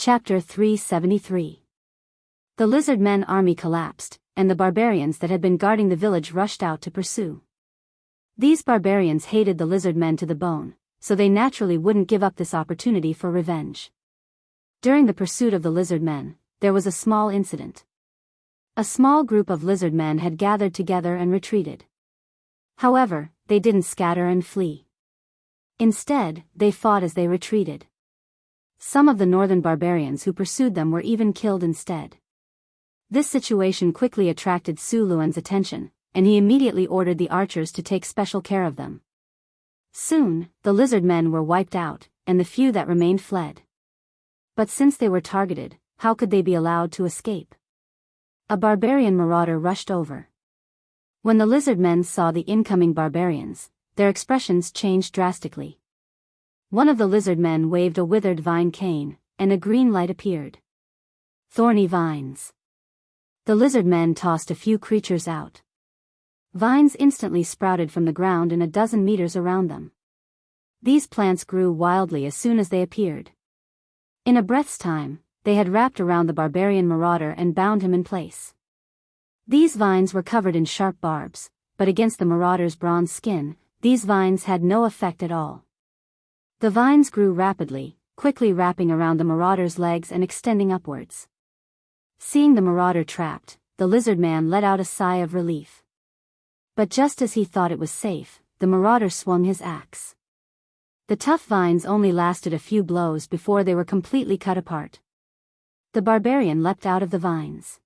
Chapter 373. The lizard men army collapsed, and the barbarians that had been guarding the village rushed out to pursue. These barbarians hated the lizard men to the bone, so they naturally wouldn't give up this opportunity for revenge. During the pursuit of the lizard men, there was a small incident. A small group of lizard men had gathered together and retreated. However, they didn't scatter and flee. Instead, they fought as they retreated. Some of the northern barbarians who pursued them were even killed instead. This situation quickly attracted Su Luan's attention, and he immediately ordered the archers to take special care of them. Soon, the lizard men were wiped out, and the few that remained fled. But since they were targeted, how could they be allowed to escape? A barbarian marauder rushed over. When the lizard men saw the incoming barbarians, their expressions changed drastically. One of the lizard men waved a withered vine cane, and a green light appeared. Thorny vines. The lizard men tossed a few creatures out. Vines instantly sprouted from the ground in a dozen meters around them. These plants grew wildly as soon as they appeared. In a breath's time, they had wrapped around the barbarian marauder and bound him in place. These vines were covered in sharp barbs, but against the marauder's bronze skin, these vines had no effect at all. The vines grew rapidly, quickly wrapping around the marauder's legs and extending upwards. Seeing the marauder trapped, the lizard man let out a sigh of relief. But just as he thought it was safe, the marauder swung his axe. The tough vines only lasted a few blows before they were completely cut apart. The barbarian leapt out of the vines.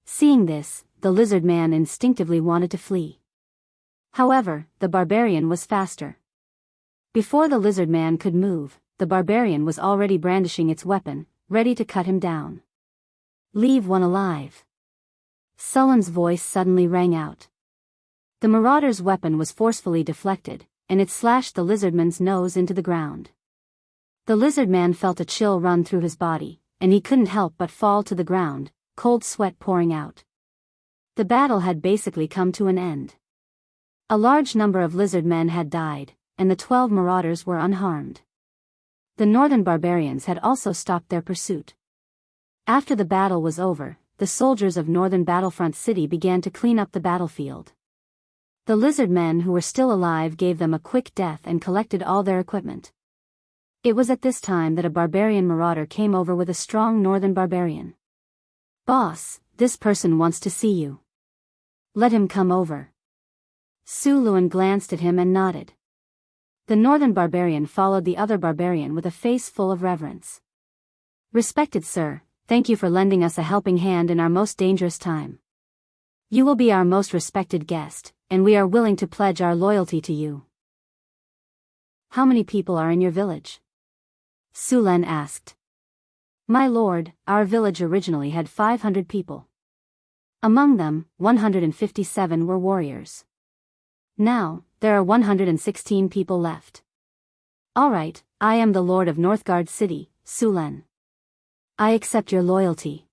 Seeing this, the lizard man instinctively wanted to flee. However, the barbarian was faster. Before the lizard man could move, the barbarian was already brandishing its weapon, ready to cut him down. "Leave one alive." Sullen's voice suddenly rang out. The marauder's weapon was forcefully deflected, and it slashed the lizardman's nose into the ground. The lizard man felt a chill run through his body, and he couldn't help but fall to the ground, cold sweat pouring out. The battle had basically come to an end. A large number of lizard men had died, and the 12 marauders were unharmed. The northern barbarians had also stopped their pursuit. After the battle was over, the soldiers of northern Battlefront City began to clean up the battlefield. The lizard men who were still alive gave them a quick death and collected all their equipment. It was at this time that a barbarian marauder came over with a strong northern barbarian. "Boss, this person wants to see you. Let him come over." Su Luan glanced at him and nodded. The northern barbarian followed the other barbarian with a face full of reverence. "Respected sir, thank you for lending us a helping hand in our most dangerous time. You will be our most respected guest, and we are willing to pledge our loyalty to you." "How many people are in your village?" Su Luan asked. "My lord, our village originally had 500 people. Among them, 157 were warriors. Now, there are 116 people left." "All right, I am the lord of Northgard City, Su Luan. I accept your loyalty."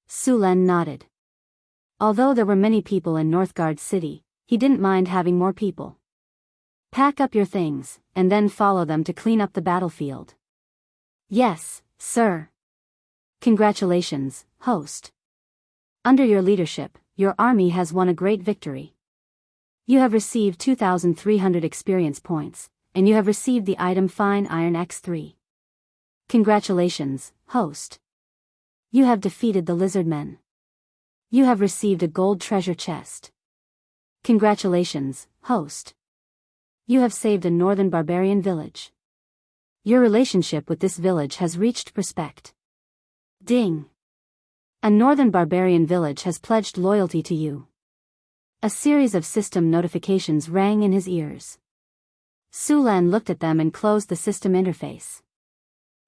Su Luan nodded. Although there were many people in Northgard City, he didn't mind having more people. "Pack up your things, and then follow them to clean up the battlefield." "Yes, sir." "Congratulations, host. Under your leadership, your army has won a great victory. You have received 2,300 experience points, and you have received the item Fine Iron X3. Congratulations, host. You have defeated the lizard men. You have received a gold treasure chest. Congratulations, host. You have saved a northern barbarian village. Your relationship with this village has reached prospect. Ding. A northern barbarian village has pledged loyalty to you." A series of system notifications rang in his ears. Su Luan looked at them and closed the system interface.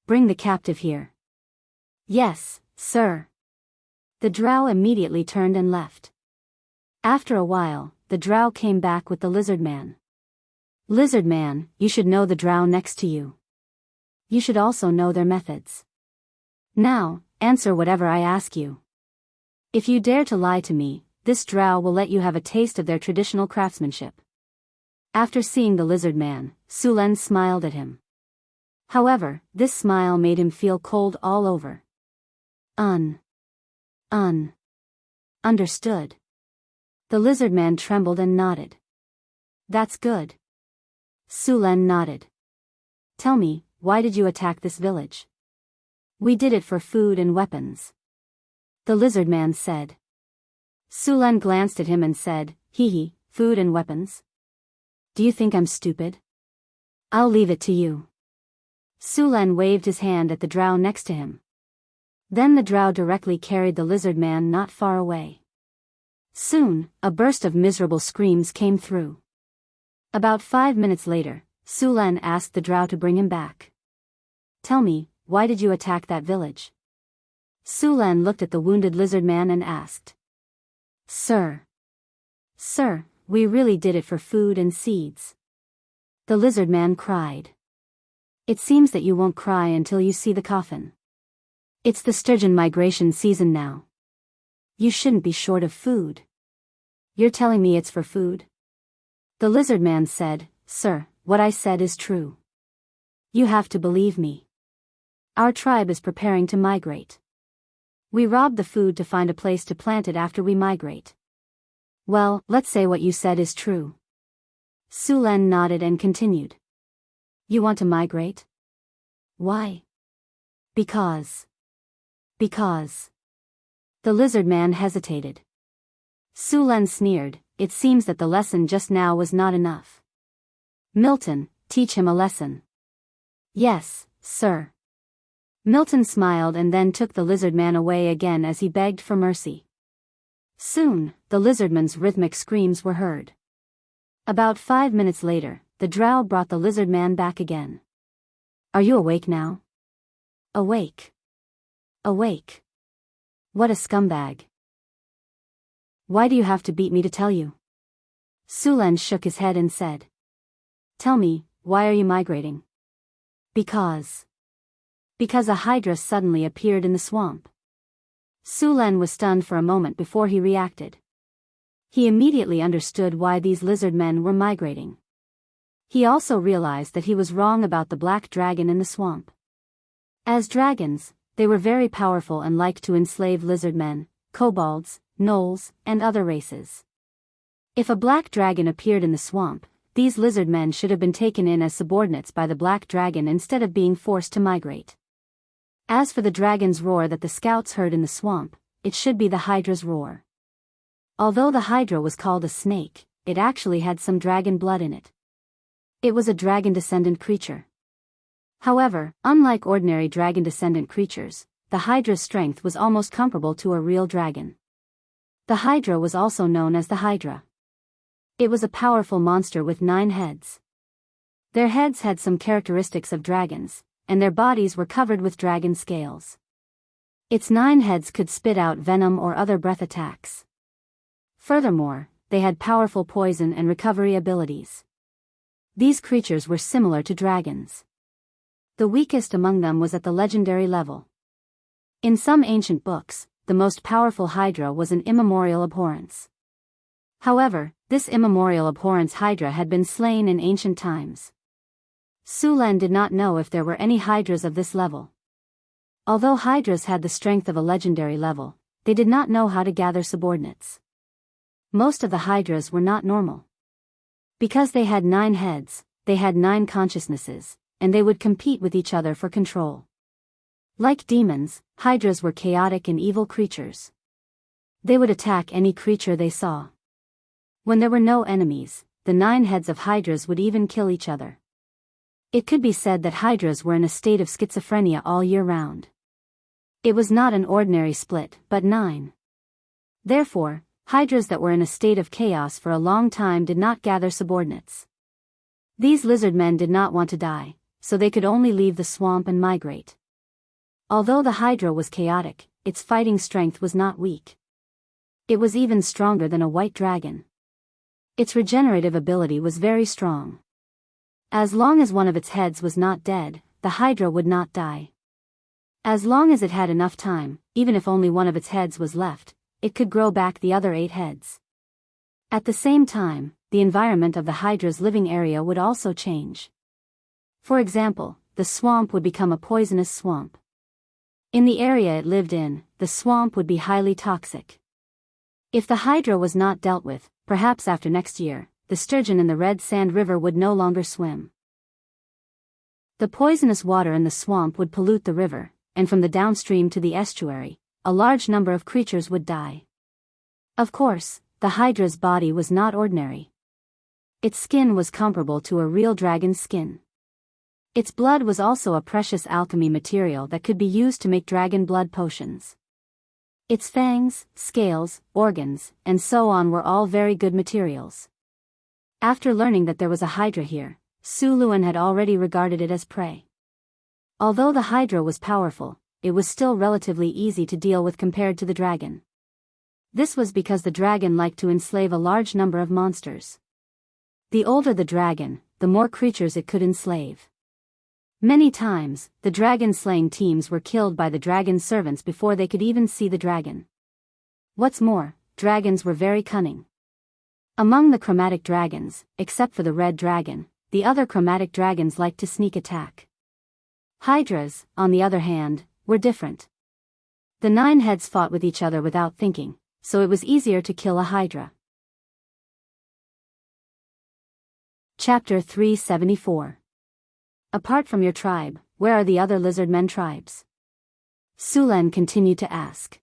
"Bring the captive here." "Yes, sir." The drow immediately turned and left. After a while, the drow came back with the lizard man. "Lizard man, you should know the drow next to you. You should also know their methods. Now, answer whatever I ask you. If you dare to lie to me, this drow will let you have a taste of their traditional craftsmanship." After seeing the lizard man, Su Luan smiled at him. However, this smile made him feel cold all over. Understood. The lizard man trembled and nodded. That's good. Sulen nodded. Tell me, why did you attack this village? We did it for food and weapons. The lizard man said. Sulen glanced at him and said, hee, food and weapons? Do you think I'm stupid? I'll leave it to you. Sulen waved his hand at the drow next to him. Then the drow directly carried the lizard man not far away. Soon, a burst of miserable screams came through. About 5 minutes later, Sulen asked the drow to bring him back. Tell me, why did you attack that village? Sulen looked at the wounded lizard man and asked. Sir, we really did it for food and seeds. The lizard man cried. It seems that you won't cry until you see the coffin. It's the sturgeon migration season now. You shouldn't be short of food. You're telling me it's for food? The lizard man said, Sir, what I said is true. You have to believe me. Our tribe is preparing to migrate. We robbed the food to find a place to plant it after we migrate. Well, let's say what you said is true. Sulen nodded and continued. You want to migrate? Why? Because. The lizard man hesitated. Sulen sneered, it seems that the lesson just now was not enough. Milton, teach him a lesson. Yes, sir. Milton smiled and then took the lizard man away again as he begged for mercy. Soon, the lizardman's rhythmic screams were heard. About 5 minutes later, the drow brought the lizard man back again. Are you awake now? Awake. What a scumbag. Why do you have to beat me to tell you? Sulen shook his head and said. Tell me, why are you migrating? Because a hydra suddenly appeared in the swamp. Sulen was stunned for a moment before he reacted. He immediately understood why these lizard men were migrating. He also realized that he was wrong about the black dragon in the swamp. As dragons, they were very powerful and liked to enslave lizard men, kobolds, gnolls, and other races. If a black dragon appeared in the swamp, these lizard men should have been taken in as subordinates by the black dragon instead of being forced to migrate. As for the dragon's roar that the scouts heard in the swamp, it should be the hydra's roar. Although the hydra was called a snake, it actually had some dragon blood in it. It was a dragon-descendant creature. However, unlike ordinary dragon-descendant creatures, the hydra's strength was almost comparable to a real dragon. The hydra was also known as the hydra. It was a powerful monster with 9 heads. Their heads had some characteristics of dragons, and their bodies were covered with dragon scales. Its 9 heads could spit out venom or other breath attacks. Furthermore, they had powerful poison and recovery abilities. These creatures were similar to dragons. The weakest among them was at the legendary level. In some ancient books, the most powerful hydra was an immemorial abhorrence. However, this immemorial abhorrence hydra had been slain in ancient times. Sulen did not know if there were any hydras of this level. Although hydras had the strength of a legendary level, they did not know how to gather subordinates. Most of the hydras were not normal. Because they had 9 heads, they had 9 consciousnesses, and they would compete with each other for control. Like demons, hydras were chaotic and evil creatures. They would attack any creature they saw. When there were no enemies, the 9 heads of hydras would even kill each other. It could be said that hydras were in a state of schizophrenia all year round. It was not an ordinary split, but 9. Therefore, hydras that were in a state of chaos for a long time did not gather subordinates. These lizard men did not want to die, so they could only leave the swamp and migrate. Although the hydra was chaotic, its fighting strength was not weak. It was even stronger than a white dragon. Its regenerative ability was very strong. As long as one of its heads was not dead, the hydra would not die. As long as it had enough time, even if only one of its heads was left, it could grow back the other 8 heads. At the same time, the environment of the hydra's living area would also change. For example, the swamp would become a poisonous swamp. In the area it lived in, the swamp would be highly toxic. If the hydra was not dealt with, perhaps after next year, the sturgeon in the Red Sand River would no longer swim. The poisonous water in the swamp would pollute the river, and from the downstream to the estuary, a large number of creatures would die. Of course, the hydra's body was not ordinary. Its skin was comparable to a real dragon's skin. Its blood was also a precious alchemy material that could be used to make dragon blood potions. Its fangs, scales, organs, and so on were all very good materials. After learning that there was a hydra here, Su Luan had already regarded it as prey. Although the hydra was powerful, it was still relatively easy to deal with compared to the dragon. This was because the dragon liked to enslave a large number of monsters. The older the dragon, the more creatures it could enslave. Many times, the dragon-slaying teams were killed by the dragon's servants before they could even see the dragon. What's more, dragons were very cunning. Among the chromatic dragons, except for the red dragon, the other chromatic dragons liked to sneak attack. Hydras, on the other hand, were different. The 9 heads fought with each other without thinking, so it was easier to kill a hydra. Chapter 374. Apart from your tribe, where are the other lizardmen tribes? Sulen continued to ask.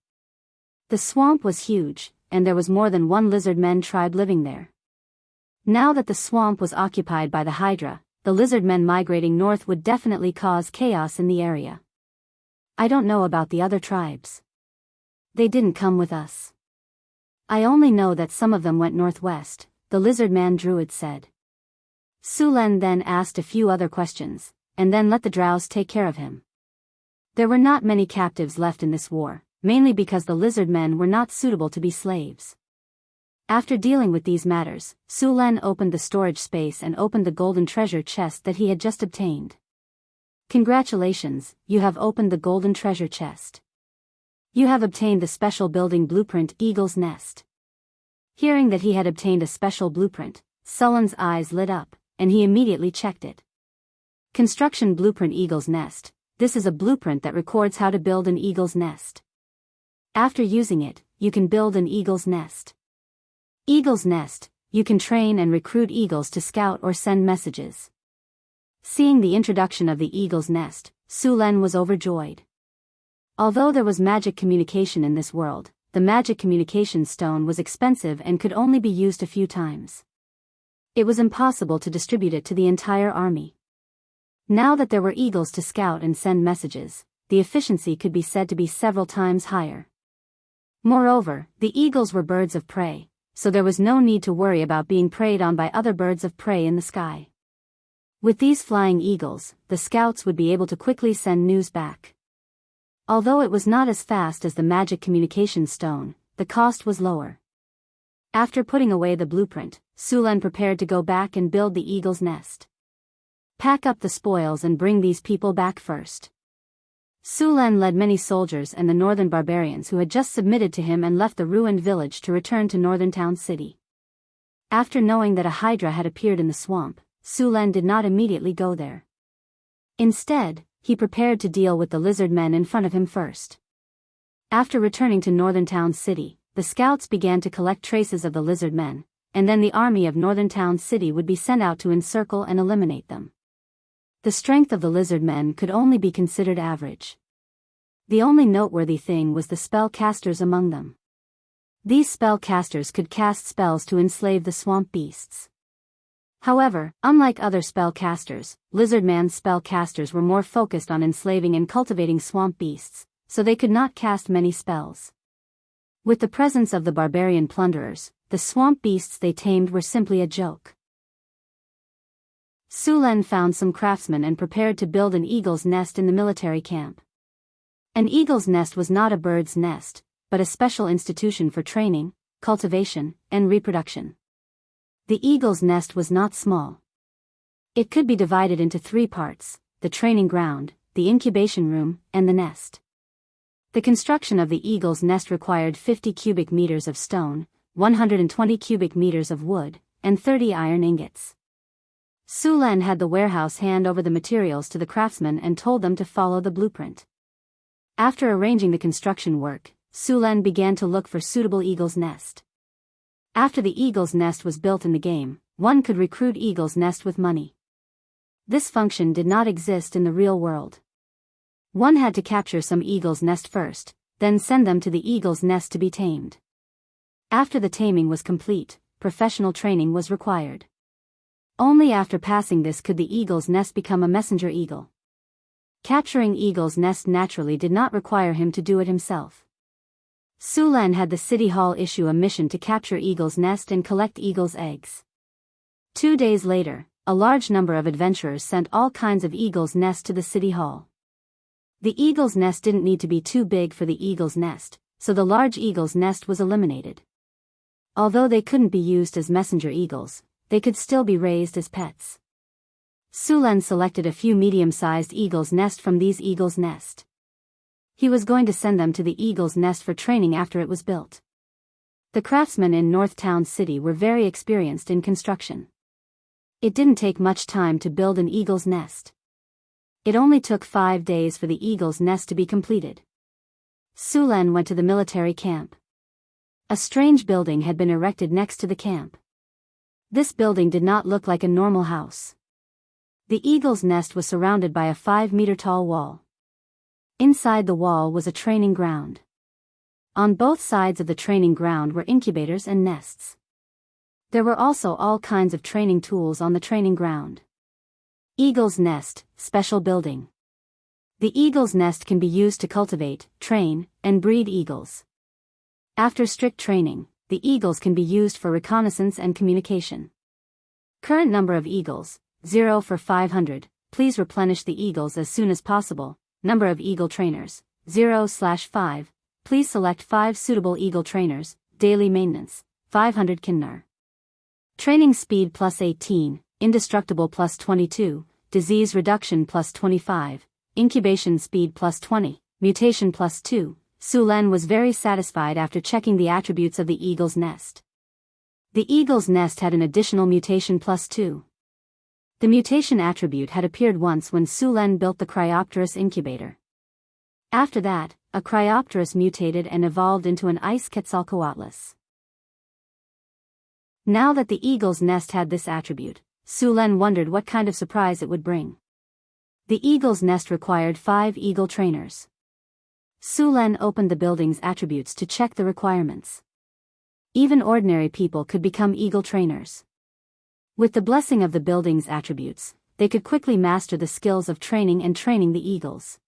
The swamp was huge, and there was more than one lizardmen tribe living there. Now that the swamp was occupied by the hydra, the lizardmen migrating north would definitely cause chaos in the area. I don't know about the other tribes. They didn't come with us. I only know that some of them went northwest, the lizardman druid said. Sulen then asked a few other questions, and then let the drows take care of him. There were not many captives left in this war, mainly because the lizardmen were not suitable to be slaves. After dealing with these matters, Sulen opened the storage space and opened the golden treasure chest that he had just obtained. Congratulations, you have opened the golden treasure chest. You have obtained the special building blueprint Eagle's Nest. Hearing that he had obtained a special blueprint, Sulen's eyes lit up, and he immediately checked it. Construction Blueprint Eagle's Nest. This is a blueprint that records how to build an eagle's nest. After using it, you can build an eagle's nest. Eagle's Nest, you can train and recruit eagles to scout or send messages. Seeing the introduction of the Eagle's Nest, Sulen was overjoyed. Although there was magic communication in this world, the magic communication stone was expensive and could only be used a few times. It was impossible to distribute it to the entire army. Now that there were eagles to scout and send messages, the efficiency could be said to be several times higher. Moreover, the eagles were birds of prey, so there was no need to worry about being preyed on by other birds of prey in the sky. With these flying eagles, the scouts would be able to quickly send news back. Although it was not as fast as the magic communication stone, the cost was lower. After putting away the blueprint, Sulen prepared to go back and build the eagle's nest. Pack up the spoils and bring these people back first. Sulen led many soldiers and the northern barbarians who had just submitted to him and left the ruined village to return to Northern Town City. After knowing that a hydra had appeared in the swamp, Sulen did not immediately go there. Instead, he prepared to deal with the lizard men in front of him first. After returning to Northern Town City, the scouts began to collect traces of the lizard men, and then the army of Northern Town City would be sent out to encircle and eliminate them. The strength of the lizard men could only be considered average. The only noteworthy thing was the spellcasters among them. These spellcasters could cast spells to enslave the swamp beasts. However, unlike other spellcasters, lizardman's spellcasters were more focused on enslaving and cultivating swamp beasts, so they could not cast many spells. With the presence of the barbarian plunderers, the swamp beasts they tamed were simply a joke. Sulen found some craftsmen and prepared to build an eagle's nest in the military camp. An eagle's nest was not a bird's nest, but a special institution for training, cultivation, and reproduction. The eagle's nest was not small. It could be divided into 3 parts: the training ground, the incubation room, and the nest. The construction of the eagle's nest required 50 cubic meters of stone, 120 cubic meters of wood, and 30 iron ingots. Su Len had the warehouse hand over the materials to the craftsmen and told them to follow the blueprint. After arranging the construction work, Su Len began to look for suitable eagle's nest. After the eagle's nest was built in the game, one could recruit eagle's nest with money. This function did not exist in the real world. One had to capture some eagle's nest first, then send them to the eagle's nest to be tamed. After the taming was complete, professional training was required. Only after passing this could the eagle's nest become a messenger eagle. Capturing eagle's nest naturally did not require him to do it himself. Su Len had the city hall issue a mission to capture eagle's nest and collect eagle's eggs. 2 days later, a large number of adventurers sent all kinds of eagle's nest to the city hall. The eagle's nest didn't need to be too big for the eagle's nest, so the large eagle's nest was eliminated. Although they couldn't be used as messenger eagles, they could still be raised as pets. Su Len selected a few medium-sized eagle's nest from these eagle's nest. He was going to send them to the eagle's nest for training after it was built. The craftsmen in North Town City were very experienced in construction. It didn't take much time to build an eagle's nest. It only took 5 days for the eagle's nest to be completed. Su Len went to the military camp. A strange building had been erected next to the camp. This building did not look like a normal house. The eagle's nest was surrounded by a 5-meter-tall wall. Inside the wall was a training ground. On both sides of the training ground were incubators and nests. There were also all kinds of training tools on the training ground. Eagle's nest, special building. The eagle's nest can be used to cultivate, train, and breed eagles. After strict training, the eagles can be used for reconnaissance and communication. Current number of eagles, 0 for 500, please replenish the eagles as soon as possible. Number of eagle trainers, 0/5, please select 5 suitable eagle trainers, daily maintenance, 500 kinnar. Training speed +18, indestructible +22, disease reduction +25, incubation speed +20, mutation +2. Su Len was very satisfied after checking the attributes of the eagle's nest. The eagle's nest had an additional mutation +2. The mutation attribute had appeared once when Su Len built the Cryopterus incubator. After that, a Cryopterus mutated and evolved into an ice Quetzalcoatlus. Now that the eagle's nest had this attribute, Su Len wondered what kind of surprise it would bring. The eagle's nest required 5 eagle trainers. Su Len opened the building's attributes to check the requirements. Even ordinary people could become eagle trainers. With the blessing of the building's attributes, they could quickly master the skills of training and training the eagles.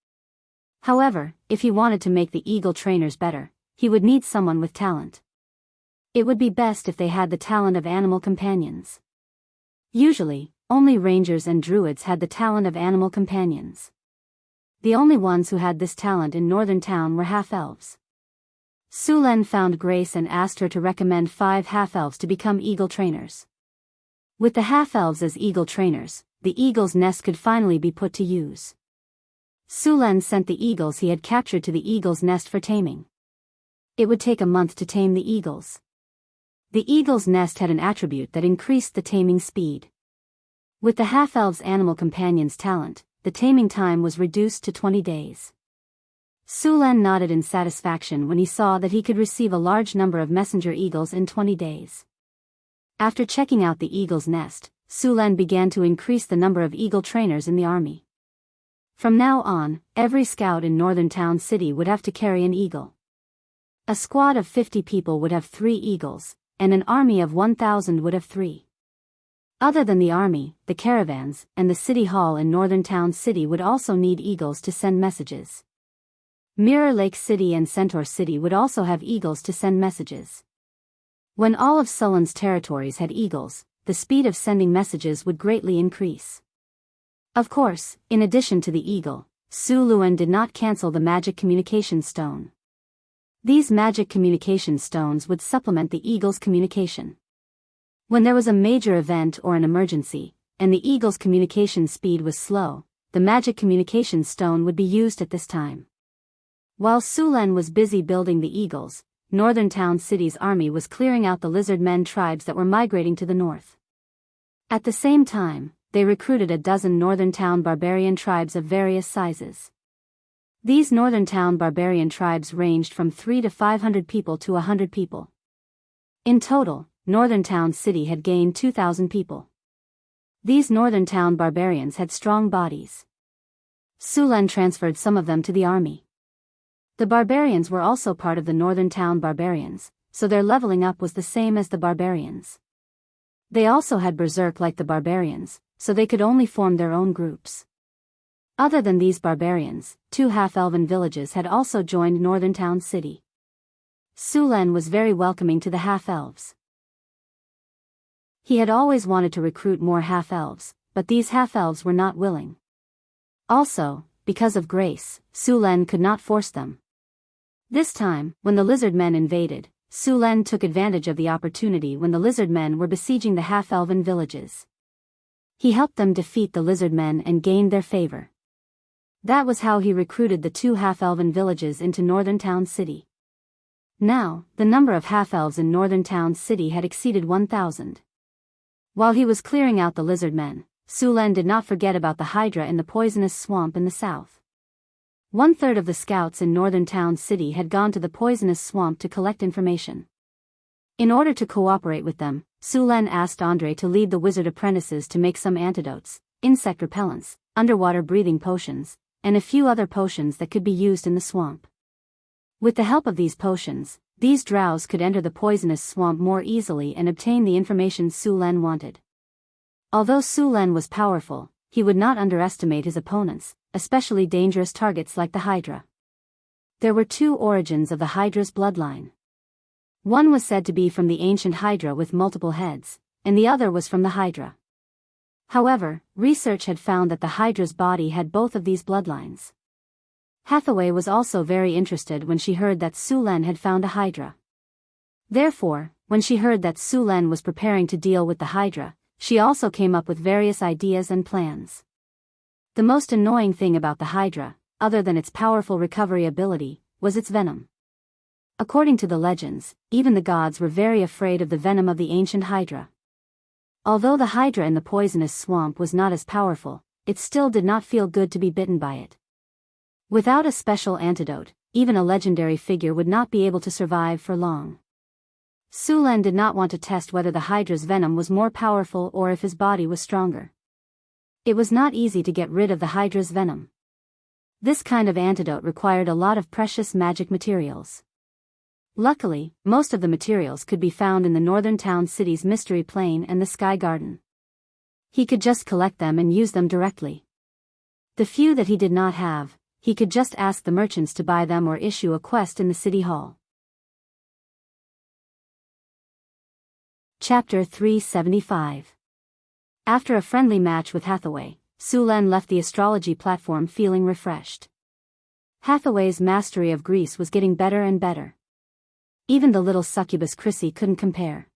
However, if he wanted to make the eagle trainers better, he would need someone with talent. It would be best if they had the talent of animal companions. Usually, only rangers and druids had the talent of animal companions. The only ones who had this talent in Northern Town were half-elves. Su Len found Grace and asked her to recommend 5 half-elves to become eagle trainers. With the half-elves as eagle trainers, the eagle's nest could finally be put to use. Su Len sent the eagles he had captured to the eagle's nest for taming. It would take a month to tame the eagles. The eagle's nest had an attribute that increased the taming speed. With the half-elves' animal companion's talent, the taming time was reduced to 20 days. Su Len nodded in satisfaction when he saw that he could receive a large number of messenger eagles in 20 days. After checking out the eagle's nest, Su Len began to increase the number of eagle trainers in the army. From now on, every scout in Northern Town City would have to carry an eagle. A squad of 50 people would have 3 eagles, and an army of 1,000 would have 3. Other than the army, the caravans, and the city hall in Northern Town City would also need eagles to send messages. Mirror Lake City and Centaur City would also have eagles to send messages. When all of Sullen's territories had eagles, the speed of sending messages would greatly increase. Of course, in addition to the eagle, Su Len did not cancel the magic communication stone. These magic communication stones would supplement the eagle's communication. When there was a major event or an emergency, and the eagle's communication speed was slow, the magic communication stone would be used at this time. While Su Len was busy building the eagles, Northern Town City's army was clearing out the lizard men tribes that were migrating to the north. At the same time, they recruited a dozen northern town barbarian tribes of various sizes. These northern town barbarian tribes ranged from 3 to 500 people to 100 people. In total, Northern Town City had gained 2,000 people. These northern town barbarians had strong bodies. Sulen transferred some of them to the army. The barbarians were also part of the northern town barbarians, so their leveling up was the same as the barbarians. They also had berserk like the barbarians, so they could only form their own groups. Other than these barbarians, 2 half-elven villages had also joined Northern Town City. Sulen was very welcoming to the half-elves. He had always wanted to recruit more half-elves, but these half-elves were not willing. Also, because of grace, Sulen could not force them. This time, when the lizard men invaded, Sulen took advantage of the opportunity when the lizard men were besieging the half-elven villages. He helped them defeat the lizard men and gained their favor. That was how he recruited the 2 half-elven villages into Northern Town City. Now, the number of half-elves in Northern Town City had exceeded 1,000. While he was clearing out the lizard men, Sulen did not forget about the Hydra in the poisonous swamp in the south. 1/3 of the scouts in Northern Town City had gone to the poisonous swamp to collect information. In order to cooperate with them, Sulen asked Andre to lead the wizard apprentices to make some antidotes, insect repellents, underwater breathing potions, and a few other potions that could be used in the swamp. With the help of these potions, these drows could enter the poisonous swamp more easily and obtain the information Sulen wanted. Although Sulen was powerful, he would not underestimate his opponents, especially dangerous targets like the Hydra. There were 2 origins of the Hydra's bloodline. One was said to be from the ancient Hydra with multiple heads, and the other was from the Hydra. However, research had found that the Hydra's body had both of these bloodlines. Hathaway was also very interested when she heard that Sulen had found a Hydra. Therefore, when she heard that Sulen was preparing to deal with the Hydra, she also came up with various ideas and plans. The most annoying thing about the Hydra, other than its powerful recovery ability, was its venom. According to the legends, even the gods were very afraid of the venom of the ancient Hydra. Although the Hydra in the poisonous swamp was not as powerful, it still did not feel good to be bitten by it. Without a special antidote, even a legendary figure would not be able to survive for long. Sulen did not want to test whether the Hydra's venom was more powerful or if his body was stronger. It was not easy to get rid of the Hydra's venom. This kind of antidote required a lot of precious magic materials. Luckily, most of the materials could be found in the Northern Town City's Mystery Plane and the Sky Garden. He could just collect them and use them directly. The few that he did not have, he could just ask the merchants to buy them or issue a quest in the city hall. Chapter 375. After a friendly match with Hathaway, Sulen left the astrology platform feeling refreshed. Hathaway's mastery of Greece was getting better and better. Even the little succubus Chrissy couldn't compare.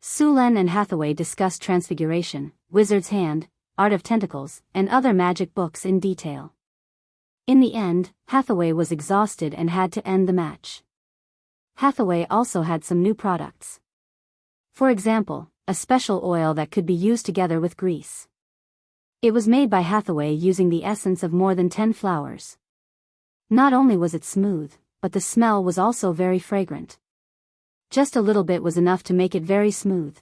Sulen and Hathaway discussed Transfiguration, Wizard's Hand, Art of Tentacles, and other magic books in detail. In the end, Hathaway was exhausted and had to end the match. Hathaway also had some new products. For example, a special oil that could be used together with grease. It was made by Hathaway using the essence of more than 10 flowers. Not only was it smooth, but the smell was also very fragrant. Just a little bit was enough to make it very smooth.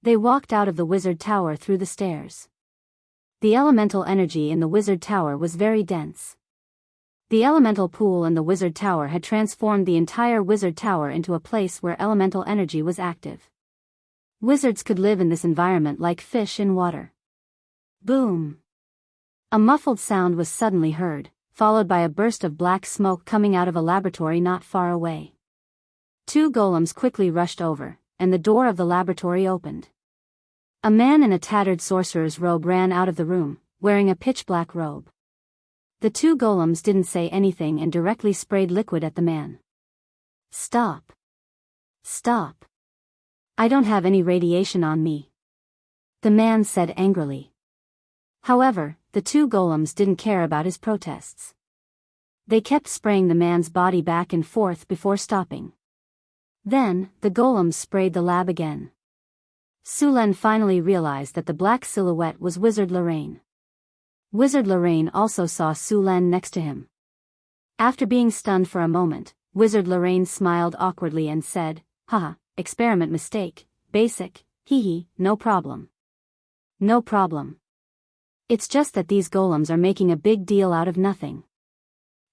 They walked out of the wizard tower through the stairs. The elemental energy in the wizard tower was very dense. The elemental pool in the wizard tower had transformed the entire wizard tower into a place where elemental energy was active. Wizards could live in this environment like fish in water. Boom! A muffled sound was suddenly heard, followed by a burst of black smoke coming out of a laboratory not far away. 2 golems quickly rushed over, and the door of the laboratory opened. A man in a tattered sorcerer's robe ran out of the room, wearing a pitch-black robe. The 2 golems didn't say anything and directly sprayed liquid at the man. Stop! Stop! I don't have any radiation on me, the man said angrily. However, the 2 golems didn't care about his protests. They kept spraying the man's body back and forth before stopping. Then, the golems sprayed the lab again. Sulen finally realized that the black silhouette was Wizard Lorraine. Wizard Lorraine also saw Sulen next to him. After being stunned for a moment, Wizard Lorraine smiled awkwardly and said, "Haha, experiment mistake, basic, hee, no problem. No problem. It's just that these golems are making a big deal out of nothing.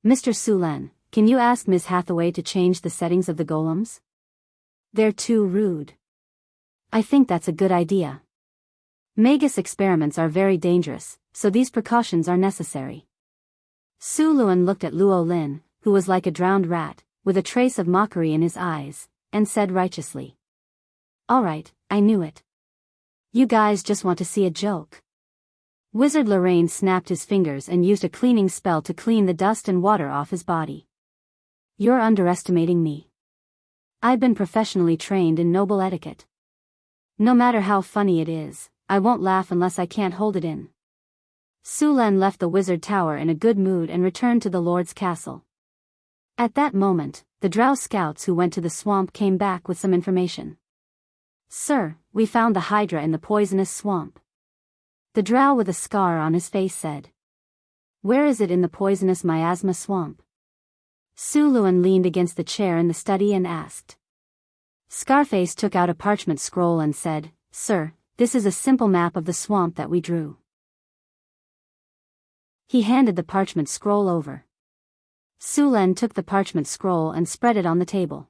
Mr. Sulen, can you ask Ms. Hathaway to change the settings of the golems? They're too rude." "I think that's a good idea. Magus experiments are very dangerous, so these precautions are necessary." Su Luan looked at Luo Lin, who was like a drowned rat, with a trace of mockery in his eyes, and said righteously, "Alright, I knew it. You guys just want to see a joke." Wizard Lorraine snapped his fingers and used a cleaning spell to clean the dust and water off his body. "You're underestimating me. I've been professionally trained in noble etiquette. No matter how funny it is, I won't laugh unless I can't hold it in." Su Len left the wizard tower in a good mood and returned to the Lord's castle. At that moment, the Drow scouts who went to the swamp came back with some information. "Sir, we found the Hydra in the poisonous swamp." The Drow with a scar on his face said. "Where is it in the poisonous miasma swamp?" Su Luan leaned against the chair in the study and asked. Scarface took out a parchment scroll and said, "Sir, this is a simple map of the swamp that we drew." He handed the parchment scroll over. Su Len took the parchment scroll and spread it on the table.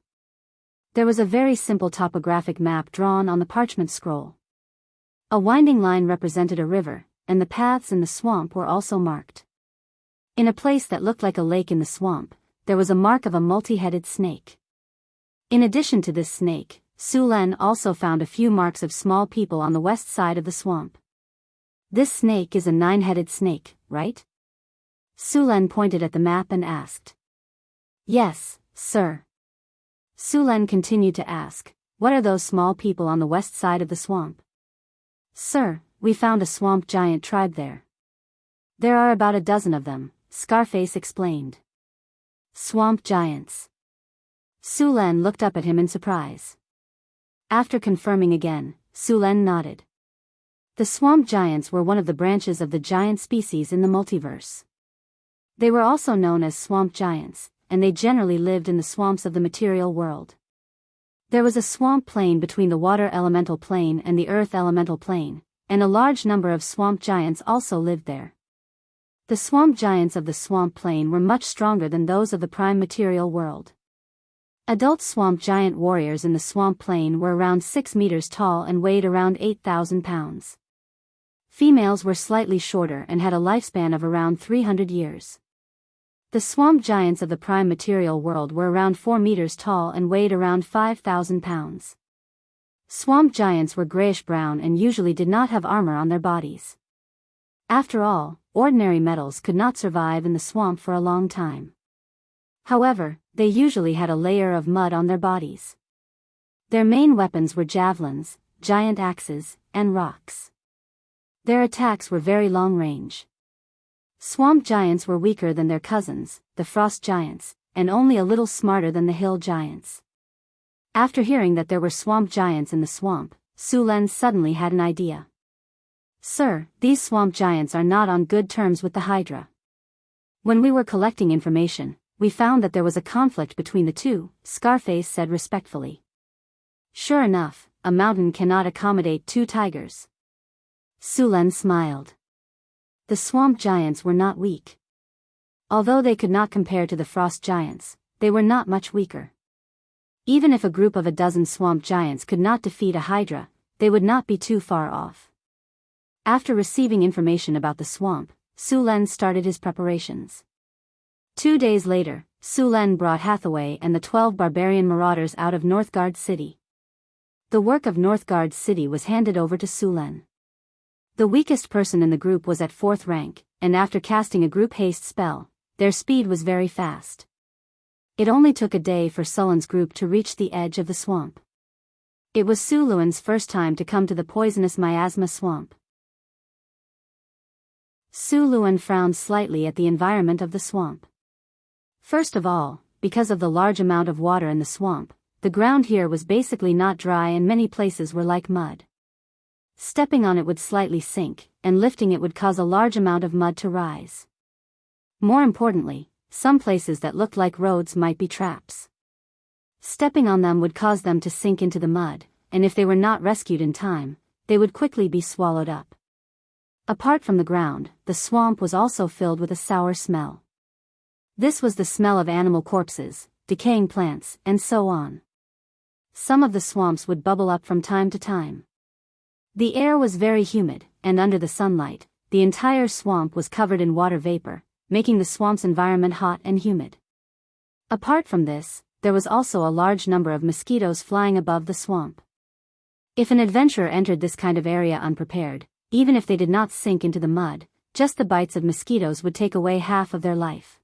There was a very simple topographic map drawn on the parchment scroll. A winding line represented a river, and the paths in the swamp were also marked. In a place that looked like a lake in the swamp, there was a mark of a multi-headed snake. In addition to this snake, Su Len also found a few marks of small people on the west side of the swamp. "This snake is a 9-headed snake, right?" Su Len pointed at the map and asked. "Yes, sir." Su Len continued to ask, "What are those small people on the west side of the swamp?" "Sir, we found a swamp giant tribe there. There are about a dozen of them," Scarface explained. "Swamp giants." Su Len looked up at him in surprise. After confirming again, Su Len nodded. The swamp giants were one of the branches of the giant species in the multiverse. They were also known as swamp giants, and they generally lived in the swamps of the material world. There was a swamp plain between the water elemental plane and the earth elemental plane, and a large number of swamp giants also lived there. The swamp giants of the swamp plain were much stronger than those of the prime material world. Adult swamp giant warriors in the swamp plain were around 6 meters tall and weighed around 8,000 pounds. Females were slightly shorter and had a lifespan of around 300 years. The swamp giants of the prime material world were around 4 meters tall and weighed around 5,000 pounds. Swamp giants were grayish-brown and usually did not have armor on their bodies. After all, ordinary metals could not survive in the swamp for a long time. However, they usually had a layer of mud on their bodies. Their main weapons were javelins, giant axes, and rocks. Their attacks were very long-range. Swamp giants were weaker than their cousins, the frost giants, and only a little smarter than the hill giants. After hearing that there were swamp giants in the swamp, Su Len suddenly had an idea. "Sir, these swamp giants are not on good terms with the Hydra. When we were collecting information, we found that there was a conflict between the two," Scarface said respectfully. "Sure enough, a mountain cannot accommodate 2 tigers." Su Len smiled. The swamp giants were not weak. Although they could not compare to the frost giants, they were not much weaker. Even if a group of a dozen swamp giants could not defeat a Hydra, they would not be too far off. After receiving information about the swamp, Su Len started his preparations. 2 days later, Su Len brought Hathaway and the 12 barbarian marauders out of Northgard City. The work of Northgard City was handed over to Su Len. The weakest person in the group was at 4th rank, and after casting a group haste spell, their speed was very fast. It only took a day for Sullen's group to reach the edge of the swamp. It was Su Luan's first time to come to the poisonous miasma swamp. Su Luan frowned slightly at the environment of the swamp. First of all, because of the large amount of water in the swamp, the ground here was basically not dry and many places were like mud. Stepping on it would slightly sink, and lifting it would cause a large amount of mud to rise. More importantly, some places that looked like roads might be traps. Stepping on them would cause them to sink into the mud, and if they were not rescued in time, they would quickly be swallowed up. Apart from the ground, the swamp was also filled with a sour smell. This was the smell of animal corpses, decaying plants, and so on. Some of the swamps would bubble up from time to time. The air was very humid, and under the sunlight, the entire swamp was covered in water vapor, making the swamp's environment hot and humid. Apart from this, there was also a large number of mosquitoes flying above the swamp. If an adventurer entered this kind of area unprepared, even if they did not sink into the mud, just the bites of mosquitoes would take away half of their life.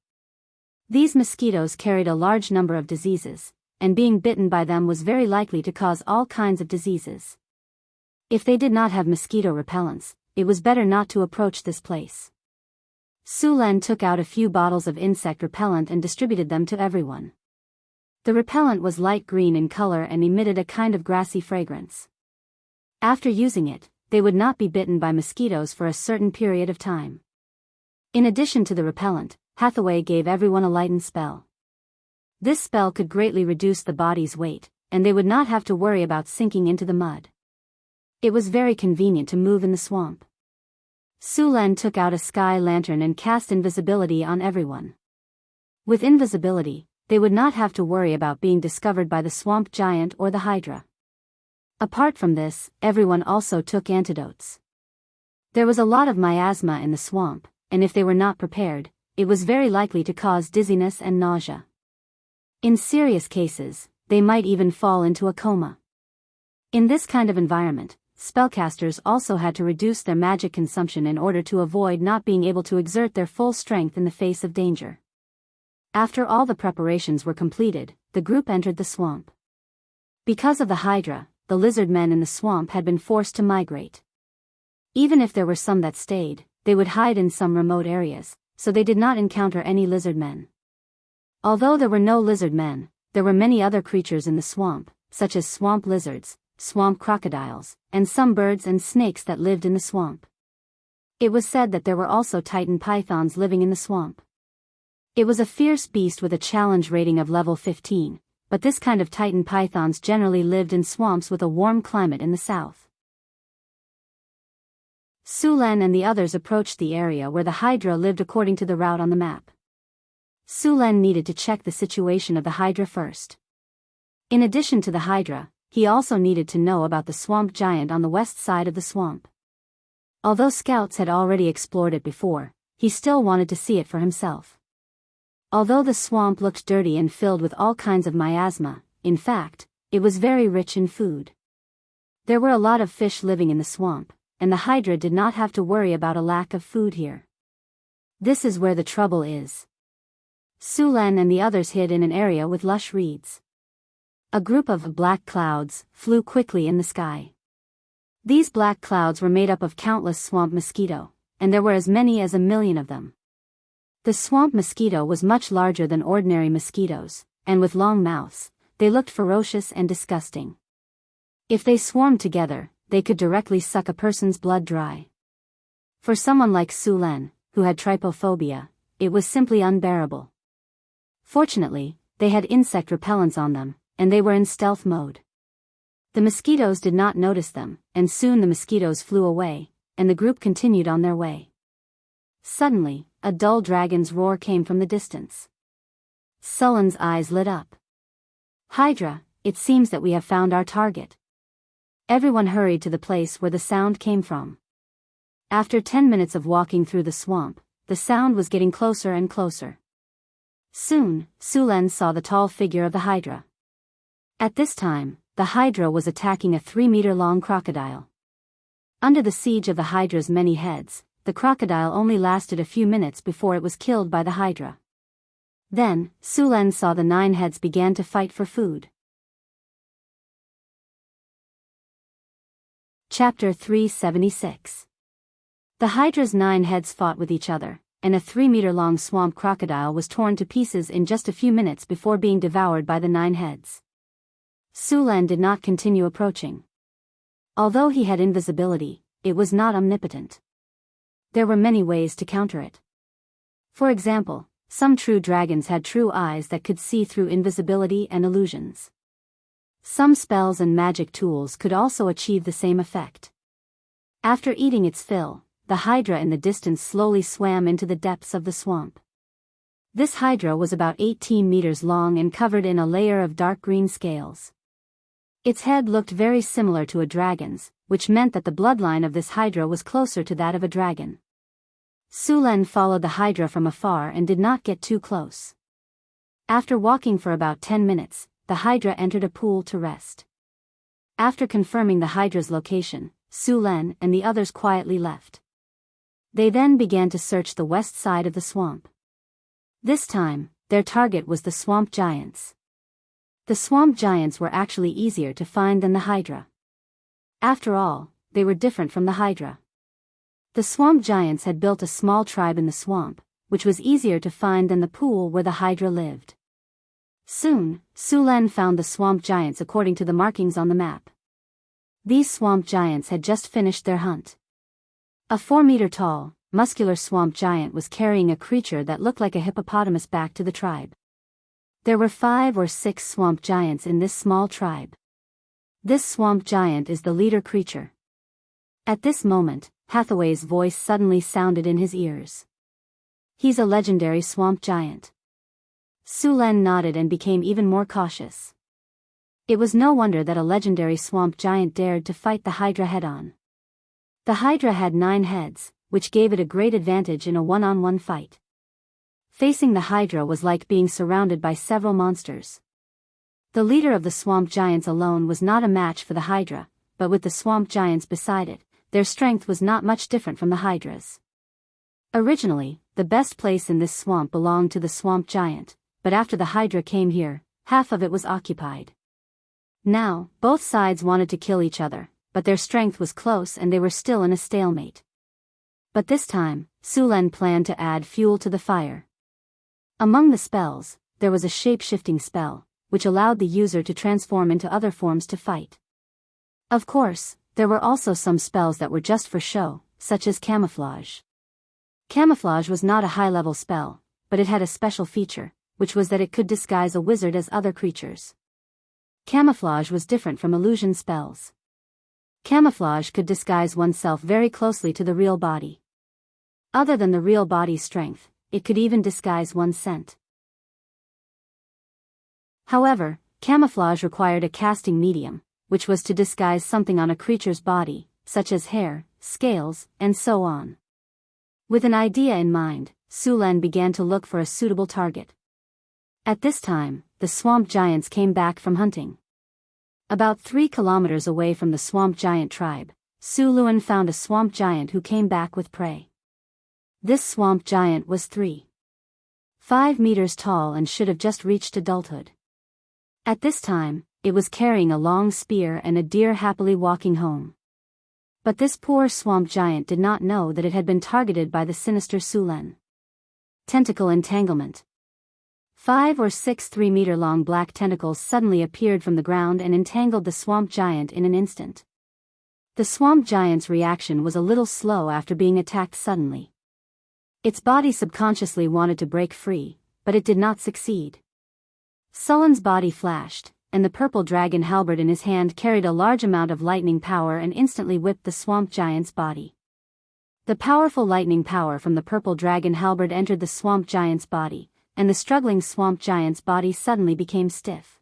These mosquitoes carried a large number of diseases, and being bitten by them was very likely to cause all kinds of diseases. If they did not have mosquito repellents, it was better not to approach this place. Su Len took out a few bottles of insect repellent and distributed them to everyone. The repellent was light green in color and emitted a kind of grassy fragrance. After using it, they would not be bitten by mosquitoes for a certain period of time. In addition to the repellent, Hathaway gave everyone a lightened spell. This spell could greatly reduce the body's weight, and they would not have to worry about sinking into the mud. It was very convenient to move in the swamp. Su Len took out a sky lantern and cast invisibility on everyone. With invisibility, they would not have to worry about being discovered by the swamp giant or the hydra. Apart from this, everyone also took antidotes. There was a lot of miasma in the swamp, and if they were not prepared, it was very likely to cause dizziness and nausea. In serious cases, they might even fall into a coma. In this kind of environment, spellcasters also had to reduce their magic consumption in order to avoid not being able to exert their full strength in the face of danger. After all the preparations were completed, the group entered the swamp. Because of the hydra, the lizard men in the swamp had been forced to migrate. Even if there were some that stayed, they would hide in some remote areas, so they did not encounter any lizard men. Although there were no lizard men, there were many other creatures in the swamp, such as swamp lizards, swamp crocodiles, and some birds and snakes that lived in the swamp. It was said that there were also Titan pythons living in the swamp. It was a fierce beast with a challenge rating of level 15, but this kind of Titan pythons generally lived in swamps with a warm climate in the south. Su Len and the others approached the area where the hydra lived according to the route on the map. Su Len needed to check the situation of the hydra first. In addition to the hydra, he also needed to know about the swamp giant on the west side of the swamp. Although scouts had already explored it before, he still wanted to see it for himself. Although the swamp looked dirty and filled with all kinds of miasma, in fact, it was very rich in food. There were a lot of fish living in the swamp, and the hydra did not have to worry about a lack of food here. This is where the trouble is. Su Len and the others hid in an area with lush reeds. A group of black clouds flew quickly in the sky. These black clouds were made up of countless swamp mosquito, and there were as many as 1,000,000 of them. The swamp mosquito was much larger than ordinary mosquitoes, and with long mouths, they looked ferocious and disgusting. If they swarmed together, they could directly suck a person's blood dry. For someone like Su Len, who had trypophobia, it was simply unbearable. Fortunately, they had insect repellents on them, and they were in stealth mode. The mosquitoes did not notice them, and soon the mosquitoes flew away, and the group continued on their way. Suddenly, a dull dragon's roar came from the distance. Sullen's eyes lit up. "Hydra, it seems that we have found our target." Everyone hurried to the place where the sound came from. After 10 minutes of walking through the swamp, the sound was getting closer and closer. Soon, Su Len saw the tall figure of the hydra. At this time, the hydra was attacking a 3-meter-long crocodile. Under the siege of the hydra's many heads, the crocodile only lasted a few minutes before it was killed by the hydra. Then, Su Len saw the 9 heads began to fight for food. Chapter 376. The hydra's 9 heads fought with each other, and a 3-meter-long swamp crocodile was torn to pieces in just a few minutes before being devoured by the 9 heads. Su Len did not continue approaching. Although he had invisibility, it was not omnipotent. There were many ways to counter it. For example, some true dragons had true eyes that could see through invisibility and illusions. Some spells and magic tools could also achieve the same effect. After eating its fill, the hydra in the distance slowly swam into the depths of the swamp. This hydra was about 18 meters long and covered in a layer of dark green scales. Its head looked very similar to a dragon's, which meant that the bloodline of this hydra was closer to that of a dragon. Sulen followed the hydra from afar and did not get too close. After walking for about 10 minutes, the hydra entered a pool to rest. After confirming the hydra's location, Sulen and the others quietly left. They then began to search the west side of the swamp. This time, their target was the swamp giants. The swamp giants were actually easier to find than the hydra. After all, they were different from the hydra. The swamp giants had built a small tribe in the swamp, which was easier to find than the pool where the hydra lived. Soon, Sulen found the swamp giants according to the markings on the map. These swamp giants had just finished their hunt. A 4-meter-tall, muscular swamp giant was carrying a creature that looked like a hippopotamus back to the tribe. There were 5 or 6 swamp giants in this small tribe. This swamp giant is the leader creature. At this moment, Hathaway's voice suddenly sounded in his ears. He's a legendary swamp giant. Sulen nodded and became even more cautious. It was no wonder that a legendary swamp giant dared to fight the hydra head-on. The hydra had 9 heads, which gave it a great advantage in a one-on-one fight. Facing the hydra was like being surrounded by several monsters. The leader of the swamp giants alone was not a match for the hydra, but with the swamp giants beside it, their strength was not much different from the hydra's. Originally, the best place in this swamp belonged to the swamp giant, but after the hydra came here, half of it was occupied. Now, both sides wanted to kill each other, but their strength was close and they were still in a stalemate. But this time, Sulen planned to add fuel to the fire. Among the spells, there was a shape-shifting spell, which allowed the user to transform into other forms to fight. Of course, there were also some spells that were just for show, such as camouflage. Camouflage was not a high-level spell, but it had a special feature, which was that it could disguise a wizard as other creatures. Camouflage was different from illusion spells. Camouflage could disguise oneself very closely to the real body. Other than the real body's strength, it could even disguise one's scent. However, camouflage required a casting medium, which was to disguise something on a creature's body, such as hair, scales, and so on. With an idea in mind, Sulen began to look for a suitable target. At this time, the swamp giants came back from hunting. About 3 kilometers away from the swamp giant tribe, Sulen found a swamp giant who came back with prey. This swamp giant was 3.5 meters tall and should have just reached adulthood. At this time, it was carrying a long spear and a deer happily walking home. But this poor swamp giant did not know that it had been targeted by the sinister Sulen. Tentacle entanglement. 5 or 6 3-meter-long black tentacles suddenly appeared from the ground and entangled the swamp giant in an instant. The swamp giant's reaction was a little slow after being attacked suddenly. Its body subconsciously wanted to break free, but it did not succeed. Sulen's body flashed, and the purple dragon halberd in his hand carried a large amount of lightning power and instantly whipped the swamp giant's body. The powerful lightning power from the purple dragon halberd entered the swamp giant's body, and the struggling swamp giant's body suddenly became stiff.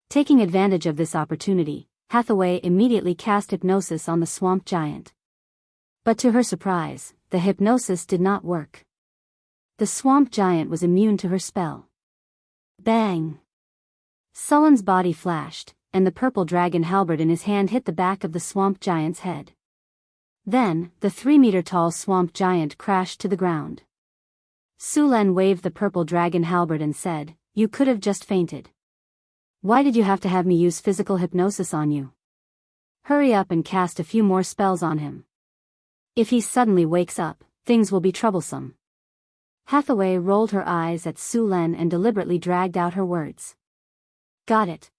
Taking advantage of this opportunity, Hathaway immediately cast hypnosis on the swamp giant. But to her surprise, the hypnosis did not work. The swamp giant was immune to her spell. Bang! Sulen's body flashed, and the purple dragon halberd in his hand hit the back of the swamp giant's head. Then, the 3-meter-tall swamp giant crashed to the ground. Sulen waved the purple dragon halberd and said, "You could have just fainted. Why did you have to have me use physical hypnosis on you? Hurry up and cast a few more spells on him. If he suddenly wakes up, things will be troublesome." Hathaway rolled her eyes at Sulen and deliberately dragged out her words. "Got it."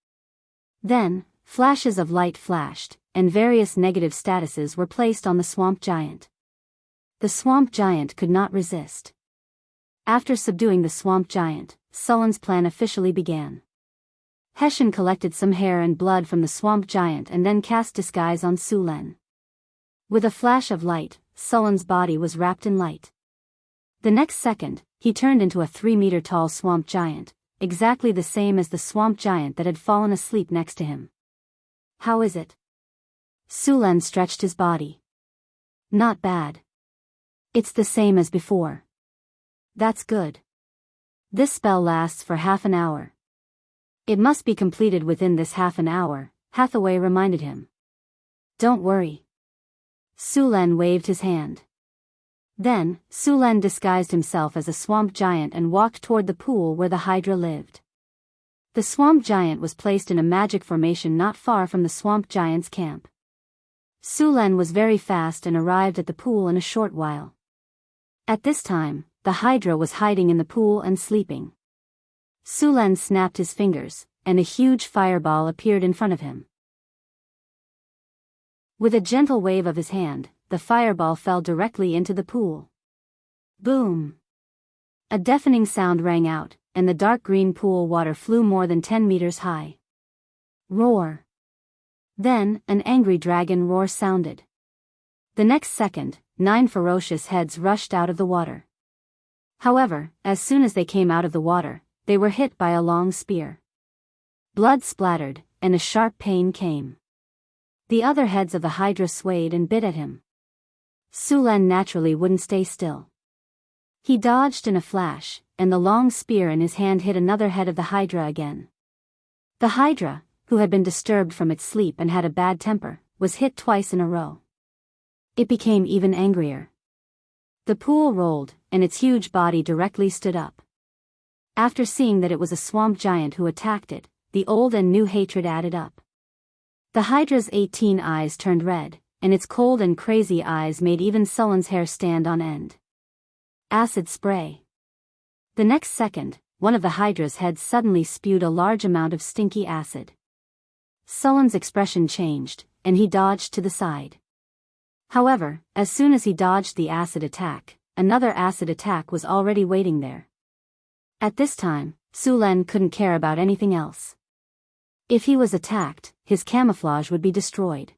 Then, flashes of light flashed, and various negative statuses were placed on the swamp giant. The swamp giant could not resist. After subduing the swamp giant, Sullen's plan officially began. Hessian collected some hair and blood from the swamp giant and then cast disguise on Sulen. With a flash of light, Sullen's body was wrapped in light. The next second, he turned into a 3-meter-tall swamp giant, exactly the same as the swamp giant that had fallen asleep next to him. How is it? Sulen stretched his body. Not bad. It's the same as before. That's good. This spell lasts for half an hour. It must be completed within this half an hour, Hathaway reminded him. Don't worry. Sulen waved his hand. Then, Sulen disguised himself as a swamp giant and walked toward the pool where the Hydra lived. The swamp giant was placed in a magic formation not far from the swamp giant's camp. Sulen was very fast and arrived at the pool in a short while. At this time, the Hydra was hiding in the pool and sleeping. Sulen snapped his fingers, and a huge fireball appeared in front of him. With a gentle wave of his hand, the fireball fell directly into the pool. Boom! A deafening sound rang out, and the dark green pool water flew more than 10 meters high. Roar! Then, an angry dragon roar sounded. The next second, 9 ferocious heads rushed out of the water. However, as soon as they came out of the water, they were hit by a long spear. Blood splattered, and a sharp pain came. The other heads of the Hydra swayed and bit at him. Sulen naturally wouldn't stay still. He dodged in a flash, and the long spear in his hand hit another head of the Hydra again. The Hydra, who had been disturbed from its sleep and had a bad temper, was hit twice in a row. It became even angrier. The pool rolled, and its huge body directly stood up. After seeing that it was a swamp giant who attacked it, the old and new hatred added up. The Hydra's 18 eyes turned red, and its cold and crazy eyes made even Sullen's hair stand on end. Acid spray. The next second, one of the Hydra's heads suddenly spewed a large amount of stinky acid. Sullen's expression changed, and he dodged to the side. However, as soon as he dodged the acid attack, another acid attack was already waiting there. At this time, Sulen couldn't care about anything else. If he was attacked, his camouflage would be destroyed.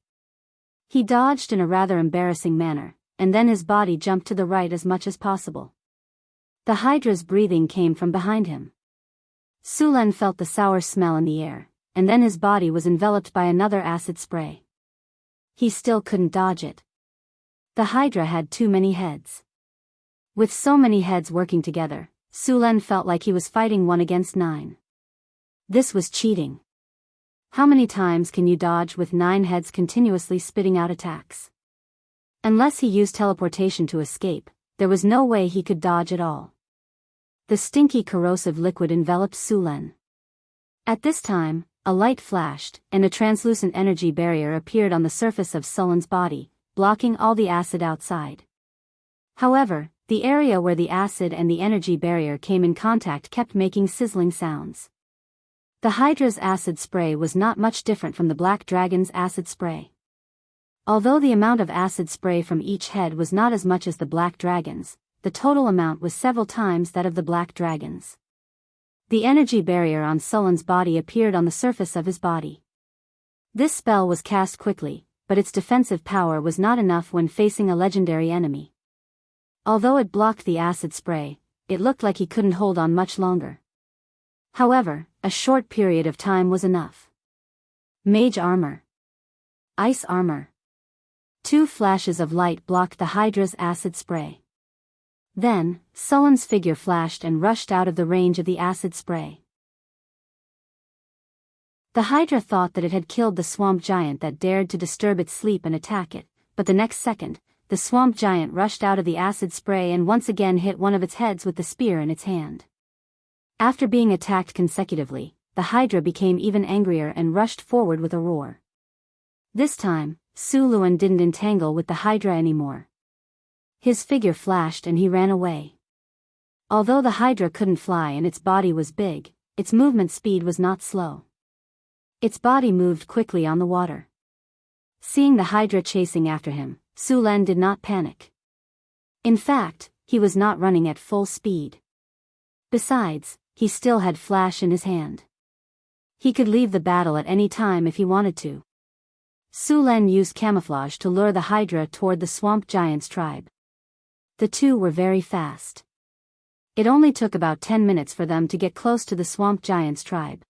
He dodged in a rather embarrassing manner, and then his body jumped to the right as much as possible. The Hydra's breathing came from behind him. Sulen felt the sour smell in the air, and then his body was enveloped by another acid spray. He still couldn't dodge it. The Hydra had too many heads. With so many heads working together, Sulen felt like he was fighting 1 against 9. This was cheating. How many times can you dodge with 9 heads continuously spitting out attacks? Unless he used teleportation to escape, there was no way he could dodge at all. The stinky corrosive liquid enveloped Sulen. At this time, a light flashed, and a translucent energy barrier appeared on the surface of Sullen's body, blocking all the acid outside. However, the area where the acid and the energy barrier came in contact kept making sizzling sounds. The Hydra's acid spray was not much different from the Black Dragon's acid spray. Although the amount of acid spray from each head was not as much as the Black Dragon's, the total amount was several times that of the Black Dragon's. The energy barrier on Sullen's body appeared on the surface of his body. This spell was cast quickly, but its defensive power was not enough when facing a legendary enemy. Although it blocked the acid spray, it looked like he couldn't hold on much longer. However, a short period of time was enough. Mage armor. Ice armor. 2 flashes of light blocked the Hydra's acid spray. Then, Sullen's figure flashed and rushed out of the range of the acid spray. The Hydra thought that it had killed the swamp giant that dared to disturb its sleep and attack it, but the next second, the swamp giant rushed out of the acid spray and once again hit one of its heads with the spear in its hand. After being attacked consecutively, the Hydra became even angrier and rushed forward with a roar. This time, Sulen didn't entangle with the Hydra anymore. His figure flashed and he ran away. Although the Hydra couldn't fly and its body was big, its movement speed was not slow. Its body moved quickly on the water. Seeing the Hydra chasing after him, Su-Len did not panic. In fact, he was not running at full speed. Besides, he still had Flash in his hand. He could leave the battle at any time if he wanted to. Su-Len used camouflage to lure the Hydra toward the swamp giant's tribe. The two were very fast. It only took about 10 minutes for them to get close to the swamp giant's tribe.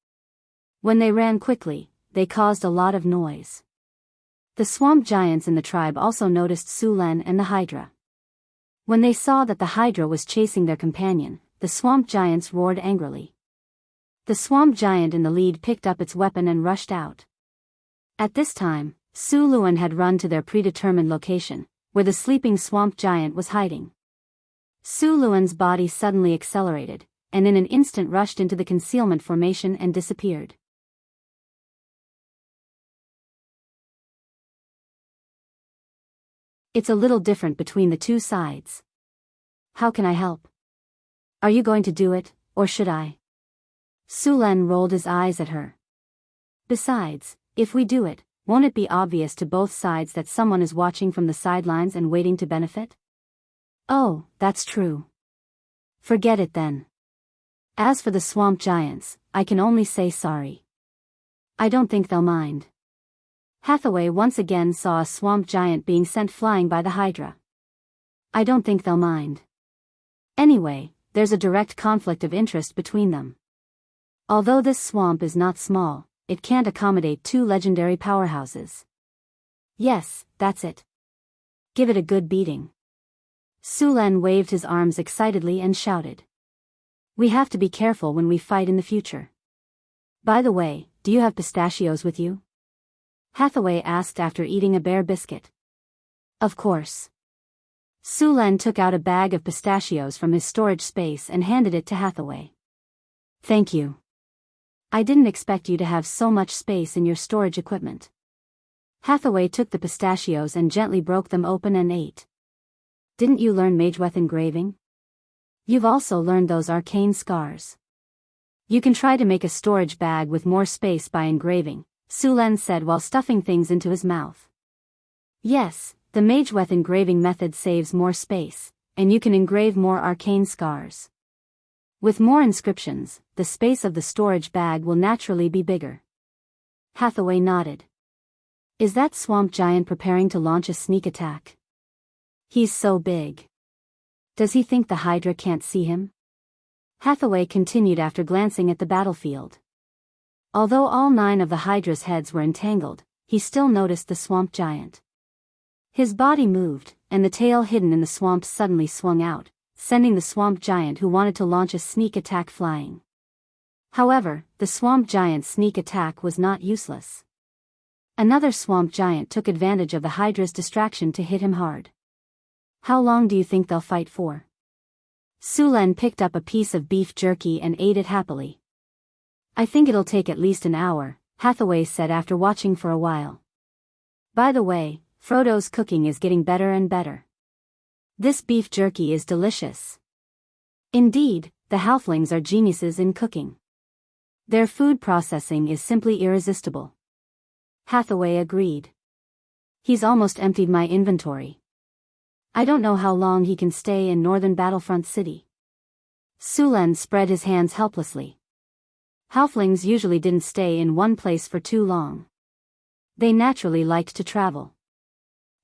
When they ran quickly, they caused a lot of noise. The swamp giants in the tribe also noticed Su-Len and the Hydra. When they saw that the Hydra was chasing their companion, the swamp giants roared angrily. The swamp giant in the lead picked up its weapon and rushed out. At this time, Su-Len had run to their predetermined location, where the sleeping swamp giant was hiding. Su-Len's body suddenly accelerated, and in an instant rushed into the concealment formation and disappeared. It's a little different between the two sides. How can I help? Are you going to do it, or should I? Su-Len rolled his eyes at her. Besides, if we do it, won't it be obvious to both sides that someone is watching from the sidelines and waiting to benefit? Oh, that's true. Forget it then. As for the swamp giants, I can only say sorry. I don't think they'll mind. Hathaway once again saw a swamp giant being sent flying by the Hydra. I don't think they'll mind. Anyway, there's a direct conflict of interest between them. Although this swamp is not small, it can't accommodate two legendary powerhouses. Yes, that's it. Give it a good beating. Su-Len waved his arms excitedly and shouted. We have to be careful when we fight in the future. By the way, do you have pistachios with you? Hathaway asked after eating a bear biscuit. Of course. Su-Len took out a bag of pistachios from his storage space and handed it to Hathaway. Thank you. I didn't expect you to have so much space in your storage equipment. Hathaway took the pistachios and gently broke them open and ate. Didn't you learn Mageweth engraving? You've also learned those arcane scars. You can try to make a storage bag with more space by engraving, Su-Len said while stuffing things into his mouth. Yes, the Mageweth engraving method saves more space, and you can engrave more arcane scars. With more inscriptions, the space of the storage bag will naturally be bigger. Hathaway nodded. Is that swamp giant preparing to launch a sneak attack? He's so big. Does he think the Hydra can't see him? Hathaway continued after glancing at the battlefield. Although all 9 of the Hydra's heads were entangled, he still noticed the swamp giant. His body moved, and the tail hidden in the swamp suddenly swung out, sending the swamp giant who wanted to launch a sneak attack flying. However, the swamp giant's sneak attack was not useless. Another swamp giant took advantage of the Hydra's distraction to hit him hard. How long do you think they'll fight for? Su-Len picked up a piece of beef jerky and ate it happily. I think it'll take at least an hour, Hathaway said after watching for a while. By the way, Frodo's cooking is getting better and better. This beef jerky is delicious. Indeed, the halflings are geniuses in cooking. Their food processing is simply irresistible. Hathaway agreed. He's almost emptied my inventory. I don't know how long he can stay in northern Battlefront City. Su-Len spread his hands helplessly. Halflings usually didn't stay in one place for too long. They naturally liked to travel.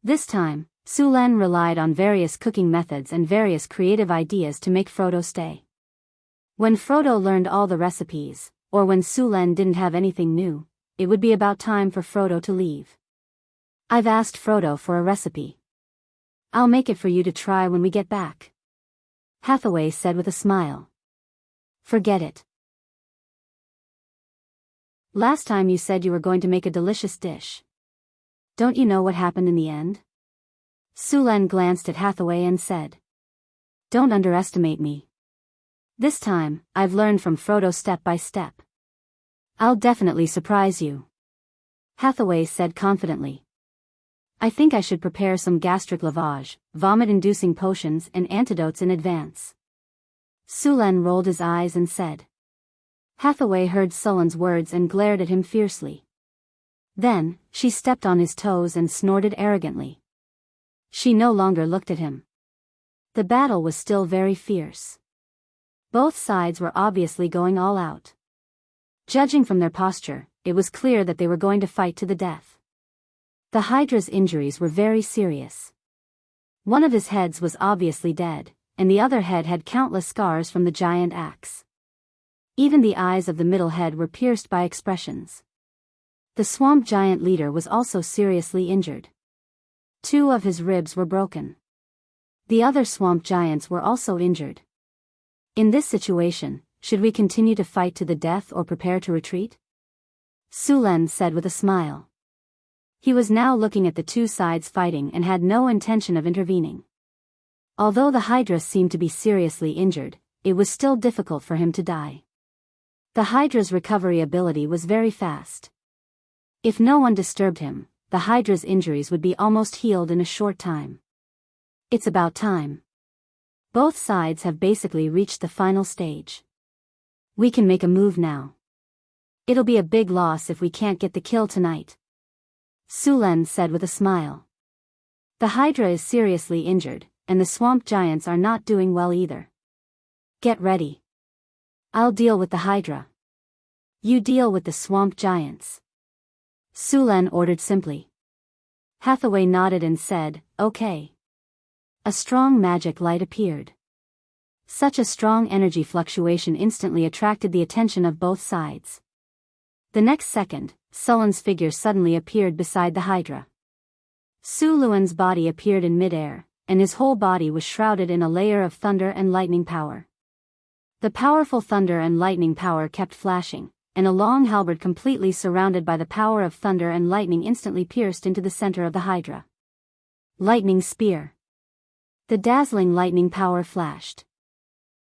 This time, Su-Len relied on various cooking methods and various creative ideas to make Frodo stay. When Frodo learned all the recipes, or when Su-Len didn't have anything new, it would be about time for Frodo to leave. I've asked Frodo for a recipe. I'll make it for you to try when we get back. Hathaway said with a smile. Forget it. Last time you said you were going to make a delicious dish. Don't you know what happened in the end? Su-Len glanced at Hathaway and said. Don't underestimate me. This time, I've learned from Frodo step by step. I'll definitely surprise you. Hathaway said confidently. I think I should prepare some gastric lavage, vomit-inducing potions and antidotes in advance. Su-Len rolled his eyes and said. Hathaway heard Sullen's words and glared at him fiercely. Then, she stepped on his toes and snorted arrogantly. She no longer looked at him. The battle was still very fierce. Both sides were obviously going all out. Judging from their posture, it was clear that they were going to fight to the death. The Hydra's injuries were very serious. One of his heads was obviously dead, and the other head had countless scars from the giant axe. Even the eyes of the middle head were pierced by expressions. The swamp giant leader was also seriously injured. 2 of his ribs were broken. The other swamp giants were also injured. In this situation, should we continue to fight to the death or prepare to retreat? Sulen said with a smile. He was now looking at the 2 sides fighting and had no intention of intervening. Although the Hydra seemed to be seriously injured, it was still difficult for him to die. The Hydra's recovery ability was very fast. If no one disturbed him, the Hydra's injuries would be almost healed in a short time. It's about time. Both sides have basically reached the final stage. We can make a move now. It'll be a big loss if we can't get the kill tonight. Sulen said with a smile. The Hydra is seriously injured, and the swamp giants are not doing well either. Get ready. I'll deal with the Hydra. You deal with the swamp giants. Sulen ordered simply. Hathaway nodded and said, okay. A strong magic light appeared. Such a strong energy fluctuation instantly attracted the attention of both sides. The next second, Sulen's figure suddenly appeared beside the Hydra. Su Luan's body appeared in midair, and his whole body was shrouded in a layer of thunder and lightning power. The powerful thunder and lightning power kept flashing, and a long halberd completely surrounded by the power of thunder and lightning instantly pierced into the center of the Hydra. Lightning spear. The dazzling lightning power flashed.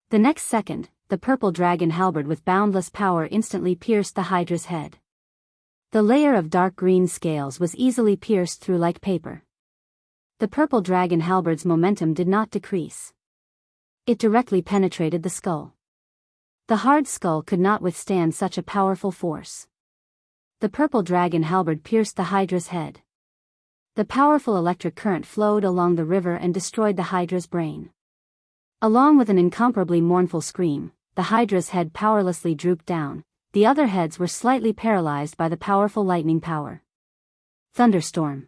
The next second, the purple dragon halberd with boundless power instantly pierced the Hydra's head. The layer of dark green scales was easily pierced through like paper. The purple dragon halberd's momentum did not decrease. It directly penetrated the skull. The hard skull could not withstand such a powerful force. The purple dragon halberd pierced the Hydra's head. The powerful electric current flowed along the river and destroyed the Hydra's brain. Along with an incomparably mournful scream, the Hydra's head powerlessly drooped down. The other heads were slightly paralyzed by the powerful lightning power. Thunderstorm.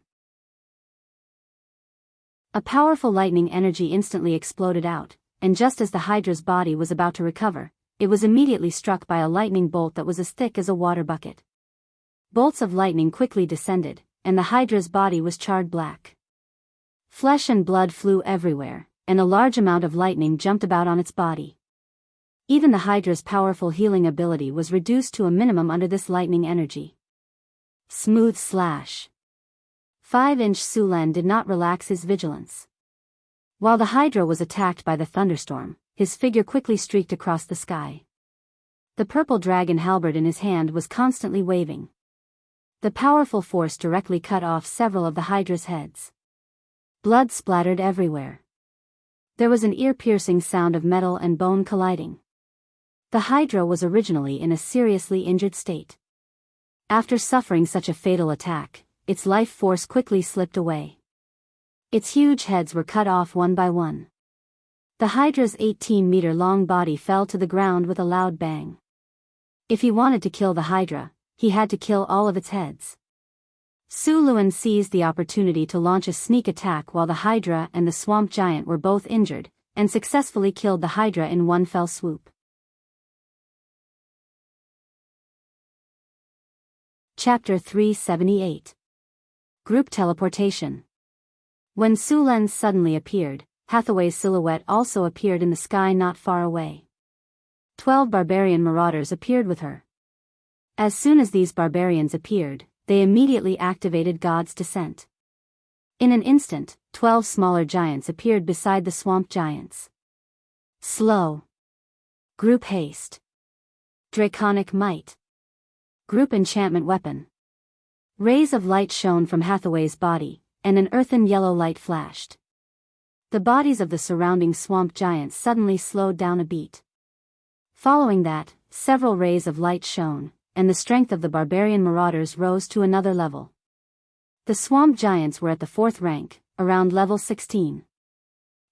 A powerful lightning energy instantly exploded out, and just as the Hydra's body was about to recover, it was immediately struck by a lightning bolt that was as thick as a water bucket. Bolts of lightning quickly descended, and the Hydra's body was charred black. Flesh and blood flew everywhere, and a large amount of lightning jumped about on its body. Even the Hydra's powerful healing ability was reduced to a minimum under this lightning energy. Smooth slash. 5-inch Sulen did not relax his vigilance. While the Hydra was attacked by the thunderstorm, his figure quickly streaked across the sky. The purple dragon halberd in his hand was constantly waving. The powerful force directly cut off several of the Hydra's heads. Blood splattered everywhere. There was an ear-piercing sound of metal and bone colliding. The Hydra was originally in a seriously injured state. After suffering such a fatal attack, its life force quickly slipped away. Its huge heads were cut off one by one. The Hydra's 18-meter-long body fell to the ground with a loud bang. If he wanted to kill the Hydra, he had to kill all of its heads. Su Luan seized the opportunity to launch a sneak attack while the Hydra and the swamp giant were both injured, and successfully killed the Hydra in one fell swoop. Chapter 378. Group Teleportation. When Sulen suddenly appeared, Hathaway's silhouette also appeared in the sky not far away. 12 barbarian marauders appeared with her. As soon as these barbarians appeared, they immediately activated God's Descent. In an instant, 12 smaller giants appeared beside the swamp giants. Slow. Group Haste. Draconic Might. Group Enchantment Weapon. Rays of light shone from Hathaway's body, and an earthen yellow light flashed. The bodies of the surrounding swamp giants suddenly slowed down a beat. Following that, several rays of light shone, and the strength of the barbarian marauders rose to another level. The swamp giants were at the 4th rank, around level 16.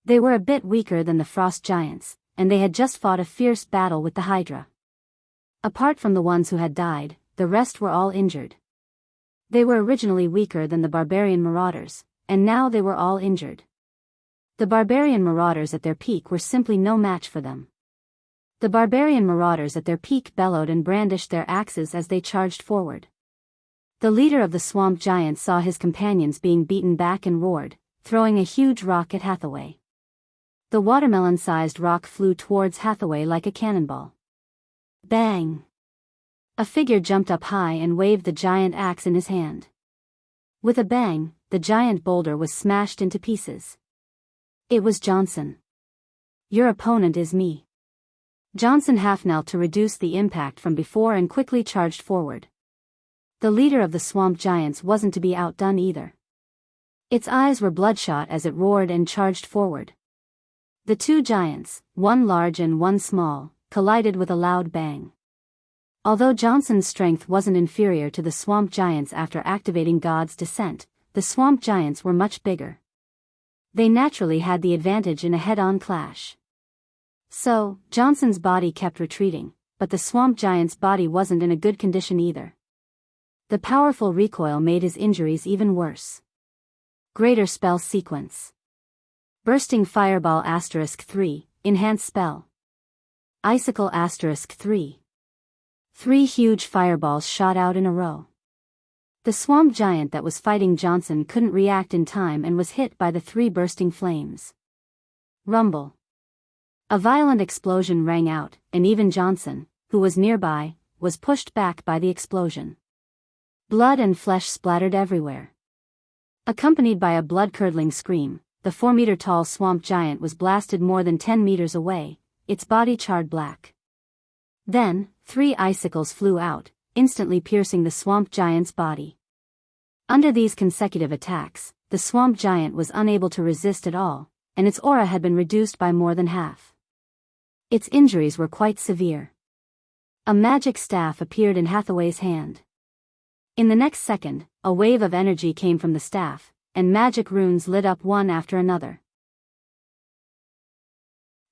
They were a bit weaker than the frost giants, and they had just fought a fierce battle with the Hydra. Apart from the ones who had died, the rest were all injured. They were originally weaker than the barbarian marauders, and now they were all injured. The barbarian marauders at their peak were simply no match for them. The barbarian marauders at their peak bellowed and brandished their axes as they charged forward. The leader of the swamp giants saw his companions being beaten back and roared, throwing a huge rock at Hathaway. The watermelon-sized rock flew towards Hathaway like a cannonball. Bang! A figure jumped up high and waved the giant axe in his hand. With a bang, the giant boulder was smashed into pieces. It was Johnson. "Your opponent is me." Johnson half-knelt to reduce the impact from before and quickly charged forward. The leader of the swamp giants wasn't to be outdone either. Its eyes were bloodshot as it roared and charged forward. The two giants, one large and one small, collided with a loud bang. Although Johnson's strength wasn't inferior to the swamp giants after activating God's descent, the swamp giants were much bigger. They naturally had the advantage in a head-on clash. So, Johnson's body kept retreating, but the swamp giant's body wasn't in a good condition either. The powerful recoil made his injuries even worse. Greater spell sequence. Bursting Fireball *3, Enhanced Spell. Icicle *3. 3 huge fireballs shot out in a row. The swamp giant that was fighting Johnson couldn't react in time and was hit by the 3 bursting flames. Rumble. A violent explosion rang out, and even Johnson, who was nearby, was pushed back by the explosion. Blood and flesh splattered everywhere. Accompanied by a blood-curdling scream, the 4-meter-tall swamp giant was blasted more than 10 meters away, its body charred black. Then, 3 icicles flew out, instantly piercing the swamp giant's body. Under these consecutive attacks, the swamp giant was unable to resist at all, and its aura had been reduced by more than half. Its injuries were quite severe. A magic staff appeared in Hathaway's hand. In the next second, a wave of energy came from the staff, and magic runes lit up one after another.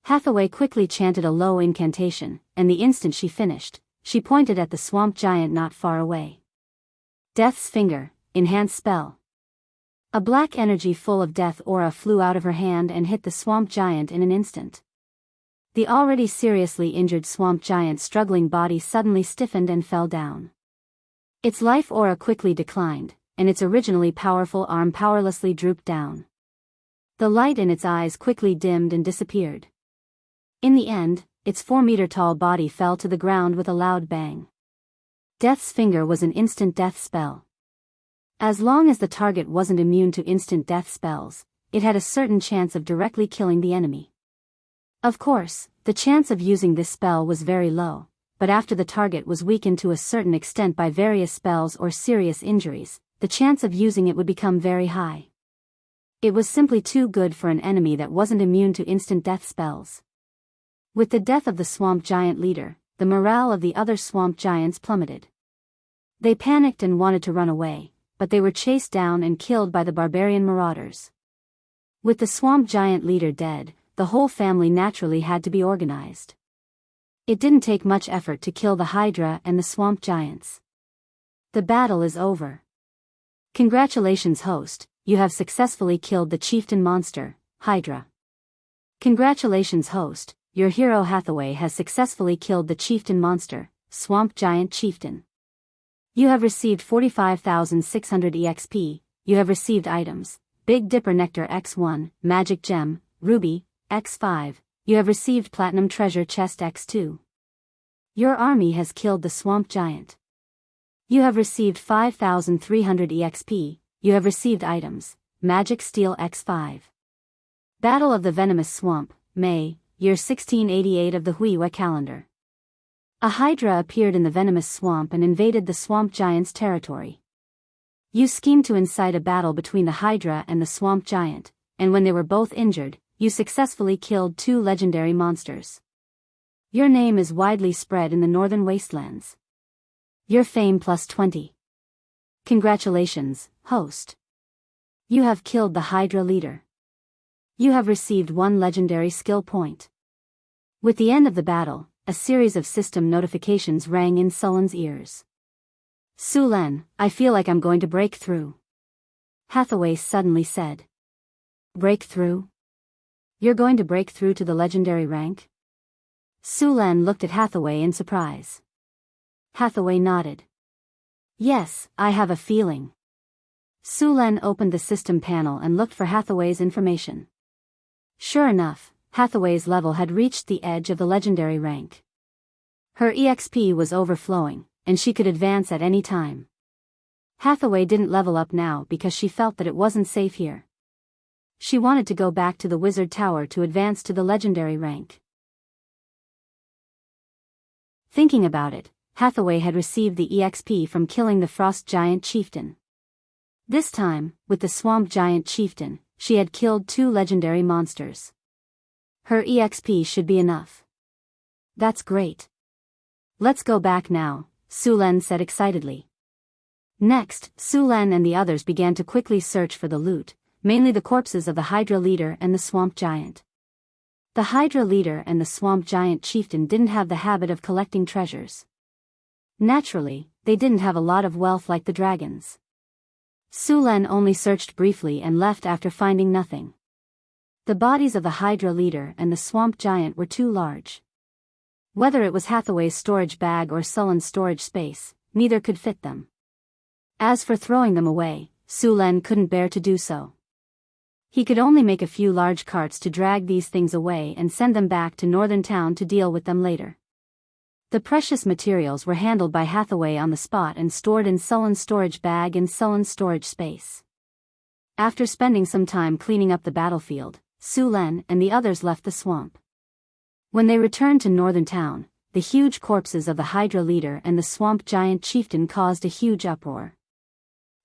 Hathaway quickly chanted a low incantation, and the instant she finished, she pointed at the swamp giant not far away. Death's Finger, Enhanced Spell. A black energy full of death aura flew out of her hand and hit the swamp giant in an instant. The already seriously injured swamp giant's struggling body suddenly stiffened and fell down. Its life aura quickly declined, and its originally powerful arm powerlessly drooped down. The light in its eyes quickly dimmed and disappeared. In the end, its 4-meter-tall body fell to the ground with a loud bang. Death's Finger was an instant death spell. As long as the target wasn't immune to instant death spells, it had a certain chance of directly killing the enemy. Of course, the chance of using this spell was very low, but after the target was weakened to a certain extent by various spells or serious injuries, the chance of using it would become very high. It was simply too good for an enemy that wasn't immune to instant death spells. With the death of the swamp giant leader, the morale of the other swamp giants plummeted. They panicked and wanted to run away, but they were chased down and killed by the barbarian marauders. With the swamp giant leader dead, the whole family naturally had to be organized. It didn't take much effort to kill the Hydra and the swamp giants. The battle is over. Congratulations, host, you have successfully killed the chieftain monster, Hydra. Congratulations, host, your hero Hathaway has successfully killed the chieftain monster, swamp giant chieftain. You have received 45,600 EXP, you have received items, Big Dipper Nectar X1, Magic Gem, Ruby, X5, you have received Platinum Treasure Chest X2. Your army has killed the swamp giant. You have received 5,300 EXP, you have received items, Magic Steel X5. Battle of the Venomous Swamp, May, year 1688 of the Huiwa calendar. A Hydra appeared in the Venomous Swamp and invaded the swamp giant's territory. You schemed to incite a battle between the Hydra and the swamp giant, and when they were both injured, you successfully killed 2 legendary monsters. Your name is widely spread in the northern wastelands. Your fame plus 20. Congratulations, host. You have killed the Hydra leader. You have received 1 legendary skill point. With the end of the battle, a series of system notifications rang in Sullen's ears. Sulen, I feel like I'm going to break through. Hathaway suddenly said. Break through? You're going to break through to the legendary rank? Sulen looked at Hathaway in surprise. Hathaway nodded. Yes, I have a feeling. Sulen opened the system panel and looked for Hathaway's information. Sure enough, Hathaway's level had reached the edge of the legendary rank. Her EXP was overflowing, and she could advance at any time. Hathaway didn't level up now because she felt that it wasn't safe here. She wanted to go back to the Wizard Tower to advance to the legendary rank. Thinking about it, Hathaway had received the EXP from killing the Frost Giant Chieftain. This time, with the Swamp Giant Chieftain, she had killed 2 legendary monsters. Her EXP should be enough. That's great. Let's go back now, Sulen said excitedly. Next, Sulen and the others began to quickly search for the loot, mainly the corpses of the Hydra leader and the Swamp Giant. The Hydra leader and the Swamp Giant Chieftain didn't have the habit of collecting treasures. Naturally, they didn't have a lot of wealth like the dragons. Sulen only searched briefly and left after finding nothing. The bodies of the Hydra leader and the Swamp Giant were too large. Whether it was Hathaway's storage bag or Sullen's storage space, neither could fit them. As for throwing them away, Sulen couldn't bear to do so. He could only make a few large carts to drag these things away and send them back to Northern Town to deal with them later. The precious materials were handled by Hathaway on the spot and stored in Sullen's storage bag in Sullen's storage space. After spending some time cleaning up the battlefield, Sulen and the others left the swamp. When they returned to Northern Town, the huge corpses of the Hydra leader and the Swamp Giant Chieftain caused a huge uproar.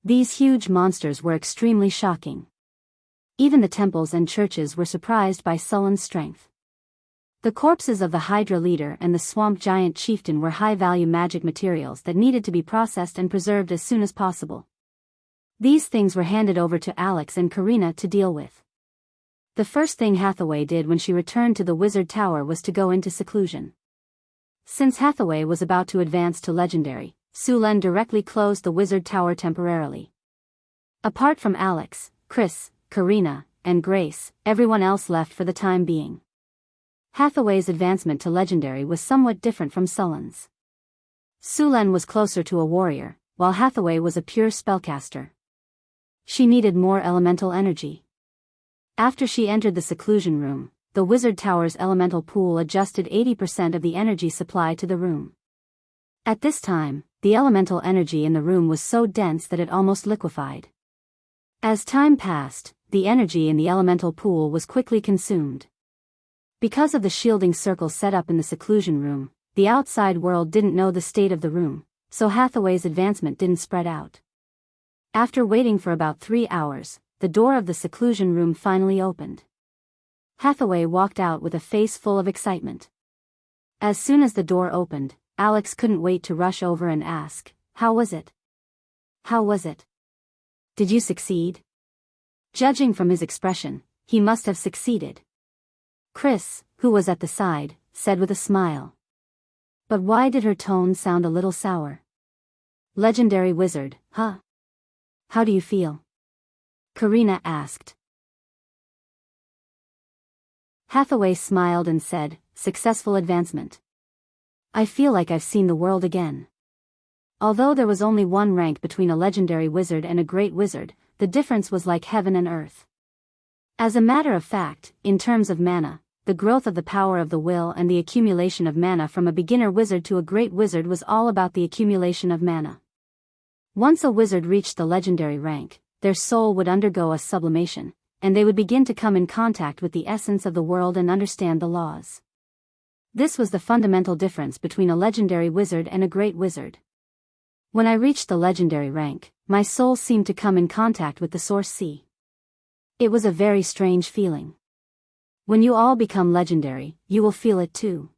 These huge monsters were extremely shocking. Even the temples and churches were surprised by Sullen's strength. The corpses of the Hydra leader and the Swamp Giant Chieftain were high-value magic materials that needed to be processed and preserved as soon as possible. These things were handed over to Alex and Karina to deal with. The first thing Hathaway did when she returned to the Wizard Tower was to go into seclusion. Since Hathaway was about to advance to Legendary, Sulen directly closed the Wizard Tower temporarily. Apart from Alex, Chris, Karina, and Grace, everyone else left for the time being. Hathaway's advancement to Legendary was somewhat different from Sullen's. Sulen was closer to a warrior, while Hathaway was a pure spellcaster. She needed more elemental energy. After she entered the seclusion room, the Wizard Tower's elemental pool adjusted 80% of the energy supply to the room. At this time, the elemental energy in the room was so dense that it almost liquefied. As time passed, the energy in the elemental pool was quickly consumed. Because of the shielding circle set up in the seclusion room, the outside world didn't know the state of the room, so Hathaway's advancement didn't spread out. After waiting for about 3 hours, the door of the seclusion room finally opened. Hathaway walked out with a face full of excitement. As soon as the door opened, Alex couldn't wait to rush over and ask, "How was it? How was it? Did you succeed?" Judging from his expression, he must have succeeded. Chris, who was at the side, said with a smile. But why did her tone sound a little sour? "Legendary wizard, huh? How do you feel?" Karina asked. Hathaway smiled and said, "Successful advancement. I feel like I've seen the world again." Although there was only one rank between a legendary wizard and a great wizard, the difference was like heaven and earth. As a matter of fact, in terms of mana, the growth of the power of the will and the accumulation of mana from a beginner wizard to a great wizard was all about the accumulation of mana. Once a wizard reached the legendary rank, their soul would undergo a sublimation, and they would begin to come in contact with the essence of the world and understand the laws. This was the fundamental difference between a legendary wizard and a great wizard. When I reached the legendary rank, my soul seemed to come in contact with the source sea. It was a very strange feeling. When you all become legendary, you will feel it too.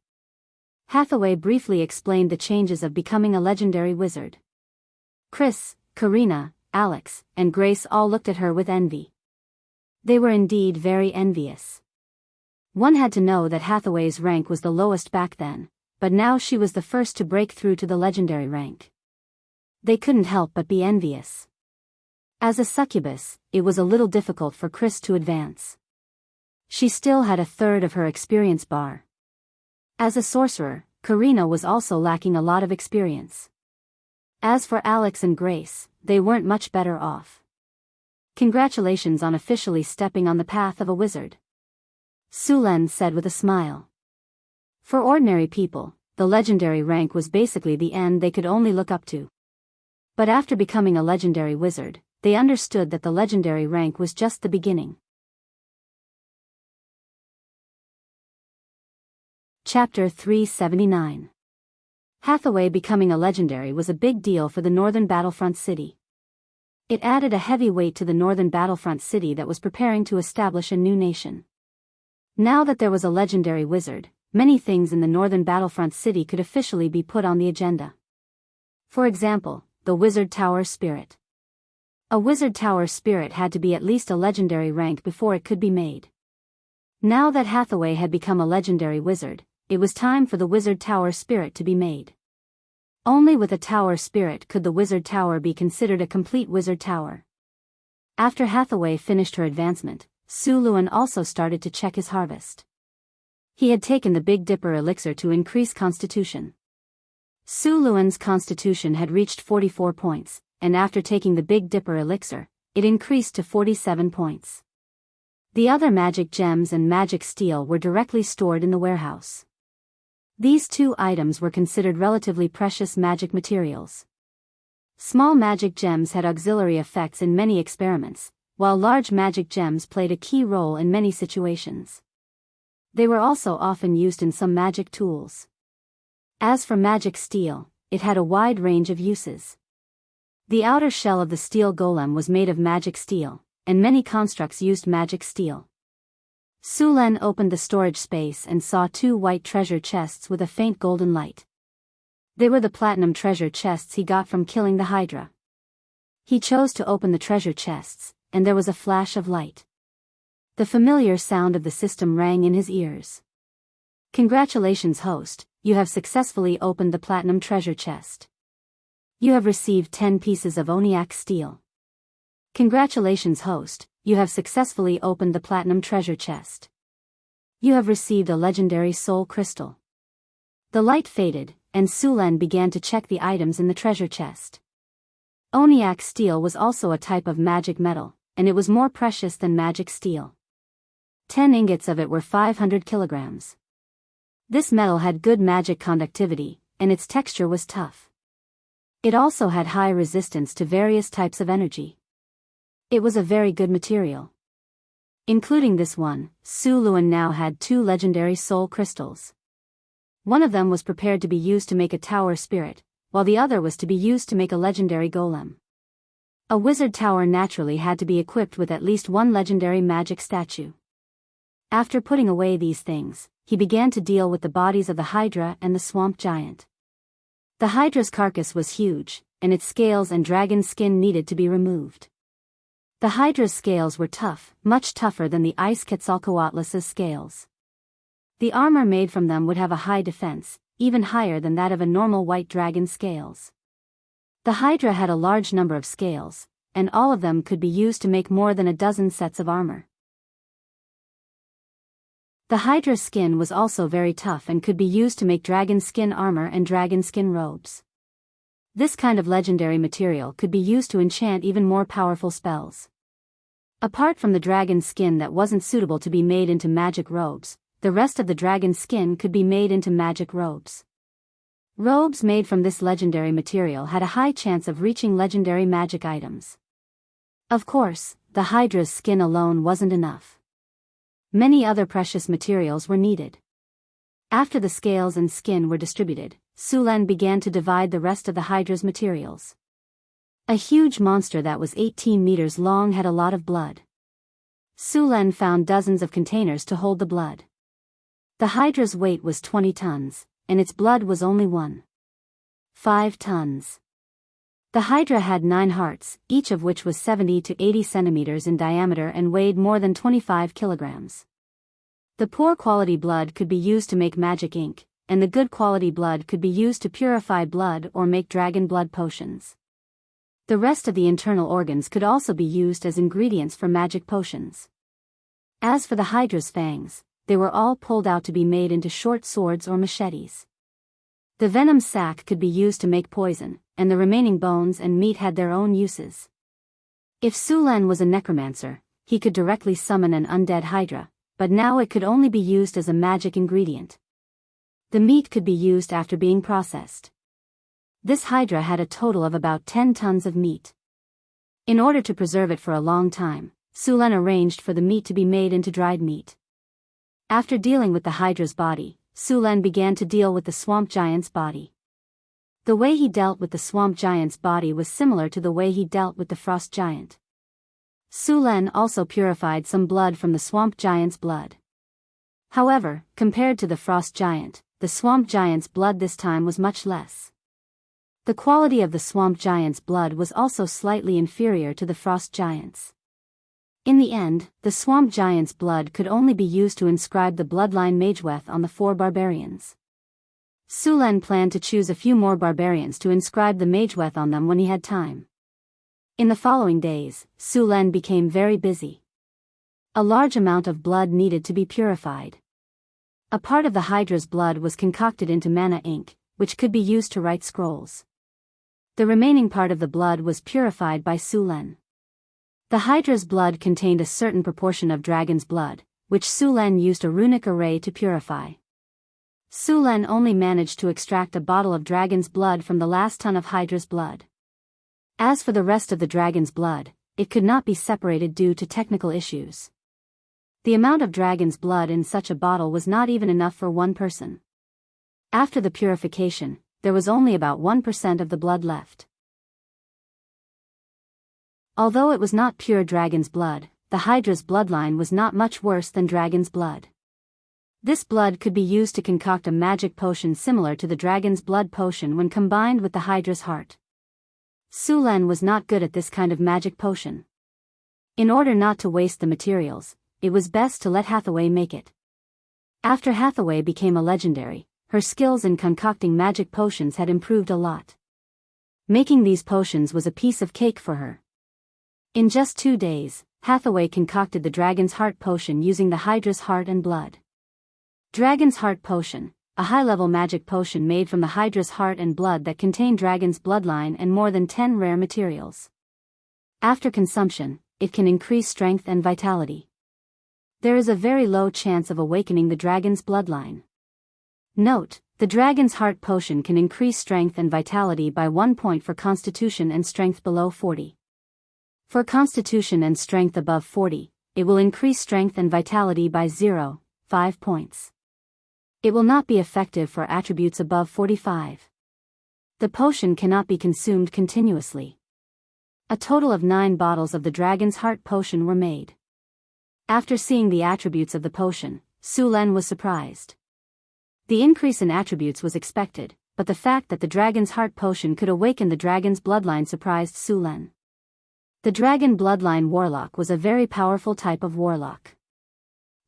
Hathaway briefly explained the changes of becoming a legendary wizard. Chris, Karina, Alex, and Grace all looked at her with envy. They were indeed very envious. One had to know that Hathaway's rank was the lowest back then, but now she was the first to break through to the legendary rank. They couldn't help but be envious. As a succubus, it was a little difficult for Chris to advance. She still had a third of her experience bar. As a sorcerer, Karina was also lacking a lot of experience. As for Alex and Grace, they weren't much better off. Congratulations on officially stepping on the path of a wizard, Sulen said with a smile. For ordinary people, the legendary rank was basically the end they could only look up to. But after becoming a legendary wizard, they understood that the legendary rank was just the beginning. Chapter 379. Hathaway becoming a legendary was a big deal for the Northern Battlefront City. It added a heavy weight to the Northern Battlefront City that was preparing to establish a new nation. Now that there was a legendary wizard, many things in the Northern Battlefront City could officially be put on the agenda. For example, the Wizard Tower Spirit. A Wizard Tower Spirit had to be at least a legendary rank before it could be made. Now that Hathaway had become a legendary wizard, it was time for the Wizard Tower Spirit to be made. Only with a Tower Spirit could the Wizard Tower be considered a complete Wizard Tower. After Hathaway finished her advancement, Suluan also started to check his harvest. He had taken the Big Dipper elixir to increase constitution. Suluan's constitution had reached 44 points, and after taking the Big Dipper elixir, it increased to 47 points. The other magic gems and magic steel were directly stored in the warehouse. These two items were considered relatively precious magic materials. Small magic gems had auxiliary effects in many experiments, while large magic gems played a key role in many situations. They were also often used in some magic tools. As for magic steel, it had a wide range of uses. The outer shell of the steel golem was made of magic steel, and many constructs used magic steel. Sulen opened the storage space and saw two white treasure chests with a faint golden light. They were the platinum treasure chests he got from killing the Hydra. He chose to open the treasure chests, and there was a flash of light. The familiar sound of the system rang in his ears. Congratulations, host, you have successfully opened the platinum treasure chest. You have received 10 pieces of Oniac steel. Congratulations, host, you have successfully opened the platinum treasure chest. You have received a legendary soul crystal. The light faded, and Sulen began to check the items in the treasure chest. Oniac steel was also a type of magic metal, and it was more precious than magic steel. 10 ingots of it were 500 kilograms. This metal had good magic conductivity, and its texture was tough. It also had high resistance to various types of energy. It was a very good material. Including this one, Suluan now had 2 legendary soul crystals. One of them was prepared to be used to make a tower spirit, while the other was to be used to make a legendary golem. A wizard tower naturally had to be equipped with at least one legendary magic statue. After putting away these things, he began to deal with the bodies of the Hydra and the swamp giant. The Hydra's carcass was huge, and its scales and dragon skin needed to be removed. The Hydra's scales were tough, much tougher than the ice Quetzalcoatlus' scales. The armor made from them would have a high defense, even higher than that of a normal white dragon scales. The Hydra had a large number of scales, and all of them could be used to make more than a dozen sets of armor. The Hydra's skin was also very tough and could be used to make dragon skin armor and dragon skin robes. This kind of legendary material could be used to enchant even more powerful spells. Apart from the dragon skin that wasn't suitable to be made into magic robes, the rest of the dragon skin could be made into magic robes. Robes made from this legendary material had a high chance of reaching legendary magic items. Of course, the Hydra's skin alone wasn't enough. Many other precious materials were needed. After the scales and skin were distributed, Sulen began to divide the rest of the Hydra's materials. A huge monster that was 18 meters long had a lot of blood. Sulen found dozens of containers to hold the blood. The Hydra's weight was 20 tons, and its blood was only 1.5 tons. The Hydra had 9 hearts, each of which was 70 to 80 centimeters in diameter and weighed more than 25 kilograms. The poor quality blood could be used to make magic ink, and the good quality blood could be used to purify blood or make dragon blood potions. The rest of the internal organs could also be used as ingredients for magic potions. As for the Hydra's fangs, they were all pulled out to be made into short swords or machetes. The venom sac could be used to make poison, and the remaining bones and meat had their own uses. If Sulan was a necromancer, he could directly summon an undead Hydra, but now it could only be used as a magic ingredient. The meat could be used after being processed. This Hydra had a total of about 10 tons of meat. In order to preserve it for a long time, Sulan arranged for the meat to be made into dried meat. After dealing with the Hydra's body, Sulan began to deal with the swamp giant's body. The way he dealt with the swamp giant's body was similar to the way he dealt with the frost giant. Sulan also purified some blood from the swamp giant's blood. However, compared to the frost giant, the swamp giant's blood this time was much less. The quality of the swamp giant's blood was also slightly inferior to the frost giant's. In the end, the swamp giant's blood could only be used to inscribe the bloodline Mageweth on the 4 barbarians. Sulan planned to choose a few more barbarians to inscribe the Mageweth on them when he had time. In the following days, Sulan became very busy. A large amount of blood needed to be purified. A part of the Hydra's blood was concocted into mana ink, which could be used to write scrolls. The remaining part of the blood was purified by Sulan. The Hydra's blood contained a certain proportion of dragon's blood, which Sulan used a runic array to purify. Sulan only managed to extract a bottle of dragon's blood from the last ton of Hydra's blood. As for the rest of the dragon's blood, it could not be separated due to technical issues. The amount of dragon's blood in such a bottle was not even enough for one person. After the purification, there was only about 1% of the blood left. Although it was not pure dragon's blood, the Hydra's bloodline was not much worse than dragon's blood. This blood could be used to concoct a magic potion similar to the dragon's blood potion when combined with the Hydra's heart. Sulan was not good at this kind of magic potion. In order not to waste the materials, it was best to let Hathaway make it. After Hathaway became a legendary, her skills in concocting magic potions had improved a lot. Making these potions was a piece of cake for her. In just 2 days, Hathaway concocted the Dragon's Heart potion using the Hydra's heart and blood. Dragon's Heart potion, a high-level magic potion made from the Hydra's heart and blood that contained dragon's bloodline and more than 10 rare materials. After consumption, it can increase strength and vitality. There is a very low chance of awakening the dragon's bloodline. Note, the Dragon's Heart potion can increase strength and vitality by 1 point for constitution and strength below 40. For constitution and strength above 40, it will increase strength and vitality by 0.5 points. It will not be effective for attributes above 45. The potion cannot be consumed continuously. A total of 9 bottles of the Dragon's Heart potion were made. After seeing the attributes of the potion, Sulan was surprised. The increase in attributes was expected, but the fact that the Dragon's Heart potion could awaken the dragon's bloodline surprised Sulan. The Dragon Bloodline Warlock was a very powerful type of warlock.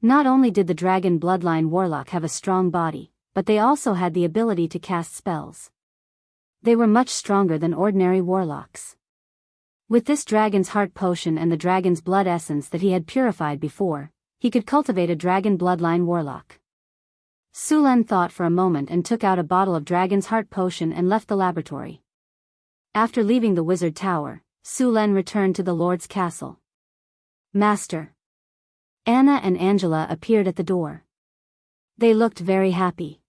Not only did the Dragon Bloodline Warlock have a strong body, but they also had the ability to cast spells. They were much stronger than ordinary warlocks. With this Dragon's Heart potion and the Dragon's Blood Essence that he had purified before, he could cultivate a Dragon Bloodline Warlock. Sulan thought for a moment and took out a bottle of Dragon's Heart potion and left the laboratory. After leaving the Wizard Tower, Sulan returned to the Lord's castle. Master. Anna and Angela appeared at the door. They looked very happy.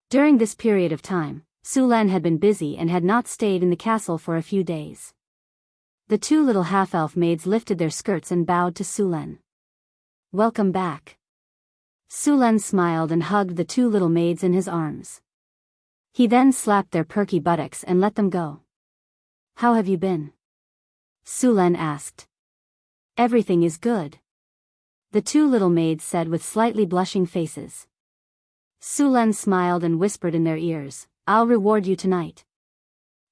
During this period of time, Sulan had been busy and had not stayed in the castle for a few days. The 2 little half-elf maids lifted their skirts and bowed to Sulan. Welcome back. Sulan smiled and hugged the 2 little maids in his arms. He then slapped their perky buttocks and let them go. How have you been? Sulan asked. Everything is good. The 2 little maids said with slightly blushing faces. Sulen smiled and whispered in their ears, "I'll reward you tonight."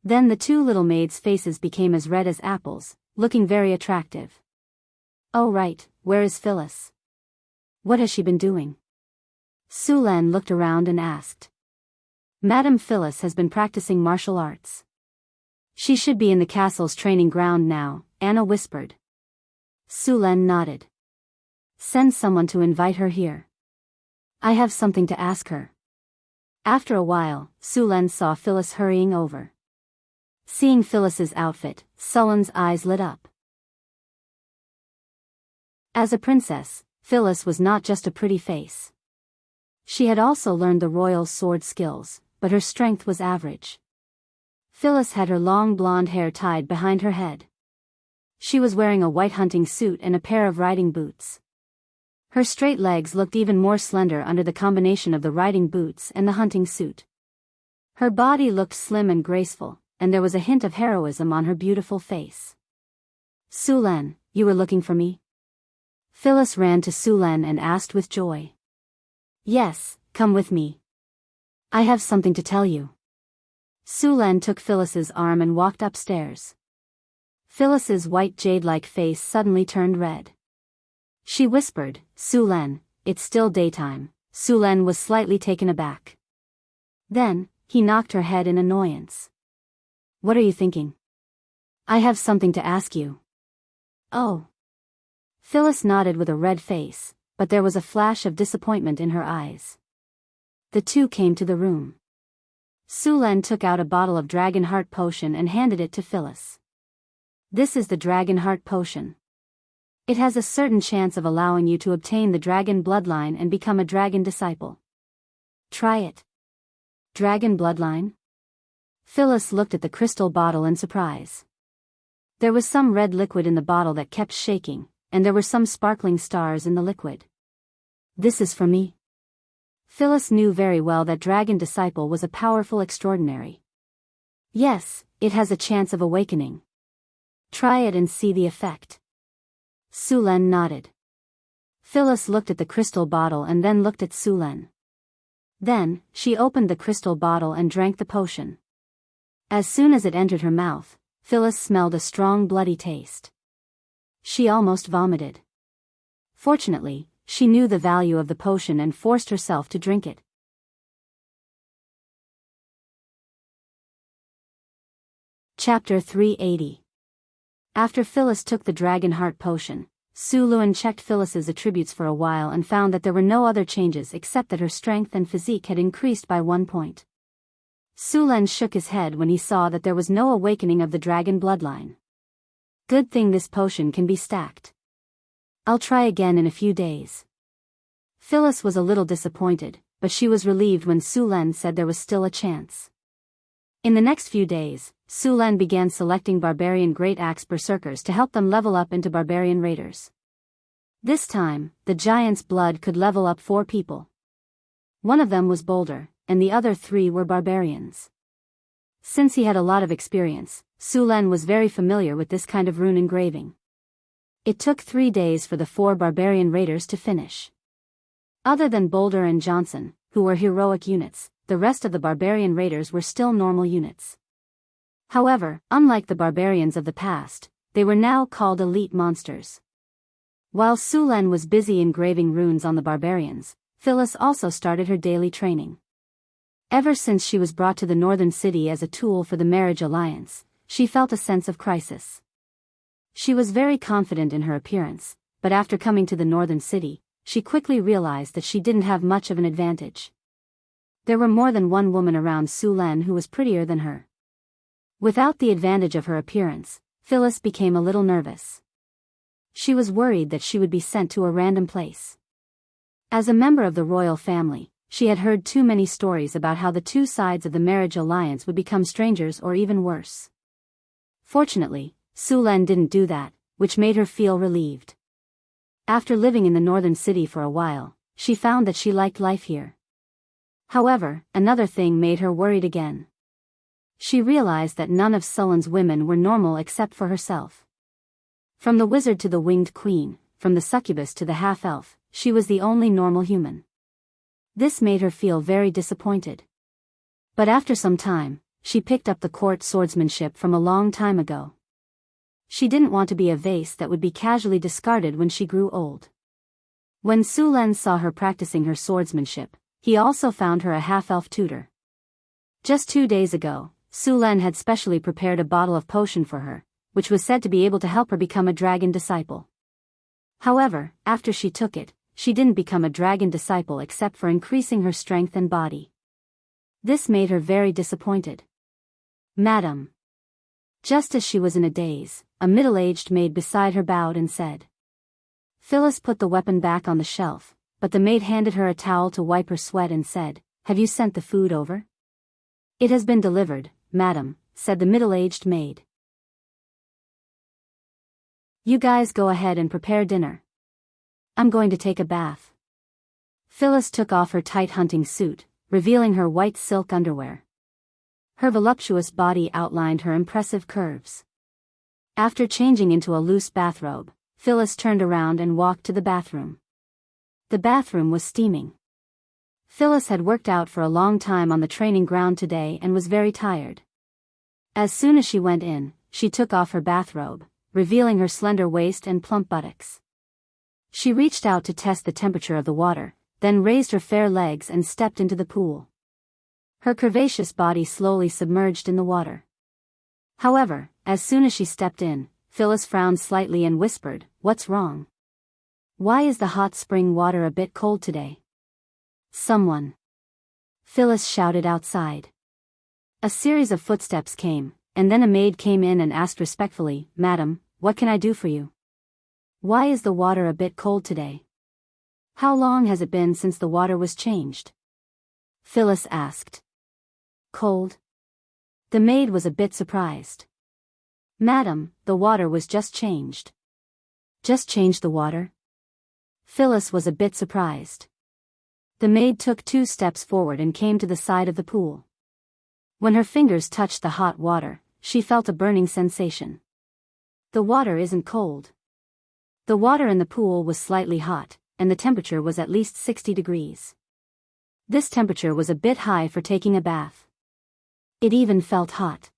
Then the two little maids' faces became as red as apples, looking very attractive. "Oh right, where is Phyllis? What has she been doing?" Sulen looked around and asked. "Madame Phyllis has been practicing martial arts. She should be in the castle's training ground now," Anna whispered. Sulen nodded. "Send someone to invite her here. I have something to ask her." After a while, Sulen saw Phyllis hurrying over. Seeing Phyllis's outfit, Sulen's eyes lit up. As a princess, Phyllis was not just a pretty face. She had also learned the royal sword skills, but her strength was average. Phyllis had her long blonde hair tied behind her head. She was wearing a white hunting suit and a pair of riding boots. Her straight legs looked even more slender under the combination of the riding boots and the hunting suit. Her body looked slim and graceful, and there was a hint of heroism on her beautiful face. "Sulen, you were looking for me?" Phyllis ran to Sulen and asked with joy. "Yes, come with me. I have something to tell you." Sulen took Phyllis's arm and walked upstairs. Phyllis's white jade-like face suddenly turned red. She whispered, "Sulen, it's still daytime." Sulen was slightly taken aback. Then, he knocked her head in annoyance. "What are you thinking?" "I have something to ask you." "Oh." Phyllis nodded with a red face, but there was a flash of disappointment in her eyes. The two came to the room. Sulen took out a bottle of Dragon Heart Potion and handed it to Phyllis. "This is the Dragon Heart Potion. It has a certain chance of allowing you to obtain the dragon bloodline and become a dragon disciple. Try it." "Dragon bloodline?" Phyllis looked at the crystal bottle in surprise. There was some red liquid in the bottle that kept shaking, and there were some sparkling stars in the liquid. "This is for me." Phyllis knew very well that Dragon Disciple was a powerful extraordinary. "Yes, it has a chance of awakening. Try it and see the effect." Sulen nodded. Phyllis looked at the crystal bottle and then looked at Sulen. Then, she opened the crystal bottle and drank the potion. As soon as it entered her mouth, Phyllis smelled a strong bloody taste. She almost vomited. Fortunately, she knew the value of the potion and forced herself to drink it. Chapter 380. After Phyllis took the Dragon Heart Potion, Sulen checked Phyllis's attributes for a while and found that there were no other changes except that her strength and physique had increased by 1 point. Sulen shook his head when he saw that there was no awakening of the dragon bloodline. "Good thing this potion can be stacked. I'll try again in a few days." Phyllis was a little disappointed, but she was relieved when Sulen said there was still a chance. In the next few days, Sulen began selecting barbarian great axe berserkers to help them level up into barbarian raiders. This time, the giant's blood could level up 4 people. One of them was Boulder, and the other 3 were barbarians. Since he had a lot of experience, Sulen was very familiar with this kind of rune engraving. It took 3 days for the 4 barbarian raiders to finish. Other than Boulder and Johnson, who were heroic units, the rest of the barbarian raiders were still normal units. However, unlike the barbarians of the past, they were now called elite monsters. While Sulen was busy engraving runes on the barbarians, Phyllis also started her daily training. Ever since she was brought to the northern city as a tool for the marriage alliance, she felt a sense of crisis. She was very confident in her appearance, but after coming to the northern city, she quickly realized that she didn't have much of an advantage. There were more than one woman around Sulen who was prettier than her. Without the advantage of her appearance, Phyllis became a little nervous. She was worried that she would be sent to a random place. As a member of the royal family, she had heard too many stories about how the two sides of the marriage alliance would become strangers or even worse. Fortunately, Sulen didn't do that, which made her feel relieved. After living in the northern city for a while, she found that she liked life here. However, another thing made her worried again. She realized that none of Sulen's women were normal except for herself. From the wizard to the winged queen, from the succubus to the half-elf, she was the only normal human. This made her feel very disappointed. But after some time, she picked up the court swordsmanship from a long time ago. She didn't want to be a vase that would be casually discarded when she grew old. When Su Len saw her practicing her swordsmanship, he also found her a half-elf tutor. Just 2 days ago, Su Len had specially prepared a bottle of potion for her, which was said to be able to help her become a dragon disciple. However, after she took it, she didn't become a dragon disciple except for increasing her strength and body. This made her very disappointed. "Madam." Just as she was in a daze, a middle-aged maid beside her bowed and said. Phyllis put the weapon back on the shelf, but the maid handed her a towel to wipe her sweat and said, "Have you sent the food over?" "It has been delivered, madam," said the middle-aged maid. "You guys go ahead and prepare dinner. I'm going to take a bath." Phyllis took off her tight hunting suit, revealing her white silk underwear. Her voluptuous body outlined her impressive curves. After changing into a loose bathrobe, Phyllis turned around and walked to the bathroom. The bathroom was steaming. Phyllis had worked out for a long time on the training ground today and was very tired. As soon as she went in, she took off her bathrobe, revealing her slender waist and plump buttocks. She reached out to test the temperature of the water, then raised her fair legs and stepped into the pool. Her curvaceous body slowly submerged in the water. However, as soon as she stepped in, Phyllis frowned slightly and whispered, "What's wrong? Why is the hot spring water a bit cold today?" "Someone!" Phyllis shouted outside. A series of footsteps came, and then a maid came in and asked respectfully, "Madam, what can I do for you? Why is the water a bit cold today? How long has it been since the water was changed?" Phyllis asked. "Cold?" The maid was a bit surprised. "Madam, the water was just changed." "Just changed the water?" Phyllis was a bit surprised. The maid took 2 steps forward and came to the side of the pool. When her fingers touched the hot water, she felt a burning sensation. "The water isn't cold." The water in the pool was slightly hot, and the temperature was at least 60 degrees. This temperature was a bit high for taking a bath. It even felt hot.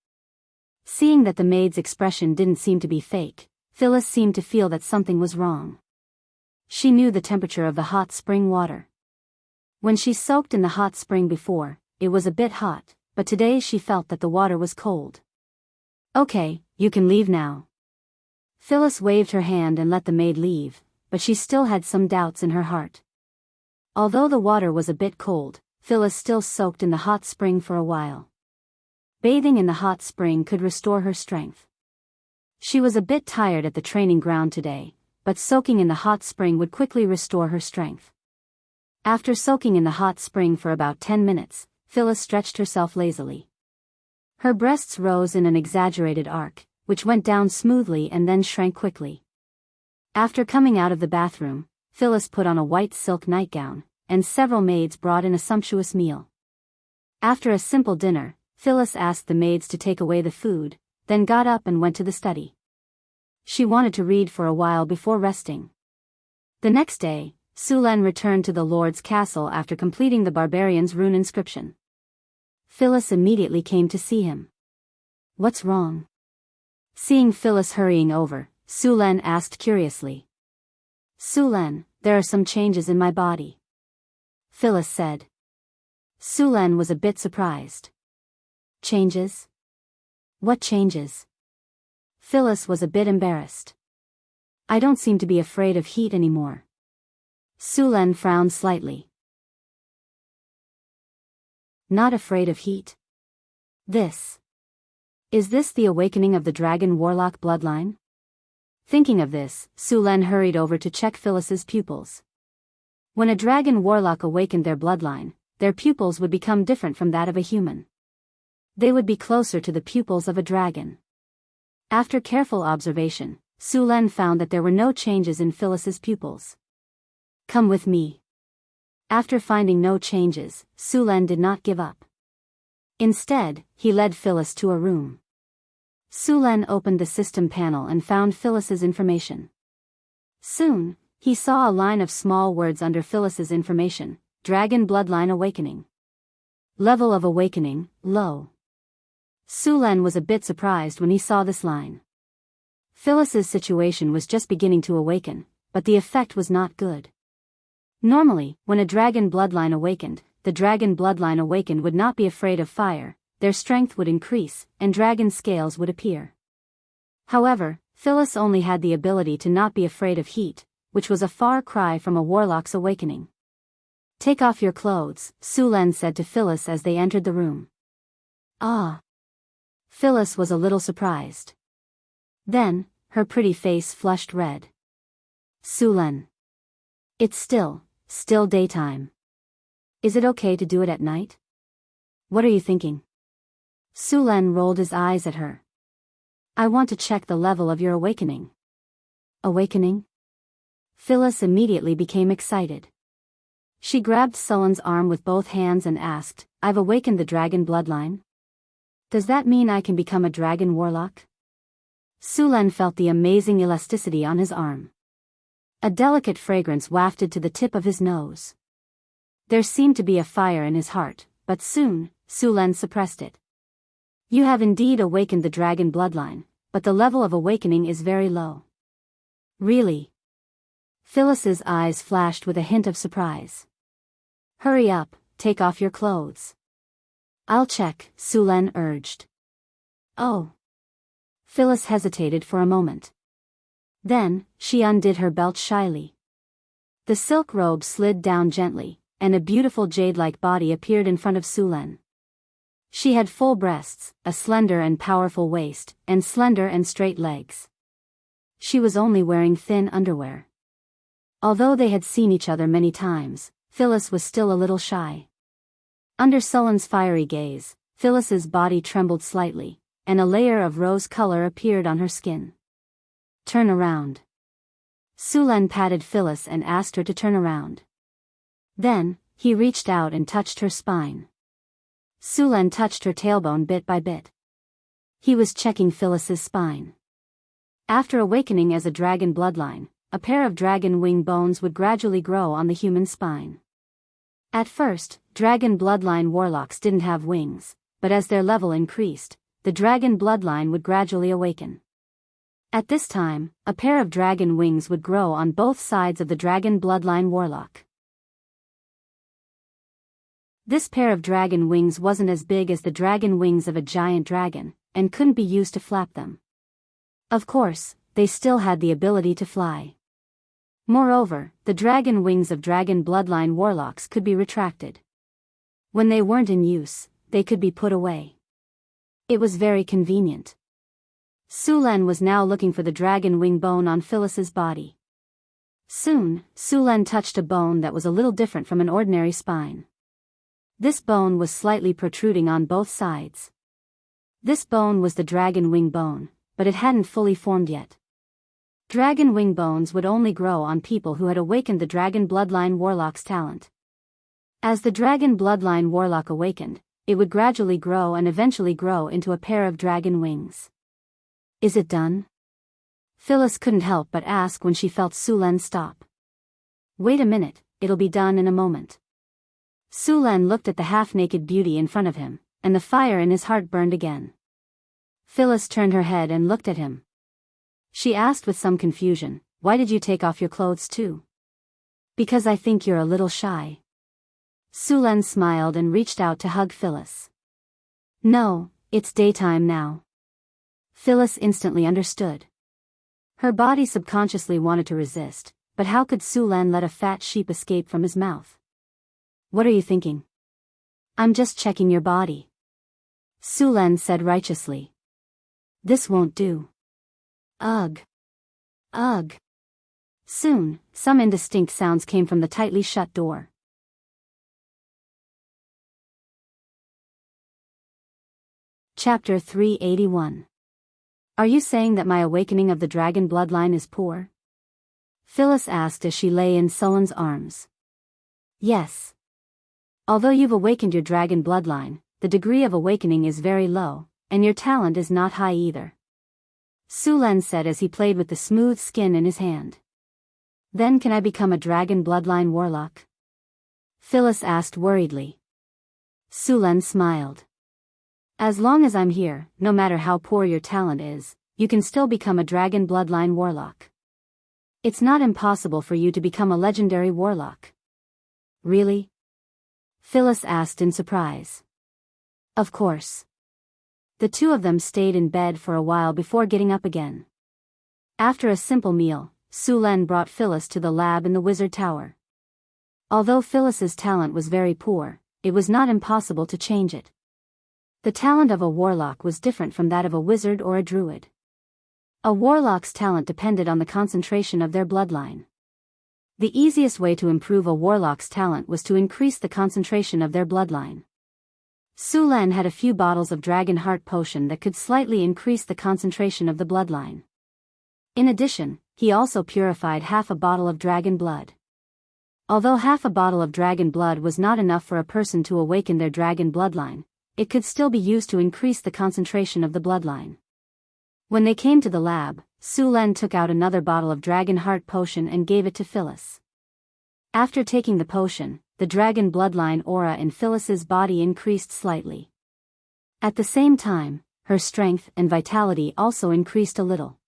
Seeing that the maid's expression didn't seem to be fake, Phyllis seemed to feel that something was wrong. She knew the temperature of the hot spring water. When she soaked in the hot spring before, it was a bit hot, but today she felt that the water was cold. "Okay, you can leave now." Phyllis waved her hand and let the maid leave, but she still had some doubts in her heart. Although the water was a bit cold, Phyllis still soaked in the hot spring for a while. Bathing in the hot spring could restore her strength. She was a bit tired at the training ground today, but soaking in the hot spring would quickly restore her strength. After soaking in the hot spring for about 10 minutes, Phyllis stretched herself lazily. Her breasts rose in an exaggerated arc, which went down smoothly and then shrank quickly. After coming out of the bathroom, Phyllis put on a white silk nightgown, and several maids brought in a sumptuous meal. After a simple dinner, Phyllis asked the maids to take away the food, then got up and went to the study. She wanted to read for a while before resting. The next day, Su Len returned to the Lord's castle after completing the barbarian's rune inscription. Phyllis immediately came to see him. "What's wrong?" Seeing Phyllis hurrying over, Su Len asked curiously. "Su Len, there are some changes in my body," Phyllis said. Su Len was a bit surprised. "Changes? What changes?" Phyllis was a bit embarrassed. "I don't seem to be afraid of heat anymore." Su Len frowned slightly. "Not afraid of heat? Is this the awakening of the dragon warlock bloodline?" Thinking of this, Su Len hurried over to check Phyllis's pupils. When a dragon warlock awakened their bloodline, their pupils would become different from that of a human. They would be closer to the pupils of a dragon. After careful observation, Su Len found that there were no changes in Phyllis's pupils. "Come with me." After finding no changes, Su Len did not give up. Instead, he led Phyllis to a room. Su Len opened the system panel and found Phyllis's information. Soon, he saw a line of small words under Phyllis's information, Dragon Bloodline Awakening. Level of Awakening, low. Sulen was a bit surprised when he saw this line. Phyllis's situation was just beginning to awaken, but the effect was not good. Normally, when a dragon bloodline awakened, the dragon bloodline awakened would not be afraid of fire, their strength would increase, and dragon scales would appear. However, Phyllis only had the ability to not be afraid of heat, which was a far cry from a warlock's awakening. "Take off your clothes," Sulen said to Phyllis as they entered the room. "Ah." Phyllis was a little surprised. Then, her pretty face flushed red. "Sulen. It's still daytime. Is it okay to do it at night? What are you thinking?" Sulen rolled his eyes at her. "I want to check the level of your awakening." "Awakening?" Phyllis immediately became excited. She grabbed Sulen's arm with both hands and asked, "I've awakened the dragon bloodline? Does that mean I can become a dragon warlock?" Sulen felt the amazing elasticity on his arm. A delicate fragrance wafted to the tip of his nose. There seemed to be a fire in his heart, but soon, Sulen suppressed it. "You have indeed awakened the dragon bloodline, but the level of awakening is very low." "Really?" Phyllis's eyes flashed with a hint of surprise. "Hurry up, take off your clothes." "I'll check," Sulen urged. "Oh." Phyllis hesitated for a moment. Then, she undid her belt shyly. The silk robe slid down gently, and a beautiful jade-like body appeared in front of Sulen. She had full breasts, a slender and powerful waist, and slender and straight legs. She was only wearing thin underwear. Although they had seen each other many times, Phyllis was still a little shy. Under Sulen's fiery gaze, Phyllis's body trembled slightly, and a layer of rose color appeared on her skin. "Turn around." Sulen patted Phyllis and asked her to turn around. Then, he reached out and touched her spine. Sulen touched her tailbone bit by bit. He was checking Phyllis's spine. After awakening as a dragon bloodline, a pair of dragon wing bones would gradually grow on the human spine. At first, dragon bloodline warlocks didn't have wings, but as their level increased, the dragon bloodline would gradually awaken. At this time, a pair of dragon wings would grow on both sides of the dragon bloodline warlock. This pair of dragon wings wasn't as big as the dragon wings of a giant dragon, and couldn't be used to flap them. Of course, they still had the ability to fly. Moreover, the dragon wings of dragon bloodline warlocks could be retracted. When they weren't in use, they could be put away. It was very convenient. Sulen was now looking for the dragon wing bone on Phyllis's body. Soon, Sulen touched a bone that was a little different from an ordinary spine. This bone was slightly protruding on both sides. This bone was the dragon wing bone, but it hadn't fully formed yet. Dragon wing bones would only grow on people who had awakened the dragon bloodline warlock's talent. As the dragon bloodline warlock awakened, it would gradually grow and eventually grow into a pair of dragon wings. "Is it done?" Phyllis couldn't help but ask when she felt Sulen stop. "Wait a minute, it'll be done in a moment." Sulen looked at the half-naked beauty in front of him, and the fire in his heart burned again. Phyllis turned her head and looked at him. She asked with some confusion, "Why did you take off your clothes too?" "Because I think you're a little shy." Sulen smiled and reached out to hug Phyllis. "No, it's daytime now." Phyllis instantly understood. Her body subconsciously wanted to resist, but how could Sulen let a fat sheep escape from his mouth? "What are you thinking?" "I'm just checking your body," Sulen said righteously. "This won't do." "Ugh. Ugh." Soon, some indistinct sounds came from the tightly shut door. Chapter 381. Are you saying that my awakening of the dragon bloodline is poor? Phyllis asked as she lay in Sulen's arms. Yes. Although you've awakened your dragon bloodline, the degree of awakening is very low, and your talent is not high either, Sulen said as he played with the smooth skin in his hand. Then can I become a dragon bloodline warlock? Phyllis asked worriedly. Sulen smiled. As long as I'm here, no matter how poor your talent is, you can still become a dragon bloodline warlock. It's not impossible for you to become a legendary warlock. Really? Phyllis asked in surprise. Of course. The two of them stayed in bed for a while before getting up again. After a simple meal, Sulen brought Phyllis to the lab in the wizard tower. Although Phyllis's talent was very poor, it was not impossible to change it. The talent of a warlock was different from that of a wizard or a druid. A warlock's talent depended on the concentration of their bloodline. The easiest way to improve a warlock's talent was to increase the concentration of their bloodline. Sulen had a few bottles of Dragon Heart Potion that could slightly increase the concentration of the bloodline. In addition, he also purified half a bottle of dragon blood. Although half a bottle of dragon blood was not enough for a person to awaken their dragon bloodline, it could still be used to increase the concentration of the bloodline. When they came to the lab, Sulen took out another bottle of Dragon Heart Potion and gave it to Phyllis. After taking the potion, the dragon bloodline aura in Phyllis's body increased slightly. At the same time, her strength and vitality also increased a little.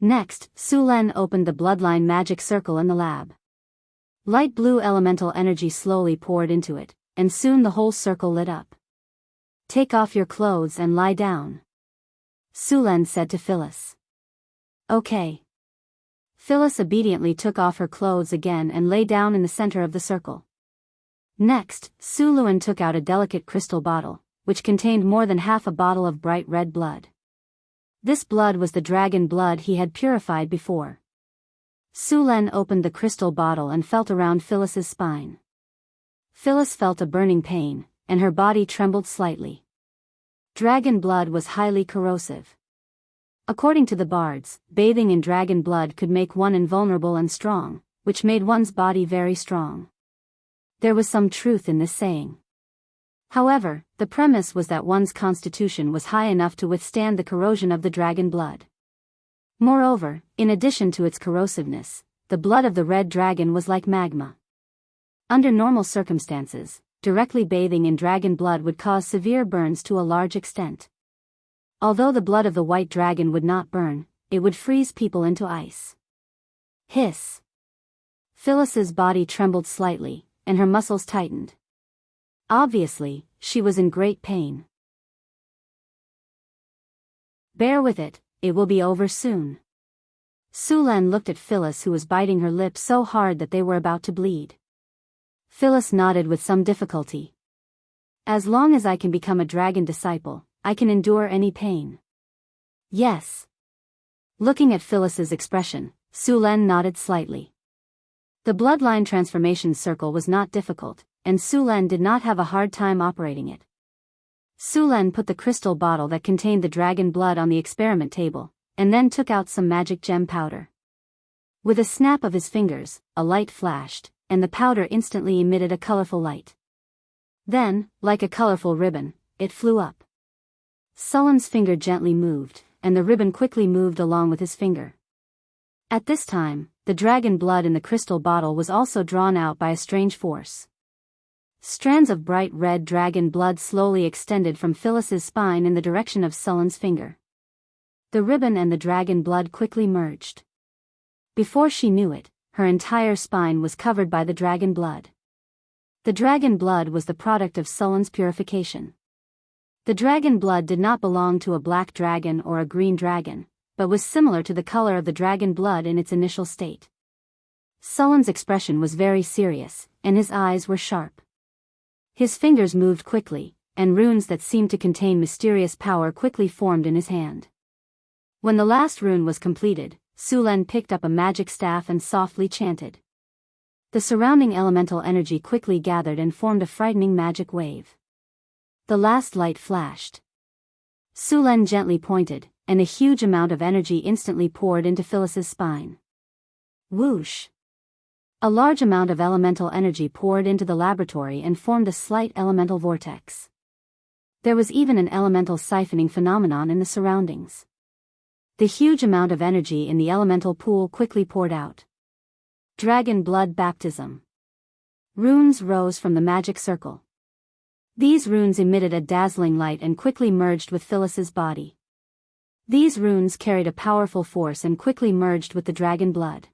Next, Sulen opened the bloodline magic circle in the lab. Light blue elemental energy slowly poured into it, and soon the whole circle lit up. Take off your clothes and lie down, Sulen said to Phyllis. Okay. Phyllis obediently took off her clothes again and lay down in the center of the circle. Next, Sulen took out a delicate crystal bottle, which contained more than half a bottle of bright red blood. This blood was the dragon blood he had purified before. Sulen opened the crystal bottle and felt around Phyllis's spine. Phyllis felt a burning pain, and her body trembled slightly. Dragon blood was highly corrosive. According to the bards, bathing in dragon blood could make one invulnerable and strong, which made one's body very strong. There was some truth in this saying. However, the premise was that one's constitution was high enough to withstand the corrosion of the dragon blood. Moreover, in addition to its corrosiveness, the blood of the red dragon was like magma. Under normal circumstances, directly bathing in dragon blood would cause severe burns to a large extent. Although the blood of the white dragon would not burn, it would freeze people into ice. Hiss. Phyllis's body trembled slightly, and her muscles tightened. Obviously, she was in great pain. Bear with it, it will be over soon. Sulen looked at Phyllis, who was biting her lips so hard that they were about to bleed. Phyllis nodded with some difficulty. As long as I can become a dragon disciple, I can endure any pain. Yes. Looking at Phyllis's expression, Sulen nodded slightly. The bloodline transformation circle was not difficult, and Sulen did not have a hard time operating it. Sulen put the crystal bottle that contained the dragon blood on the experiment table, and then took out some magic gem powder. With a snap of his fingers, a light flashed, and the powder instantly emitted a colorful light. Then, like a colorful ribbon, it flew up. Sulen's finger gently moved, and the ribbon quickly moved along with his finger. At this time, the dragon blood in the crystal bottle was also drawn out by a strange force. Strands of bright red dragon blood slowly extended from Phyllis's spine in the direction of Sulen's finger. The ribbon and the dragon blood quickly merged. Before she knew it, her entire spine was covered by the dragon blood. The dragon blood was the product of Sulen's purification. The dragon blood did not belong to a black dragon or a green dragon, but was similar to the color of the dragon blood in its initial state. Sulen's expression was very serious, and his eyes were sharp. His fingers moved quickly, and runes that seemed to contain mysterious power quickly formed in his hand. When the last rune was completed, Sulen picked up a magic staff and softly chanted. The surrounding elemental energy quickly gathered and formed a frightening magic wave. The last light flashed. Sulen gently pointed, and a huge amount of energy instantly poured into Phyllis's spine. Whoosh! A large amount of elemental energy poured into the laboratory and formed a slight elemental vortex. There was even an elemental siphoning phenomenon in the surroundings. The huge amount of energy in the elemental pool quickly poured out. Dragon blood baptism. Runes rose from the magic circle. These runes emitted a dazzling light and quickly merged with Phyllis's body. These runes carried a powerful force and quickly merged with the dragon blood.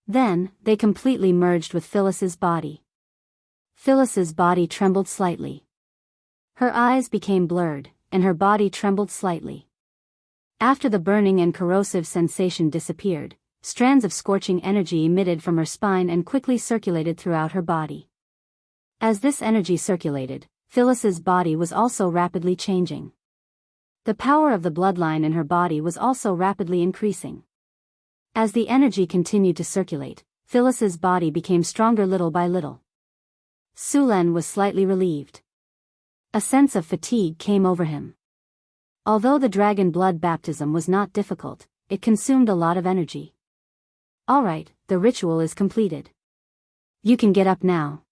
Then, they completely merged with Phyllis's body. Phyllis's body trembled slightly. Her eyes became blurred, and her body trembled slightly. After the burning and corrosive sensation disappeared, strands of scorching energy emitted from her spine and quickly circulated throughout her body. As this energy circulated, Phyllis's body was also rapidly changing. The power of the bloodline in her body was also rapidly increasing. As the energy continued to circulate, Phyllis's body became stronger little by little. Sulen was slightly relieved. A sense of fatigue came over him. Although the dragon blood baptism was not difficult, it consumed a lot of energy. Alright, the ritual is completed. You can get up now.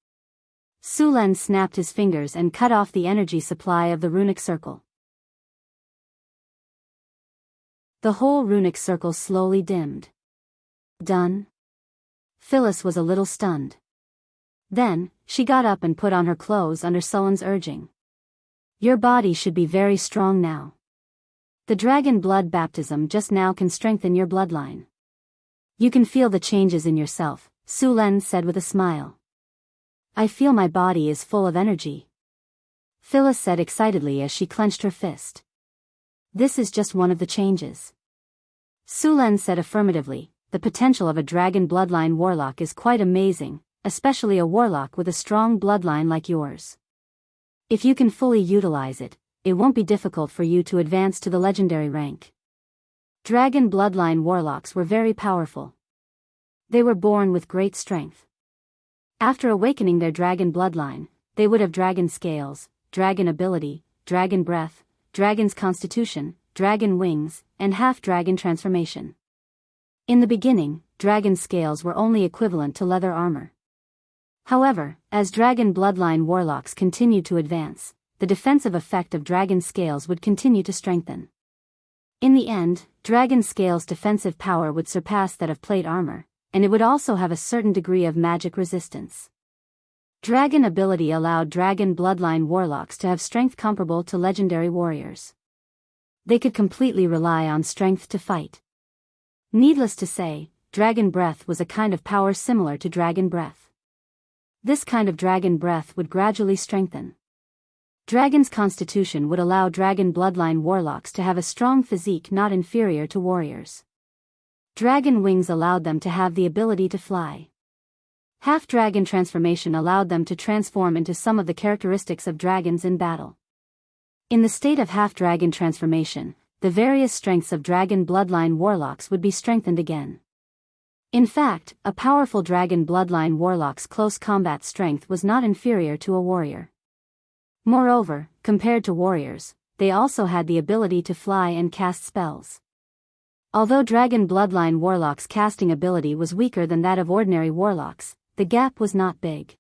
Sulen snapped his fingers and cut off the energy supply of the runic circle. The whole runic circle slowly dimmed. Done? Phyllis was a little stunned. Then, she got up and put on her clothes under Sulen's urging. Your body should be very strong now. The dragon blood baptism just now can strengthen your bloodline. You can feel the changes in yourself, Sulen said with a smile. I feel my body is full of energy. Phyllis said excitedly as she clenched her fist. This is just one of the changes. Sulen said affirmatively, the potential of a dragon bloodline warlock is quite amazing, especially a warlock with a strong bloodline like yours. If you can fully utilize it, it won't be difficult for you to advance to the legendary rank. Dragon bloodline warlocks were very powerful. They were born with great strength. After awakening their dragon bloodline, they would have dragon scales, dragon ability, dragon breath, dragon's constitution, dragon wings, and half-dragon transformation. In the beginning, dragon scales were only equivalent to leather armor. However, as dragon bloodline warlocks continued to advance, the defensive effect of dragon scales would continue to strengthen. In the end, dragon scales' defensive power would surpass that of plate armor, and it would also have a certain degree of magic resistance. Dragon ability allowed dragon bloodline warlocks to have strength comparable to legendary warriors. They could completely rely on strength to fight. Needless to say, dragon breath was a kind of power similar to dragon breath. This kind of dragon breath would gradually strengthen. Dragon's constitution would allow dragon bloodline warlocks to have a strong physique not inferior to warriors. Dragon wings allowed them to have the ability to fly. Half-dragon transformation allowed them to transform into some of the characteristics of dragons in battle. In the state of half-dragon transformation, the various strengths of dragon bloodline warlocks would be strengthened again. In fact, a powerful dragon bloodline warlock's close combat strength was not inferior to a warrior. Moreover, compared to warriors, they also had the ability to fly and cast spells. Although dragon bloodline warlocks' casting ability was weaker than that of ordinary warlocks, the gap was not big.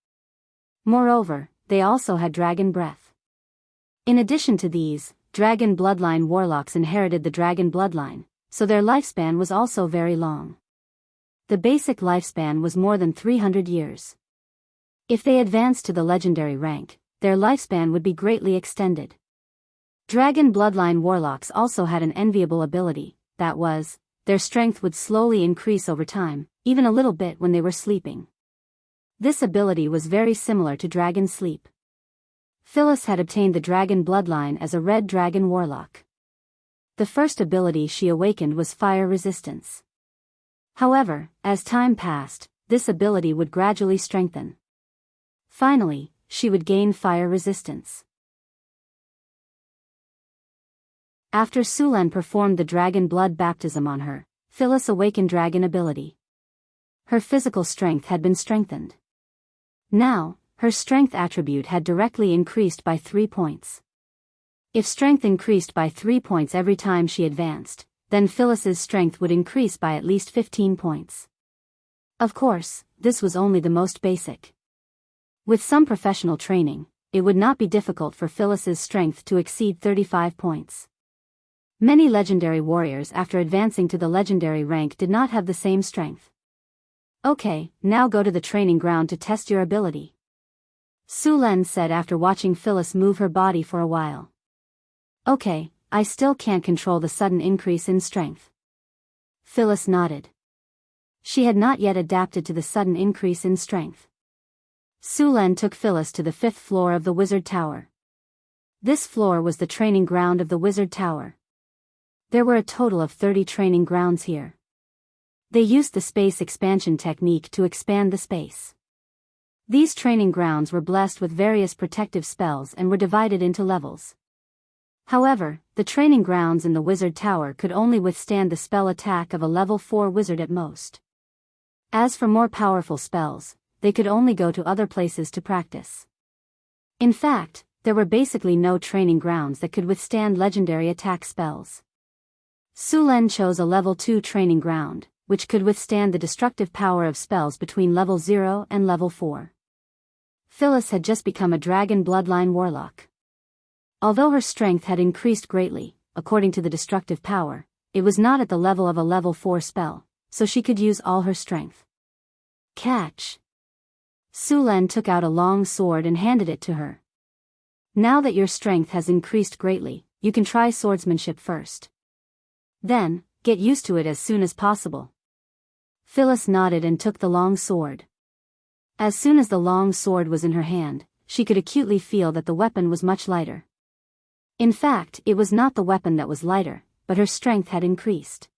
Moreover, they also had dragon breath. In addition to these, dragon bloodline warlocks inherited the dragon bloodline, so their lifespan was also very long. The basic lifespan was more than 300 years. If they advanced to the legendary rank, their lifespan would be greatly extended. Dragon bloodline warlocks also had an enviable ability, that was, their strength would slowly increase over time, even a little bit when they were sleeping. This ability was very similar to dragon sleep. Phyllis had obtained the dragon bloodline as a red dragon warlock. The first ability she awakened was fire resistance. However, as time passed, this ability would gradually strengthen. Finally, she would gain fire resistance. After Sulen performed the dragon blood baptism on her, Phyllis awakened dragon ability. Her physical strength had been strengthened. Now, her strength attribute had directly increased by 3 points. If strength increased by 3 points every time she advanced, then Phyllis's strength would increase by at least 15 points. Of course, this was only the most basic. With some professional training, it would not be difficult for Phyllis's strength to exceed 35 points. Many legendary warriors after advancing to the legendary rank did not have the same strength. Okay, now go to the training ground to test your ability, Su Len said after watching Phyllis move her body for a while. Okay, I still can't control the sudden increase in strength. Phyllis nodded. She had not yet adapted to the sudden increase in strength. Su Len took Phyllis to the 5th floor of the Wizard Tower. This floor was the training ground of the Wizard Tower. There were a total of 30 training grounds here. They used the space expansion technique to expand the space. These training grounds were blessed with various protective spells and were divided into levels. However, the training grounds in the Wizard Tower could only withstand the spell attack of a level 4 wizard at most. As for more powerful spells, they could only go to other places to practice. In fact, there were basically no training grounds that could withstand legendary attack spells. Su Len chose a level 2 training ground, which could withstand the destructive power of spells between level 0 and level 4. Phyllis had just become a dragon bloodline warlock. Although her strength had increased greatly, according to the destructive power, it was not at the level of a level 4 spell, so she could use all her strength. Catch! Su Len took out a long sword and handed it to her. Now that your strength has increased greatly, you can try swordsmanship first. Then, get used to it as soon as possible. Phyllis nodded and took the long sword. As soon as the long sword was in her hand, she could acutely feel that the weapon was much lighter. In fact, it was not the weapon that was lighter, but her strength had increased.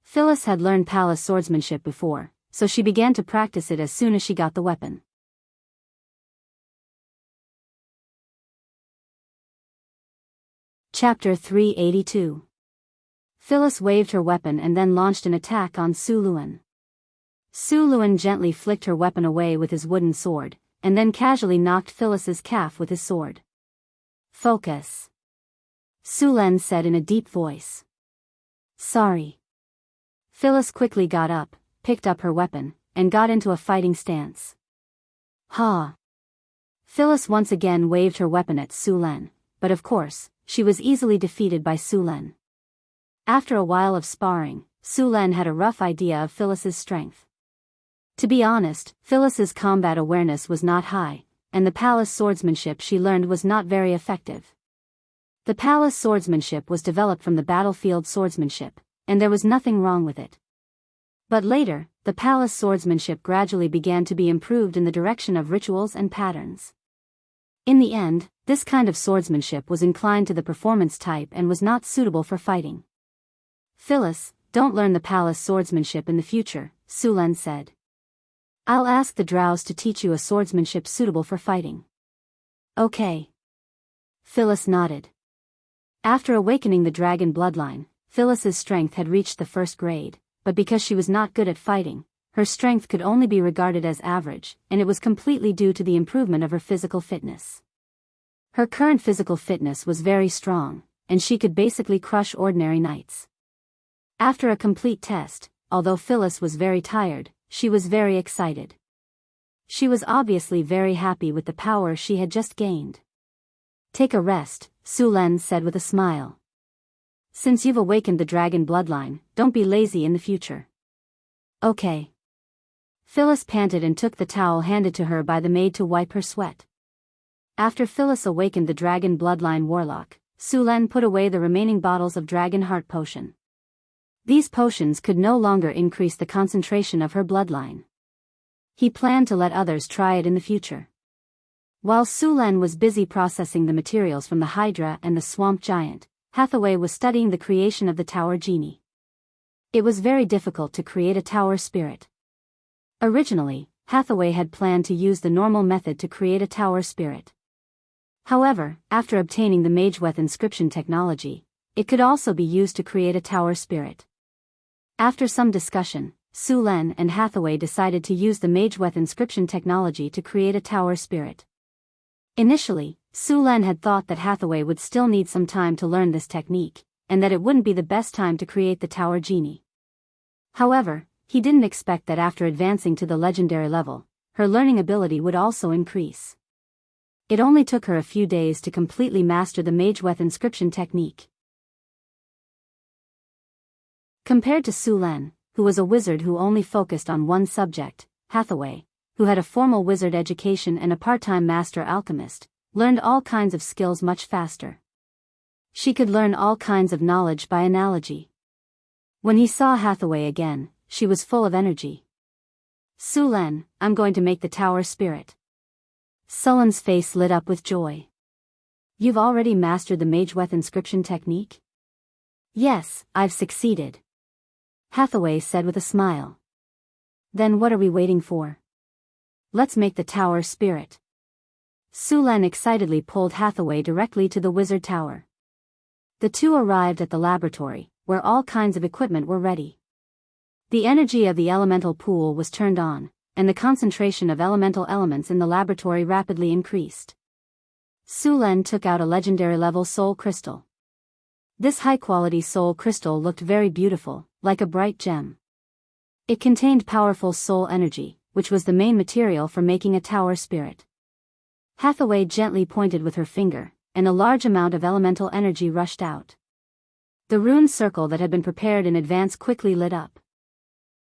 Phyllis had learned palace swordsmanship before, so she began to practice it as soon as she got the weapon. Chapter 382. Phyllis waved her weapon and then launched an attack on Su Luen. Su Luen gently flicked her weapon away with his wooden sword, and then casually knocked Phyllis's calf with his sword. Focus, Su Len said in a deep voice. Sorry. Phyllis quickly got up, picked up her weapon, and got into a fighting stance. Ha! Phyllis once again waved her weapon at Su Len, but of course, she was easily defeated by Su Len. After a while of sparring, Su Len had a rough idea of Phyllis's strength. To be honest, Phyllis's combat awareness was not high, and the palace swordsmanship she learned was not very effective. The palace swordsmanship was developed from the battlefield swordsmanship, and there was nothing wrong with it. But later, the palace swordsmanship gradually began to be improved in the direction of rituals and patterns. In the end, this kind of swordsmanship was inclined to the performance type and was not suitable for fighting. Phyllis, don't learn the palace swordsmanship in the future, Su Len said. I'll ask the drows to teach you a swordsmanship suitable for fighting. Okay. Phyllis nodded. After awakening the dragon bloodline, Phyllis's strength had reached the 1st grade, but because she was not good at fighting, her strength could only be regarded as average, and it was completely due to the improvement of her physical fitness. Her current physical fitness was very strong, and she could basically crush ordinary knights. After a complete test, although Phyllis was very tired, she was very excited. She was obviously very happy with the power she had just gained. Take a rest, Su Len said with a smile. Since you've awakened the dragon bloodline, don't be lazy in the future. Okay. Phyllis panted and took the towel handed to her by the maid to wipe her sweat. After Phyllis awakened the dragon bloodline warlock, Su Len put away the remaining bottles of dragon heart potion. These potions could no longer increase the concentration of her bloodline. He planned to let others try it in the future. While Su Len was busy processing the materials from the Hydra and the Swamp Giant, Hathaway was studying the creation of the Tower Genie. It was very difficult to create a tower spirit. Originally, Hathaway had planned to use the normal method to create a tower spirit. However, after obtaining the Mageweth inscription technology, it could also be used to create a tower spirit. After some discussion, Su Len and Hathaway decided to use the Mageweth inscription technology to create a tower spirit. Initially, Su Len had thought that Hathaway would still need some time to learn this technique, and that it wouldn't be the best time to create the Tower Genie. However, he didn't expect that after advancing to the legendary level, her learning ability would also increase. It only took her a few days to completely master the Mageweth inscription technique. Compared to Su Len, who was a wizard who only focused on one subject. Hathaway, who had a formal wizard education and a part-time master alchemist, learned all kinds of skills much faster. She could learn all kinds of knowledge by analogy. When he saw Hathaway again, she was full of energy. "Sulen, I'm going to make the tower spirit." Sulen's face lit up with joy. "You've already mastered the Mageweth inscription technique?" "Yes, I've succeeded," Hathaway said with a smile. "Then what are we waiting for? Let's make the tower spirit." Sulen excitedly pulled Hathaway directly to the wizard tower. The two arrived at the laboratory, where all kinds of equipment were ready. The energy of the elemental pool was turned on, and the concentration of elemental elements in the laboratory rapidly increased. Sulen took out a legendary-level soul crystal. This high-quality soul crystal looked very beautiful, like a bright gem. It contained powerful soul energy, which was the main material for making a tower spirit. Hathaway gently pointed with her finger, and a large amount of elemental energy rushed out. The rune circle that had been prepared in advance quickly lit up.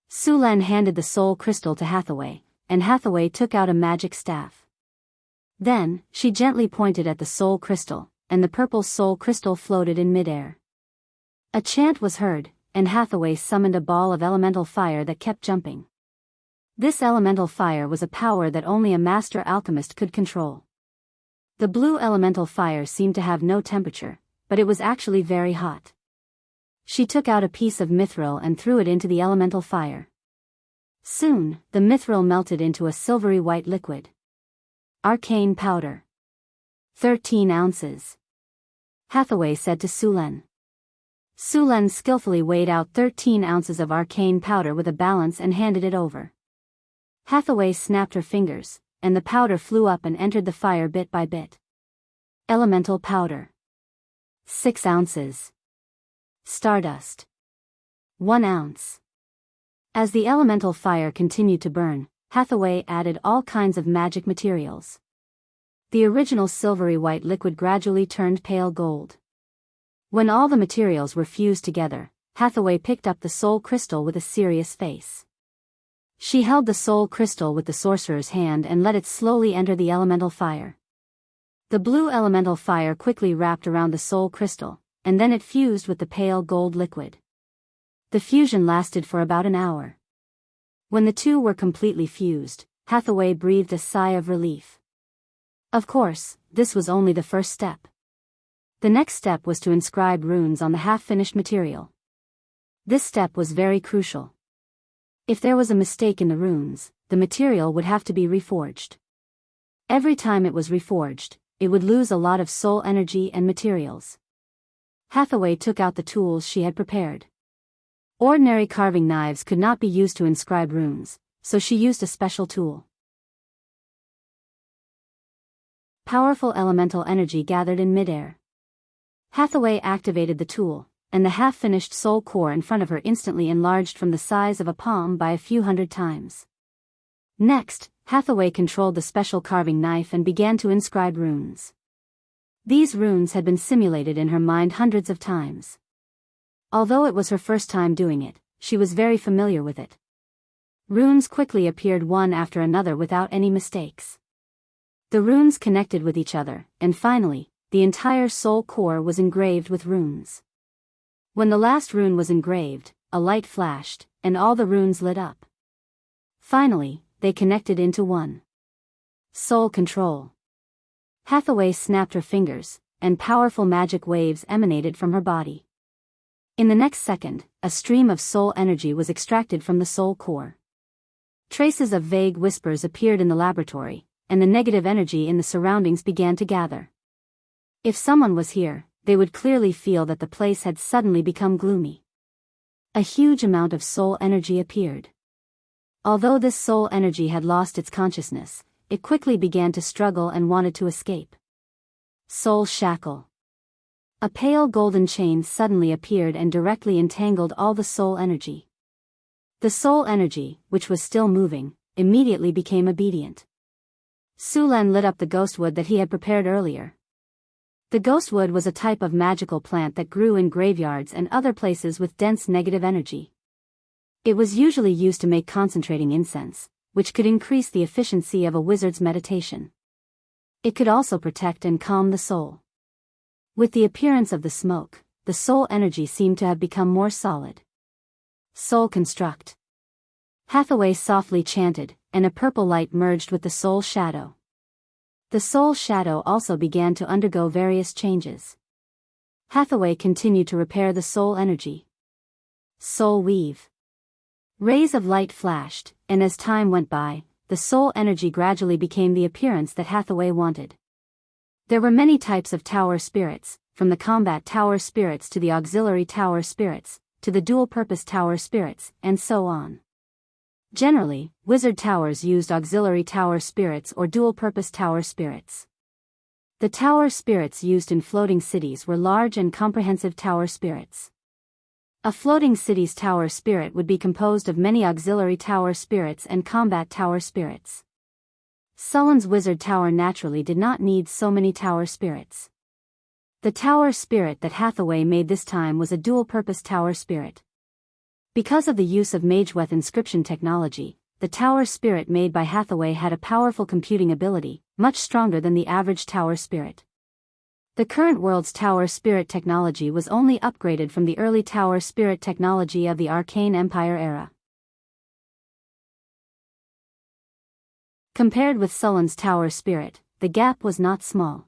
Sulen handed the soul crystal to Hathaway, and Hathaway took out a magic staff. Then, she gently pointed at the soul crystal, and the purple soul crystal floated in midair. A chant was heard, and Hathaway summoned a ball of elemental fire that kept jumping. This elemental fire was a power that only a master alchemist could control. The blue elemental fire seemed to have no temperature, but it was actually very hot. She took out a piece of mithril and threw it into the elemental fire. Soon, the mithril melted into a silvery white liquid. Arcane powder. 13 ounces. Hathaway said to Sulen. Sulen skillfully weighed out 13 ounces of arcane powder with a balance and handed it over. Hathaway snapped her fingers, and the powder flew up and entered the fire bit by bit. Elemental powder. 6 ounces. Stardust. 1 ounce. As the elemental fire continued to burn, Hathaway added all kinds of magic materials. The original silvery white liquid gradually turned pale gold. When all the materials were fused together, Hathaway picked up the soul crystal with a serious face. She held the soul crystal with the sorcerer's hand and let it slowly enter the elemental fire. The blue elemental fire quickly wrapped around the soul crystal, and then it fused with the pale gold liquid. The fusion lasted for about an hour. When the two were completely fused, Hathaway breathed a sigh of relief. Of course, this was only the first step. The next step was to inscribe runes on the half-finished material. This step was very crucial. If there was a mistake in the runes, the material would have to be reforged. Every time it was reforged, it would lose a lot of soul energy and materials. Hathaway took out the tools she had prepared. Ordinary carving knives could not be used to inscribe runes, so she used a special tool. Powerful elemental energy gathered in midair. Hathaway activated the tool, and the half-finished soul core in front of her instantly enlarged from the size of a palm by a few hundred times. Next, Hathaway controlled the special carving knife and began to inscribe runes. These runes had been simulated in her mind hundreds of times. Although it was her first time doing it, she was very familiar with it. Runes quickly appeared one after another without any mistakes. The runes connected with each other, and finally, the entire soul core was engraved with runes. When the last rune was engraved, a light flashed, and all the runes lit up. Finally, they connected into one. Soul control. Hathaway snapped her fingers, and powerful magic waves emanated from her body. In the next second, a stream of soul energy was extracted from the soul core. Traces of vague whispers appeared in the laboratory, and the negative energy in the surroundings began to gather. If someone was here, they would clearly feel that the place had suddenly become gloomy. A huge amount of soul energy appeared. Although this soul energy had lost its consciousness, it quickly began to struggle and wanted to escape. Soul shackle. A pale golden chain suddenly appeared and directly entangled all the soul energy. The soul energy, which was still moving, immediately became obedient. Sulen lit up the ghostwood that he had prepared earlier. The ghostwood was a type of magical plant that grew in graveyards and other places with dense negative energy. It was usually used to make concentrating incense, which could increase the efficiency of a wizard's meditation. It could also protect and calm the soul. With the appearance of the smoke, the soul energy seemed to have become more solid. Soul construct. Hathaway softly chanted, and a purple light merged with the soul shadow. The soul shadow also began to undergo various changes. Hathaway continued to repair the soul energy. Soul weave. Rays of light flashed, and as time went by, the soul energy gradually became the appearance that Hathaway wanted. There were many types of tower spirits, from the combat tower spirits to the auxiliary tower spirits, to the dual-purpose tower spirits, and so on. Generally, wizard towers used auxiliary tower spirits or dual-purpose tower spirits. The tower spirits used in floating cities were large and comprehensive tower spirits. A floating city's tower spirit would be composed of many auxiliary tower spirits and combat tower spirits. Sullen's wizard tower naturally did not need so many tower spirits. The tower spirit that Hathaway made this time was a dual-purpose tower spirit. Because of the use of Mageweth inscription technology, the tower spirit made by Hathaway had a powerful computing ability, much stronger than the average tower spirit. The current world's tower spirit technology was only upgraded from the early tower spirit technology of the Arcane Empire era. Compared with Sullen's tower spirit, the gap was not small.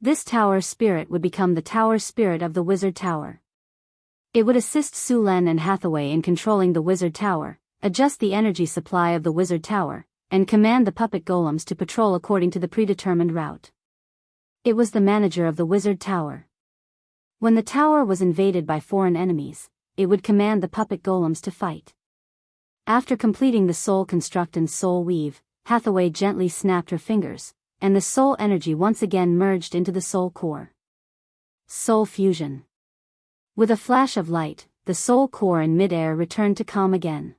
This tower spirit would become the tower spirit of the wizard tower. It would assist Sulen and Hathaway in controlling the wizard tower, adjust the energy supply of the wizard tower, and command the puppet golems to patrol according to the predetermined route. It was the manager of the wizard tower. When the tower was invaded by foreign enemies, it would command the puppet golems to fight. After completing the soul construct and soul weave, Hathaway gently snapped her fingers, and the soul energy once again merged into the soul core. Soul fusion. With a flash of light, the soul core in mid-air returned to calm again.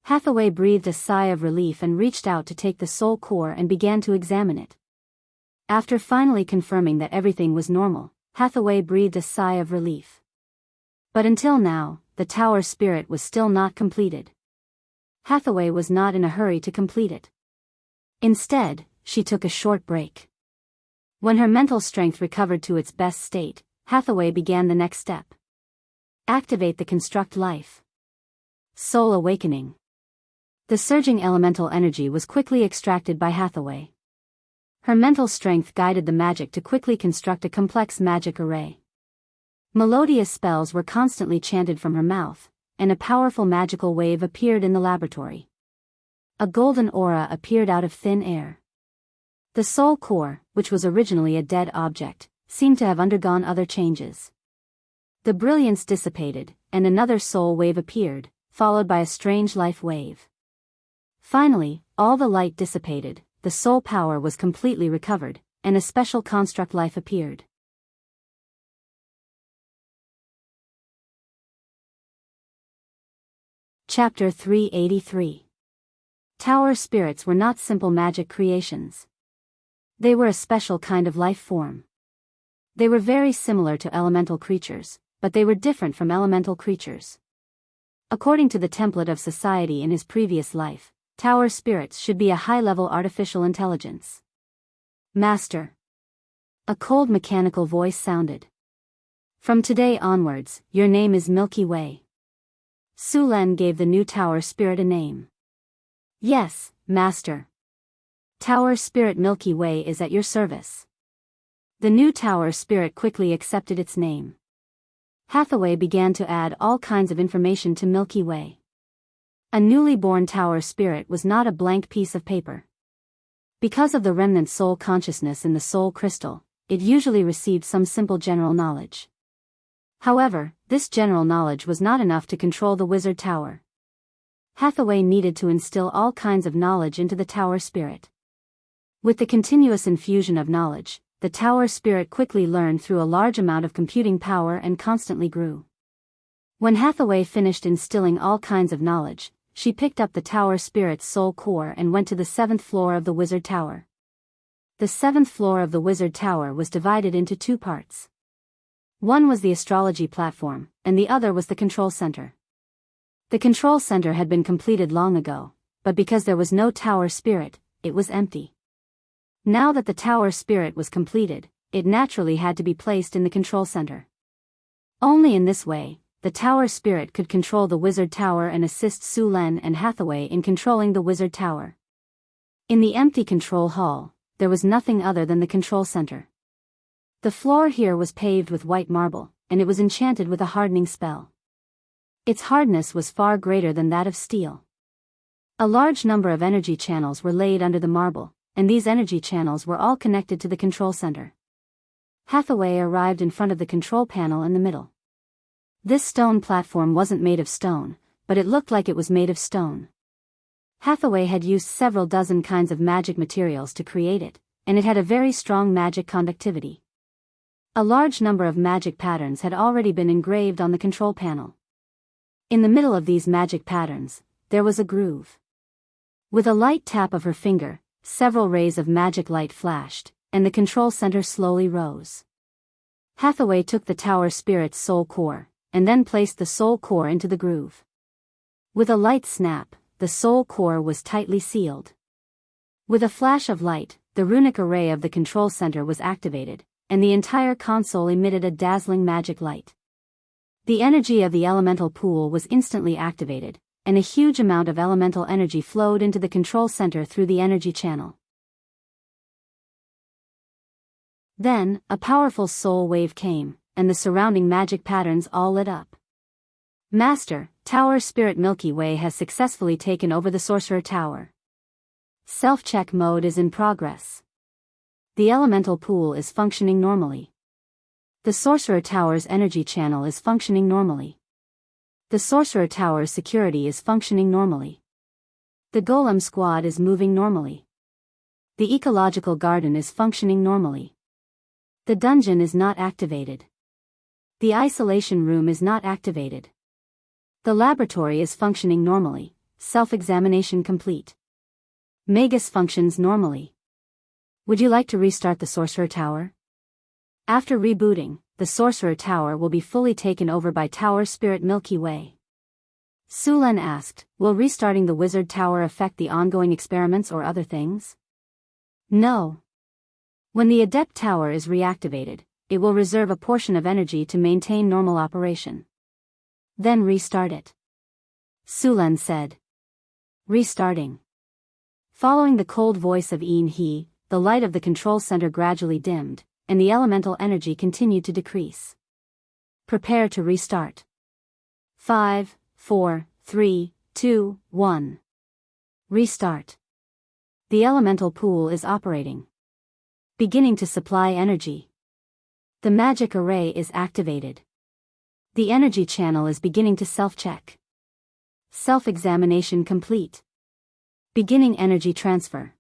Hathaway breathed a sigh of relief and reached out to take the soul core and began to examine it. After finally confirming that everything was normal, Hathaway breathed a sigh of relief. But until now, the tower spirit was still not completed. Hathaway was not in a hurry to complete it. Instead, she took a short break. When her mental strength recovered to its best state, Hathaway began the next step. Activate the construct life. Soul awakening. The surging elemental energy was quickly extracted by Hathaway. Her mental strength guided the magic to quickly construct a complex magic array. Melodious spells were constantly chanted from her mouth, and a powerful magical wave appeared in the laboratory. A golden aura appeared out of thin air. The soul core, which was originally a dead object, seemed to have undergone other changes. The brilliance dissipated, and another soul wave appeared, followed by a strange life wave. Finally, all the light dissipated, the soul power was completely recovered, and a special construct life appeared. Chapter 383. Tower spirits were not simple magic creations. They were a special kind of life form. They were very similar to elemental creatures, but they were different from elemental creatures. According to the template of society in his previous life, tower spirits should be a high-level artificial intelligence. Master. A cold mechanical voice sounded. From today onwards, your name is Milky Way. Sulen gave the new tower spirit a name. Yes, Master. Tower Spirit Milky Way is at your service. The new tower spirit quickly accepted its name. Hathaway began to add all kinds of information to Milky Way. A newly born tower spirit was not a blank piece of paper. Because of the remnant soul consciousness in the soul crystal, it usually received some simple general knowledge. However, this general knowledge was not enough to control the wizard tower. Hathaway needed to instill all kinds of knowledge into the tower spirit. With the continuous infusion of knowledge, the tower spirit quickly learned through a large amount of computing power and constantly grew. When Hathaway finished instilling all kinds of knowledge, she picked up the tower spirit's soul core and went to the 7th floor of the wizard tower. The 7th floor of the wizard tower was divided into two parts. One was the astrology platform, and the other was the control center. The control center had been completed long ago, but because there was no tower spirit, it was empty. Now that the tower spirit was completed, it naturally had to be placed in the control center. Only in this way, the tower spirit could control the wizard tower and assist Su-Len and Hathaway in controlling the wizard tower. In the empty control hall, there was nothing other than the control center. The floor here was paved with white marble, and it was enchanted with a hardening spell. Its hardness was far greater than that of steel. A large number of energy channels were laid under the marble, and these energy channels were all connected to the control center. Hathaway arrived in front of the control panel in the middle. This stone platform wasn't made of stone, but it looked like it was made of stone. Hathaway had used several dozen kinds of magic materials to create it, and it had a very strong magic conductivity. A large number of magic patterns had already been engraved on the control panel. In the middle of these magic patterns, there was a groove. With a light tap of her finger, several rays of magic light flashed, and the control center slowly rose. Hathaway took the tower spirit's soul core, and then placed the soul core into the groove. With a light snap, the soul core was tightly sealed. With a flash of light, the runic array of the control center was activated, and the entire console emitted a dazzling magic light. The energy of the elemental pool was instantly activated, and a huge amount of elemental energy flowed into the control center through the energy channel. Then, a powerful soul wave came, and the surrounding magic patterns all lit up. Master, Tower Spirit Milky Way has successfully taken over the Sorcerer Tower. Self-check mode is in progress. The elemental pool is functioning normally. The Sorcerer Tower's energy channel is functioning normally. The Sorcerer Tower's security is functioning normally. The Golem Squad is moving normally. The Ecological Garden is functioning normally. The dungeon is not activated. The isolation room is not activated. The laboratory is functioning normally, self-examination complete. Magus functions normally. Would you like to restart the Sorcerer Tower? After rebooting, the Sorcerer Tower will be fully taken over by Tower Spirit Milky Way. Su-Len asked, will restarting the Wizard Tower affect the ongoing experiments or other things? No. When the Adept Tower is reactivated, it will reserve a portion of energy to maintain normal operation. Then restart it. Su-Len said. Restarting. Following the cold voice of Ean-He, the light of the control center gradually dimmed, and the elemental energy continued to decrease. Prepare to restart. 5, 4, 3, 2, 1. Restart. The elemental pool is operating. Beginning to supply energy. The magic array is activated. The energy channel is beginning to self-check. Self-examination complete. Beginning energy transfer.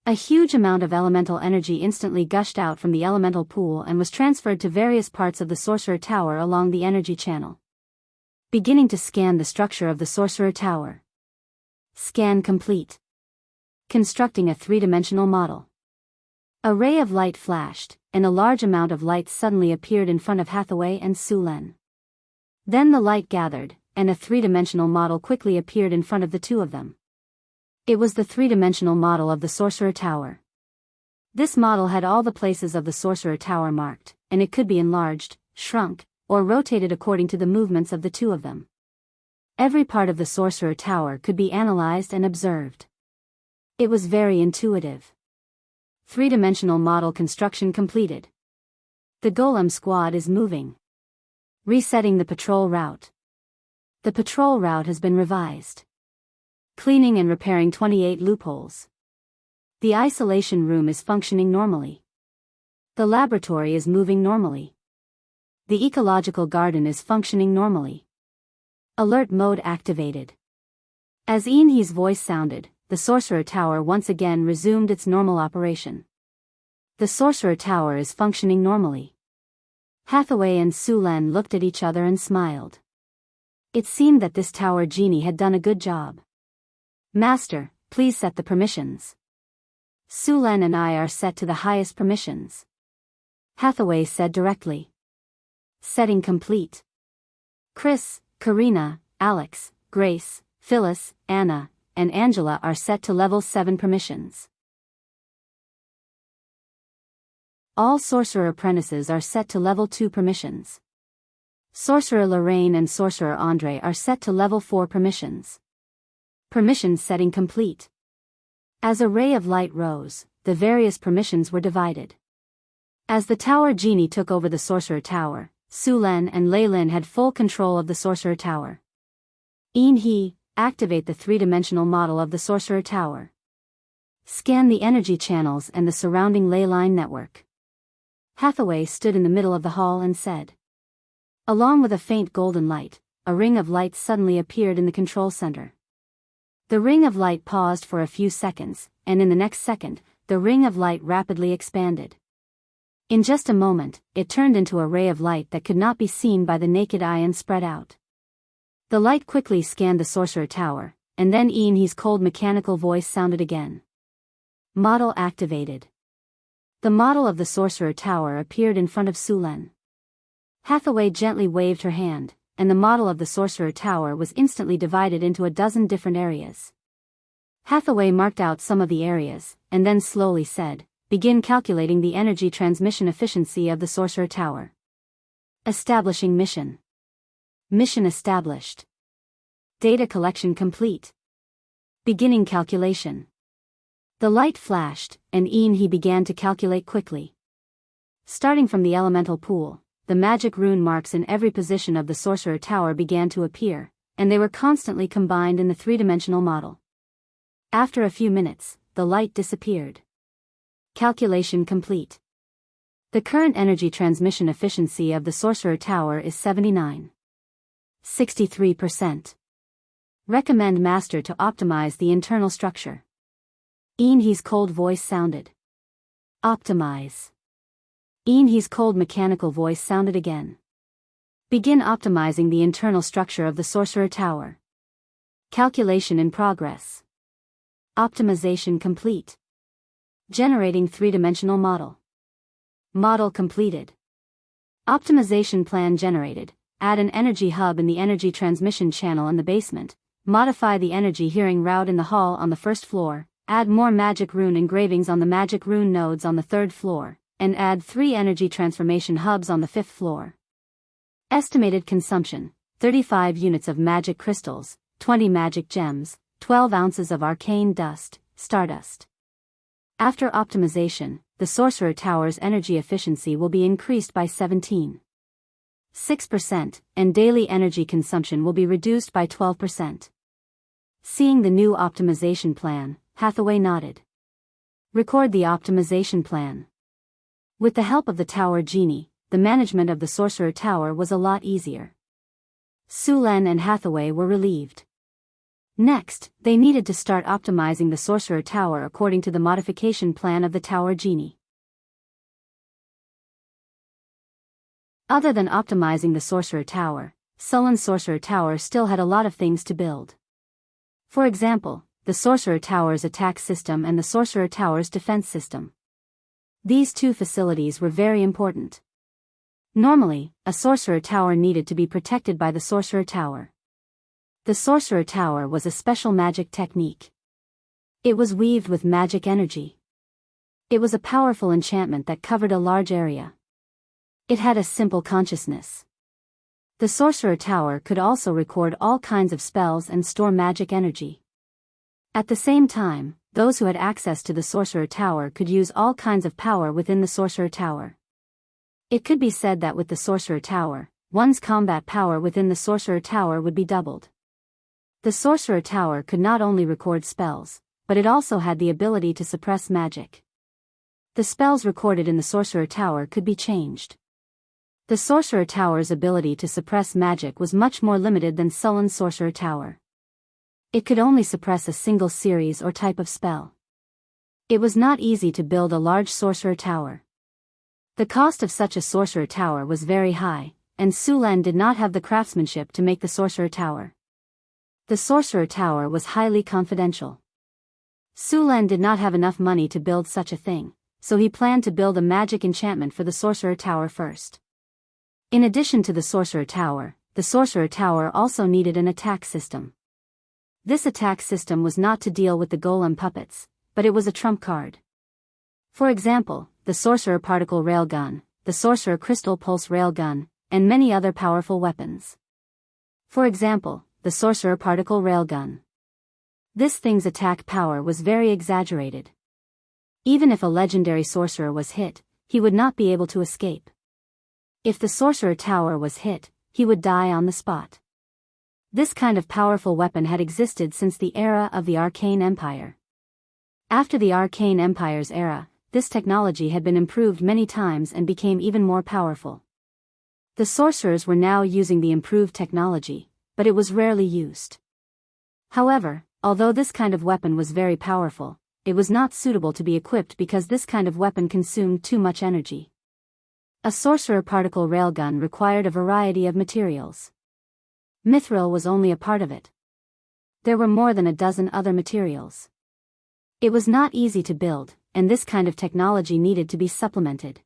A huge amount of elemental energy instantly gushed out from the elemental pool and was transferred to various parts of the Sorcerer Tower along the energy channel. Beginning to scan the structure of the Sorcerer Tower. Scan complete. Constructing a three-dimensional model. A ray of light flashed, and a large amount of light suddenly appeared in front of Hathaway and Su-Len. Then the light gathered, and a three-dimensional model quickly appeared in front of the two of them. It was the three-dimensional model of the Sorcerer Tower. This model had all the places of the Sorcerer Tower marked, and it could be enlarged, shrunk, or rotated according to the movements of the two of them. Every part of the Sorcerer Tower could be analyzed and observed. It was very intuitive. Three-dimensional model construction completed. The Golem Squad is moving. Resetting the patrol route. The patrol route has been revised. Cleaning and repairing 28 loopholes. The isolation room is functioning normally. The laboratory is moving normally. The ecological garden is functioning normally. Alert mode activated. As Ean-He's voice sounded, the Sorcerer Tower once again resumed its normal operation. The Sorcerer Tower is functioning normally. Hathaway and Su-Len looked at each other and smiled. It seemed that this tower genie had done a good job. Master, please set the permissions. Su-Len and I are set to the highest permissions. Hathaway said directly. Setting complete. Chris, Karina, Alex, Grace, Phyllis, Anna, and Angela are set to level 7 permissions. All sorcerer apprentices are set to level 2 permissions. Sorcerer Lorraine and Sorcerer Andre are set to level 4 permissions. Permissions setting complete. As a ray of light rose, the various permissions were divided. As the Tower Genie took over the Sorcerer Tower, Su Len and Lei Lin had full control of the Sorcerer Tower. Yin He, activate the three-dimensional model of the Sorcerer Tower. Scan the energy channels and the surrounding ley line network. Hathaway stood in the middle of the hall and said. Along with a faint golden light, a ring of light suddenly appeared in the control center. The ring of light paused for a few seconds, and in the next second, the ring of light rapidly expanded. In just a moment, it turned into a ray of light that could not be seen by the naked eye and spread out. The light quickly scanned the Sorcerer Tower, and then Yin He's cold mechanical voice sounded again. Model activated. The model of the Sorcerer Tower appeared in front of Su Len. Hathaway gently waved her hand, and the model of the Sorcerer Tower was instantly divided into a dozen different areas. Hathaway marked out some of the areas, and then slowly said, begin calculating the energy transmission efficiency of the Sorcerer Tower. Establishing mission. Mission established. Data collection complete. Beginning calculation. The light flashed, and Yin He began to calculate quickly. Starting from the elemental pool, the magic rune marks in every position of the Sorcerer Tower began to appear, and they were constantly combined in the three-dimensional model. After a few minutes, the light disappeared. Calculation complete. The current energy transmission efficiency of the Sorcerer Tower is 63%. Recommend Master to optimize the internal structure. Yin He's cold voice sounded. Optimize. Yin He's cold mechanical voice sounded again. Begin optimizing the internal structure of the Sorcerer Tower. Calculation in progress. Optimization complete. Generating three-dimensional model. Model completed. Optimization plan generated. Add an energy hub in the energy transmission channel in the basement. Modify the energy hearing route in the hall on the first floor. Add more magic rune engravings on the magic rune nodes on the third floor, and add 3 energy transformation hubs on the 5th floor. Estimated consumption, 35 units of magic crystals, 20 magic gems, 12 ounces of arcane dust, stardust. After optimization, the Sorcerer Tower's energy efficiency will be increased by 17.6%, and daily energy consumption will be reduced by 12%. Seeing the new optimization plan, Hathaway nodded. Record the optimization plan. With the help of the Tower Genie, the management of the Sorcerer Tower was a lot easier. Su Len and Hathaway were relieved. Next, they needed to start optimizing the Sorcerer Tower according to the modification plan of the Tower Genie. Other than optimizing the Sorcerer Tower, Sullen's Sorcerer Tower still had a lot of things to build. For example, the Sorcerer Tower's attack system and the Sorcerer Tower's defense system. These two facilities were very important. Normally, a Sorcerer Tower needed to be protected by the Sorcerer Tower. The Sorcerer Tower was a special magic technique. It was weaved with magic energy. It was a powerful enchantment that covered a large area. It had a simple consciousness. The Sorcerer Tower could also record all kinds of spells and store magic energy. At the same time, those who had access to the Sorcerer Tower could use all kinds of power within the Sorcerer Tower. It could be said that with the Sorcerer Tower, one's combat power within the Sorcerer Tower would be doubled. The Sorcerer Tower could not only record spells, but it also had the ability to suppress magic. The spells recorded in the Sorcerer Tower could be changed. The Sorcerer Tower's ability to suppress magic was much more limited than Sullen's Sorcerer Tower. It could only suppress a single series or type of spell. It was not easy to build a large Sorcerer Tower. The cost of such a Sorcerer Tower was very high, and Su Len did not have the craftsmanship to make the Sorcerer Tower. The Sorcerer Tower was highly confidential. Su Len did not have enough money to build such a thing, so he planned to build a magic enchantment for the Sorcerer Tower first. In addition to the Sorcerer Tower also needed an attack system. This attack system was not to deal with the golem puppets, but it was a trump card. For example, the Sorcerer Particle Railgun, the Sorcerer Crystal Pulse Railgun, and many other powerful weapons. For example, the Sorcerer Particle Railgun. This thing's attack power was very exaggerated. Even if a legendary sorcerer was hit, he would not be able to escape. If the Sorcerer Tower was hit, he would die on the spot. This kind of powerful weapon had existed since the era of the Arcane Empire. After the Arcane Empire's era, this technology had been improved many times and became even more powerful. The sorcerers were now using the improved technology, but it was rarely used. However, although this kind of weapon was very powerful, it was not suitable to be equipped because this kind of weapon consumed too much energy. A Sorcerer Particle Railgun required a variety of materials. Mithril was only a part of it. There were more than a dozen other materials. It was not easy to build, and this kind of technology needed to be supplemented.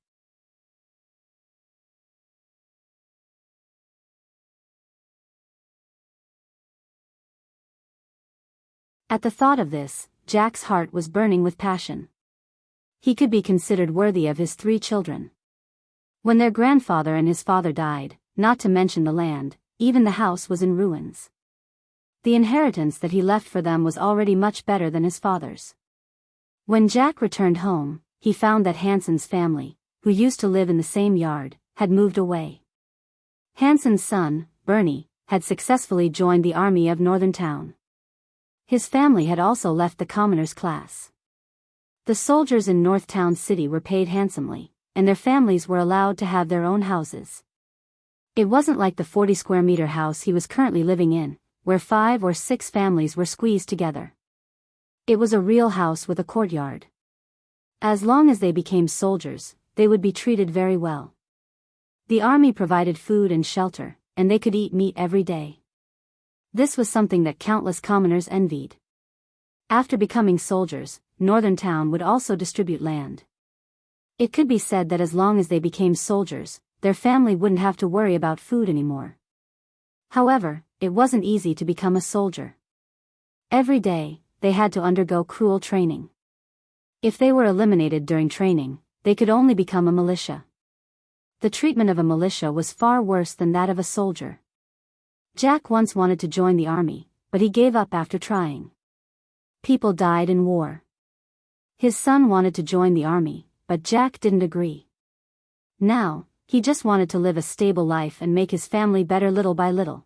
At the thought of this, Jack's heart was burning with passion. He could be considered worthy of his 3 children. When their grandfather and his father died, not to mention the land, even the house was in ruins. The inheritance that he left for them was already much better than his father's. When Jack returned home, he found that Hansen's family, who used to live in the same yard, had moved away. Hansen's son, Bernie, had successfully joined the army of Northern Town. His family had also left the commoners' class. The soldiers in North Town City were paid handsomely, and their families were allowed to have their own houses. It wasn't like the 40-square-meter house he was currently living in, where 5 or 6 families were squeezed together. It was a real house with a courtyard. As long as they became soldiers, they would be treated very well. The army provided food and shelter, and they could eat meat every day. This was something that countless commoners envied. After becoming soldiers, Northern Town would also distribute land. It could be said that as long as they became soldiers, their family wouldn't have to worry about food anymore. However, it wasn't easy to become a soldier. Every day, they had to undergo cruel training. If they were eliminated during training, they could only become a militia. The treatment of a militia was far worse than that of a soldier. Jack once wanted to join the army, but he gave up after trying. People died in war. His son wanted to join the army, but Jack didn't agree. Now, he just wanted to live a stable life and make his family better little by little.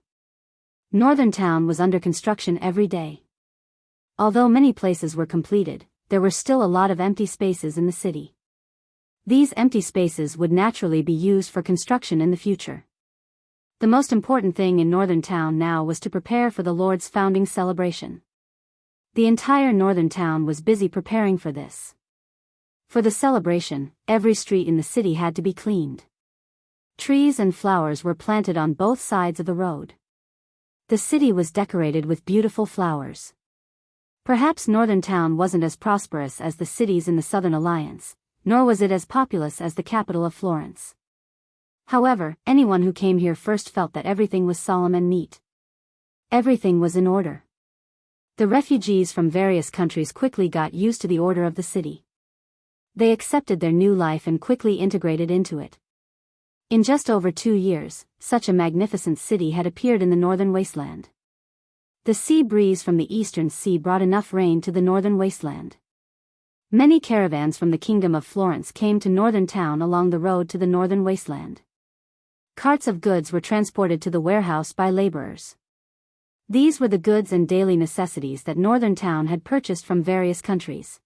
Northern Town was under construction every day. Although many places were completed, there were still a lot of empty spaces in the city. These empty spaces would naturally be used for construction in the future. The most important thing in Northern Town now was to prepare for the Lord's founding celebration. The entire Northern Town was busy preparing for this. For the celebration, every street in the city had to be cleaned. Trees and flowers were planted on both sides of the road. The city was decorated with beautiful flowers. Perhaps Northern Town wasn't as prosperous as the cities in the Southern Alliance, nor was it as populous as the capital of Florence. However, anyone who came here first felt that everything was solemn and neat. Everything was in order. The refugees from various countries quickly got used to the order of the city. They accepted their new life and quickly integrated into it. In just over 2 years, such a magnificent city had appeared in the northern wasteland. The sea breeze from the eastern sea brought enough rain to the northern wasteland. Many caravans from the Kingdom of Florence came to Northern Town along the road to the northern wasteland. Carts of goods were transported to the warehouse by laborers. These were the goods and daily necessities that Northern Town had purchased from various countries.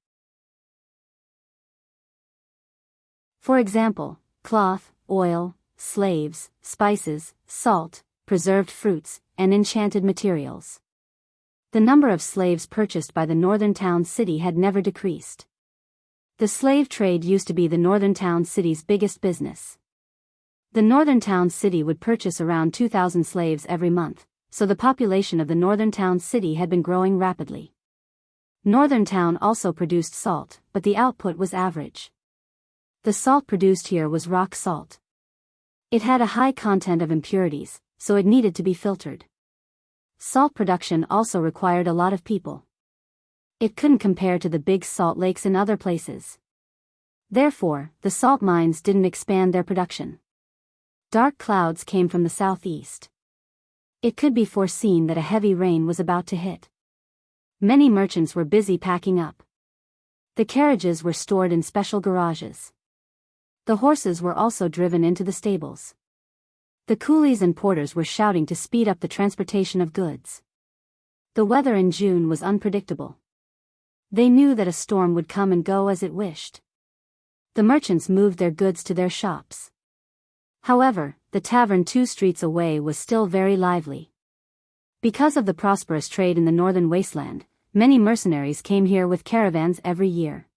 For example, cloth, oil, slaves, spices, salt, preserved fruits, and enchanted materials. The number of slaves purchased by the Northern Town City had never decreased. The slave trade used to be the Northern Town City's biggest business. The Northern Town City would purchase around 2,000 slaves every month, so the population of the Northern Town City had been growing rapidly. Northern Town also produced salt, but the output was average. The salt produced here was rock salt. It had a high content of impurities, so it needed to be filtered. Salt production also required a lot of people. It couldn't compare to the big salt lakes in other places. Therefore, the salt mines didn't expand their production. Dark clouds came from the southeast. It could be foreseen that a heavy rain was about to hit. Many merchants were busy packing up. The carriages were stored in special garages. The horses were also driven into the stables. The coolies and porters were shouting to speed up the transportation of goods. The weather in June was unpredictable. They knew that a storm would come and go as it wished. The merchants moved their goods to their shops. However, the tavern 2 streets away was still very lively. Because of the prosperous trade in the northern wasteland, many mercenaries came here with caravans every year.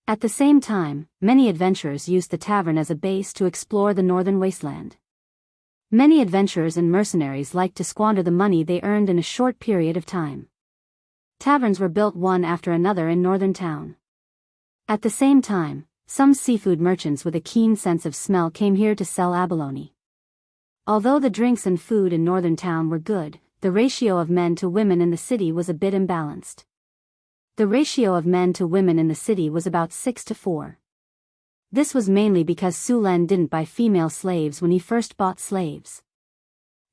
At the same time, many adventurers used the tavern as a base to explore the northern wasteland. Many adventurers and mercenaries liked to squander the money they earned in a short period of time. Taverns were built one after another in northern town. At the same time, some seafood merchants with a keen sense of smell came here to sell abalone. Although the drinks and food in northern town were good, the ratio of men to women in the city was a bit imbalanced. The ratio of men to women in the city was about 6-4. This was mainly because Sulen didn't buy female slaves when he first bought slaves.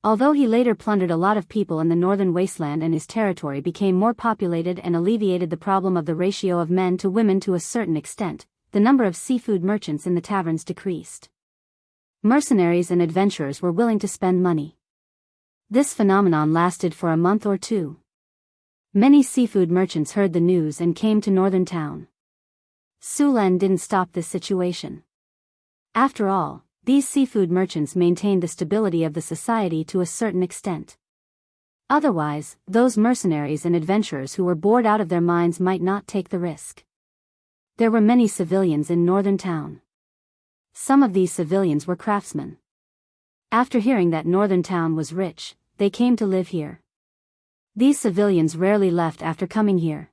Although he later plundered a lot of people in the northern wasteland and his territory became more populated and alleviated the problem of the ratio of men to women to a certain extent, the number of seafood merchants in the taverns decreased. Mercenaries and adventurers were willing to spend money. This phenomenon lasted for a month or two. Many seafood merchants heard the news and came to northern town. Sulen didn't stop this situation. After all, these seafood merchants maintained the stability of the society to a certain extent. Otherwise, those mercenaries and adventurers who were bored out of their minds might not take the risk. There were many civilians in northern town. Some of these civilians were craftsmen. After hearing that northern town was rich, they came to live here. These civilians rarely left after coming here.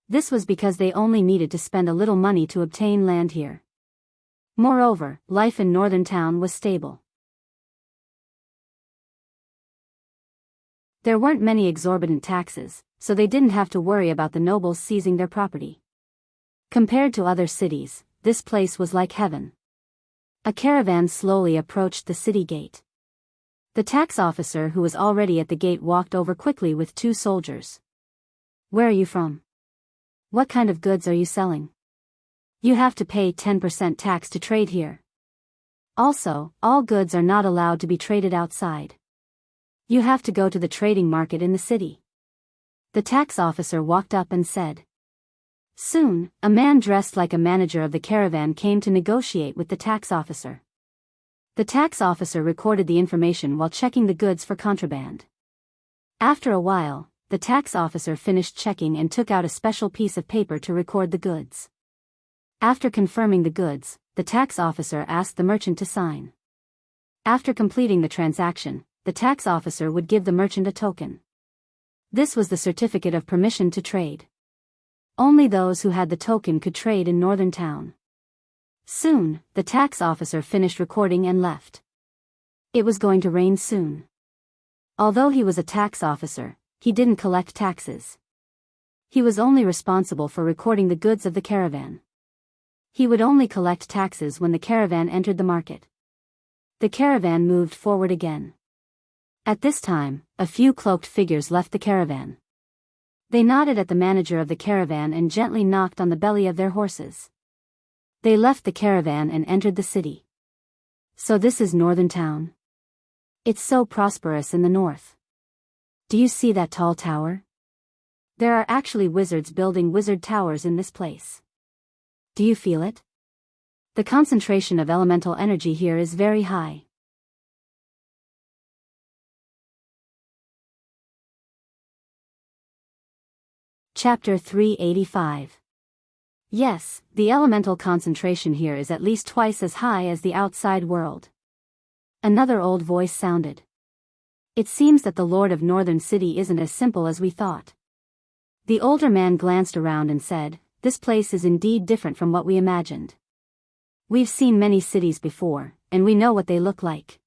This was because they only needed to spend a little money to obtain land here. Moreover, life in northern town was stable. There weren't many exorbitant taxes, so they didn't have to worry about the nobles seizing their property. Compared to other cities, this place was like heaven. A caravan slowly approached the city gate. The tax officer who was already at the gate walked over quickly with 2 soldiers. "Where are you from? What kind of goods are you selling? You have to pay 10% tax to trade here. Also, all goods are not allowed to be traded outside. You have to go to the trading market in the city." The tax officer walked up and said. Soon, a man dressed like a manager of the caravan came to negotiate with the tax officer. The tax officer recorded the information while checking the goods for contraband. After a while, the tax officer finished checking and took out a special piece of paper to record the goods. After confirming the goods, the tax officer asked the merchant to sign. After completing the transaction, the tax officer would give the merchant a token. This was the certificate of permission to trade. Only those who had the token could trade in northern town. Soon, the tax officer finished recording and left. It was going to rain soon. Although he was a tax officer, he didn't collect taxes. He was only responsible for recording the goods of the caravan. He would only collect taxes when the caravan entered the market. The caravan moved forward again. At this time, a few cloaked figures left the caravan. They nodded at the manager of the caravan and gently knocked on the belly of their horses. They left the caravan and entered the city. So this is northern town. It's so prosperous in the north. Do you see that tall tower? There are actually wizards building wizard towers in this place. Do you feel it? The concentration of elemental energy here is very high. Chapter 385. Yes, the elemental concentration here is at least twice as high as the outside world. Another old voice sounded. It seems that the Lord of Northern City isn't as simple as we thought. The older man glanced around and said, "This place is indeed different from what we imagined. We've seen many cities before, and we know what they look like.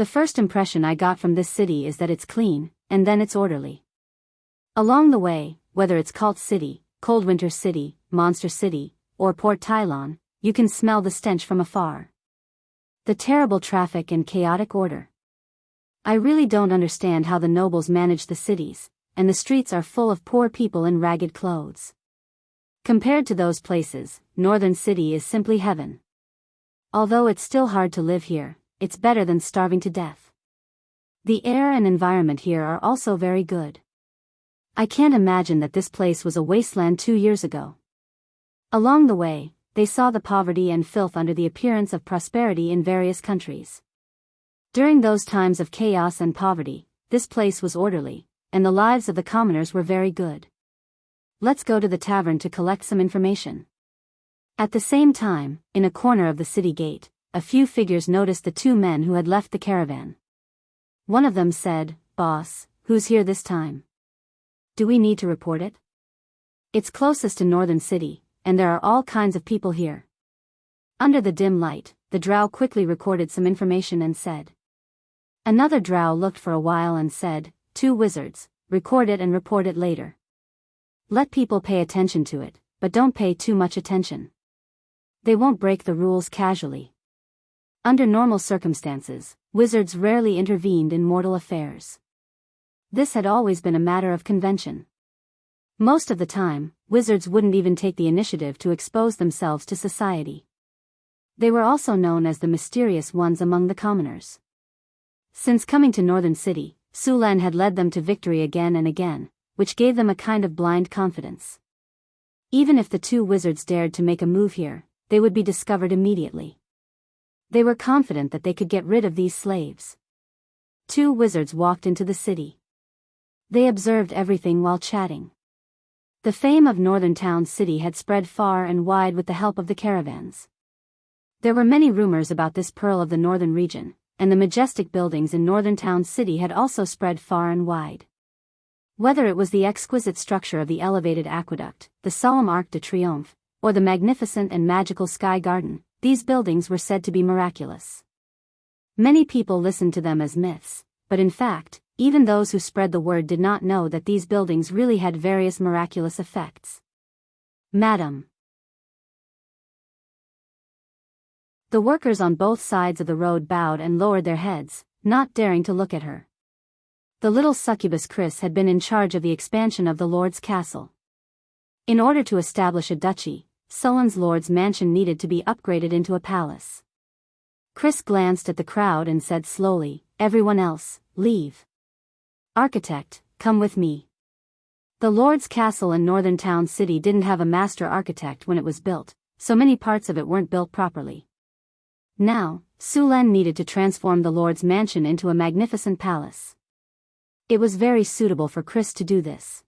The first impression I got from this city is that it's clean, and then it's orderly. Along the way, whether it's Cult City, Coldwinter City, Monster City, or Port Tylon, you can smell the stench from afar. The terrible traffic and chaotic order. I really don't understand how the nobles manage the cities, and the streets are full of poor people in ragged clothes. Compared to those places, Northern City is simply heaven. Although it's still hard to live here, it's better than starving to death. The air and environment here are also very good. I can't imagine that this place was a wasteland 2 years ago. Along the way, they saw the poverty and filth under the appearance of prosperity in various countries. During those times of chaos and poverty, this place was orderly, and the lives of the commoners were very good. Let's go to the tavern to collect some information. At the same time, in a corner of the city gate, a few figures noticed the 2 men who had left the caravan. One of them said, "Boss, who's here this time? Do we need to report it? It's closest to Northern City, and there are all kinds of people here." Under the dim light, the drow quickly recorded some information and said. Another drow looked for a while and said, "2 wizards, record it and report it later. Let people pay attention to it, but don't pay too much attention. They won't break the rules casually." Under normal circumstances, wizards rarely intervened in mortal affairs. This had always been a matter of convention. Most of the time, wizards wouldn't even take the initiative to expose themselves to society. They were also known as the mysterious ones among the commoners. Since coming to Northern City, Sulan had led them to victory again and again, which gave them a kind of blind confidence. Even if the 2 wizards dared to make a move here, they would be discovered immediately. They were confident that they could get rid of these slaves. 2 wizards walked into the city. They observed everything while chatting. The fame of Northern Town City had spread far and wide with the help of the caravans. There were many rumors about this pearl of the northern region, and the majestic buildings in Northern Town City had also spread far and wide. Whether it was the exquisite structure of the elevated aqueduct, the solemn Arc de Triomphe, or the magnificent and magical Sky Garden, these buildings were said to be miraculous. Many people listened to them as myths, but in fact, even those who spread the word did not know that these buildings really had various miraculous effects. Madam. The workers on both sides of the road bowed and lowered their heads, not daring to look at her. The little succubus Chris had been in charge of the expansion of the Lord's castle. In order to establish a duchy, Sullen's Lord's mansion needed to be upgraded into a palace. Chris glanced at the crowd and said slowly, "Everyone else, leave. Architect, come with me." The Lord's castle in Northern Town City didn't have a master architect when it was built, so many parts of it weren't built properly. Now, Sulan needed to transform the Lord's mansion into a magnificent palace. It was very suitable for Chris to do this.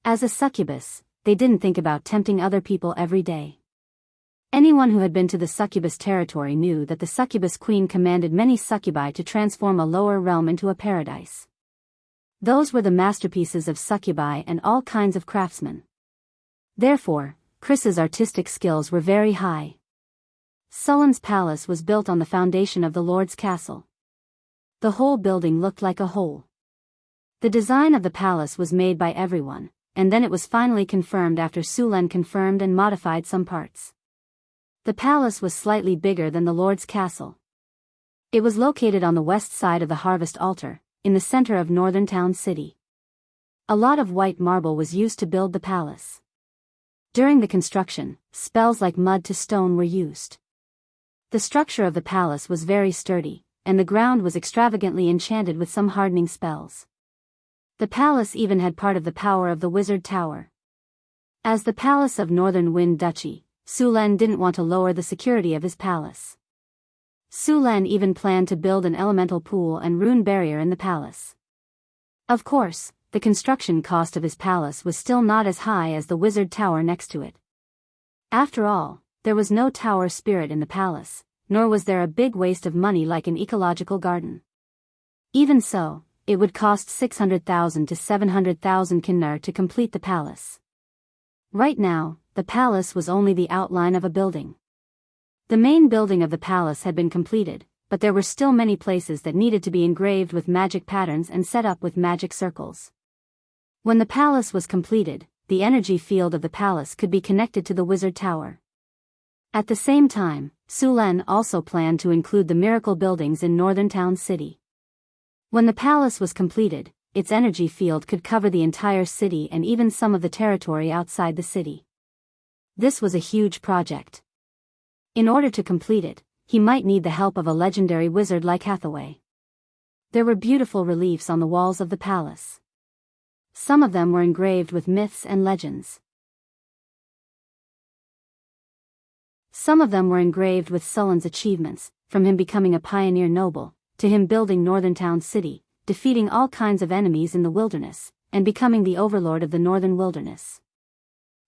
As a succubus, they didn't think about tempting other people every day. Anyone who had been to the succubus territory knew that the succubus queen commanded many succubi to transform a lower realm into a paradise. Those were the masterpieces of succubi and all kinds of craftsmen. Therefore, Chris's artistic skills were very high. Sullen's palace was built on the foundation of the Lord's castle. The whole building looked like a whole. The design of the palace was made by everyone, and then it was finally confirmed after Sulan confirmed and modified some parts. The palace was slightly bigger than the Lord's castle. It was located on the west side of the Harvest Altar, in the center of Northern Town City. A lot of white marble was used to build the palace. During the construction, spells like mud to stone were used. The structure of the palace was very sturdy, and the ground was extravagantly enchanted with some hardening spells. The palace even had part of the power of the Wizard Tower. As the palace of Northern Wind Duchy, Sulan didn't want to lower the security of his palace. Sulan even planned to build an elemental pool and rune barrier in the palace. Of course, the construction cost of his palace was still not as high as the Wizard Tower next to it. After all, there was no tower spirit in the palace, nor was there a big waste of money like an ecological garden. Even so, it would cost 600,000 to 700,000 kinnar to complete the palace. Right now, the palace was only the outline of a building. The main building of the palace had been completed, but there were still many places that needed to be engraved with magic patterns and set up with magic circles. When the palace was completed, the energy field of the palace could be connected to the wizard tower. At the same time, Sulen also planned to include the miracle buildings in Northern Town City. When the palace was completed, its energy field could cover the entire city and even some of the territory outside the city. This was a huge project. In order to complete it, he might need the help of a legendary wizard like Hathaway. There were beautiful reliefs on the walls of the palace. Some of them were engraved with myths and legends. Some of them were engraved with Sulen's achievements, from him becoming a pioneer noble, to him building Northern Town City, defeating all kinds of enemies in the wilderness, and becoming the overlord of the Northern Wilderness.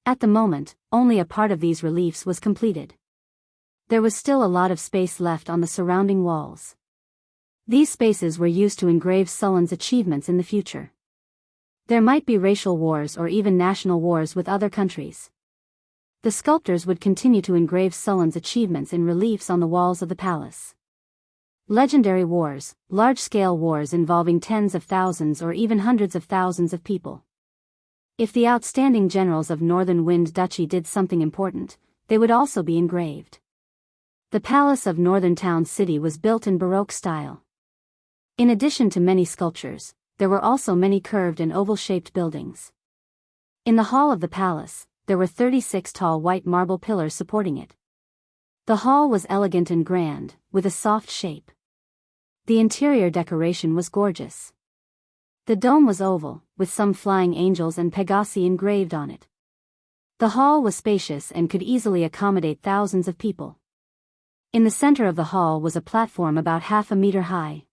At the moment, only a part of these reliefs was completed. There was still a lot of space left on the surrounding walls. These spaces were used to engrave Sulen's achievements in the future. There might be racial wars or even national wars with other countries. The sculptors would continue to engrave Sulen's achievements in reliefs on the walls of the palace. Legendary wars, large-scale wars involving tens of thousands or even hundreds of thousands of people. If the outstanding generals of Northern Wind Duchy did something important, they would also be engraved. The palace of Northern Town City was built in Baroque style. In addition to many sculptures, there were also many curved and oval-shaped buildings. In the hall of the palace, there were 36 tall white marble pillars supporting it. The hall was elegant and grand, with a soft shape. The interior decoration was gorgeous. The dome was oval, with some flying angels and Pegasi engraved on it. The hall was spacious and could easily accommodate thousands of people. In the center of the hall was a platform about half a meter high.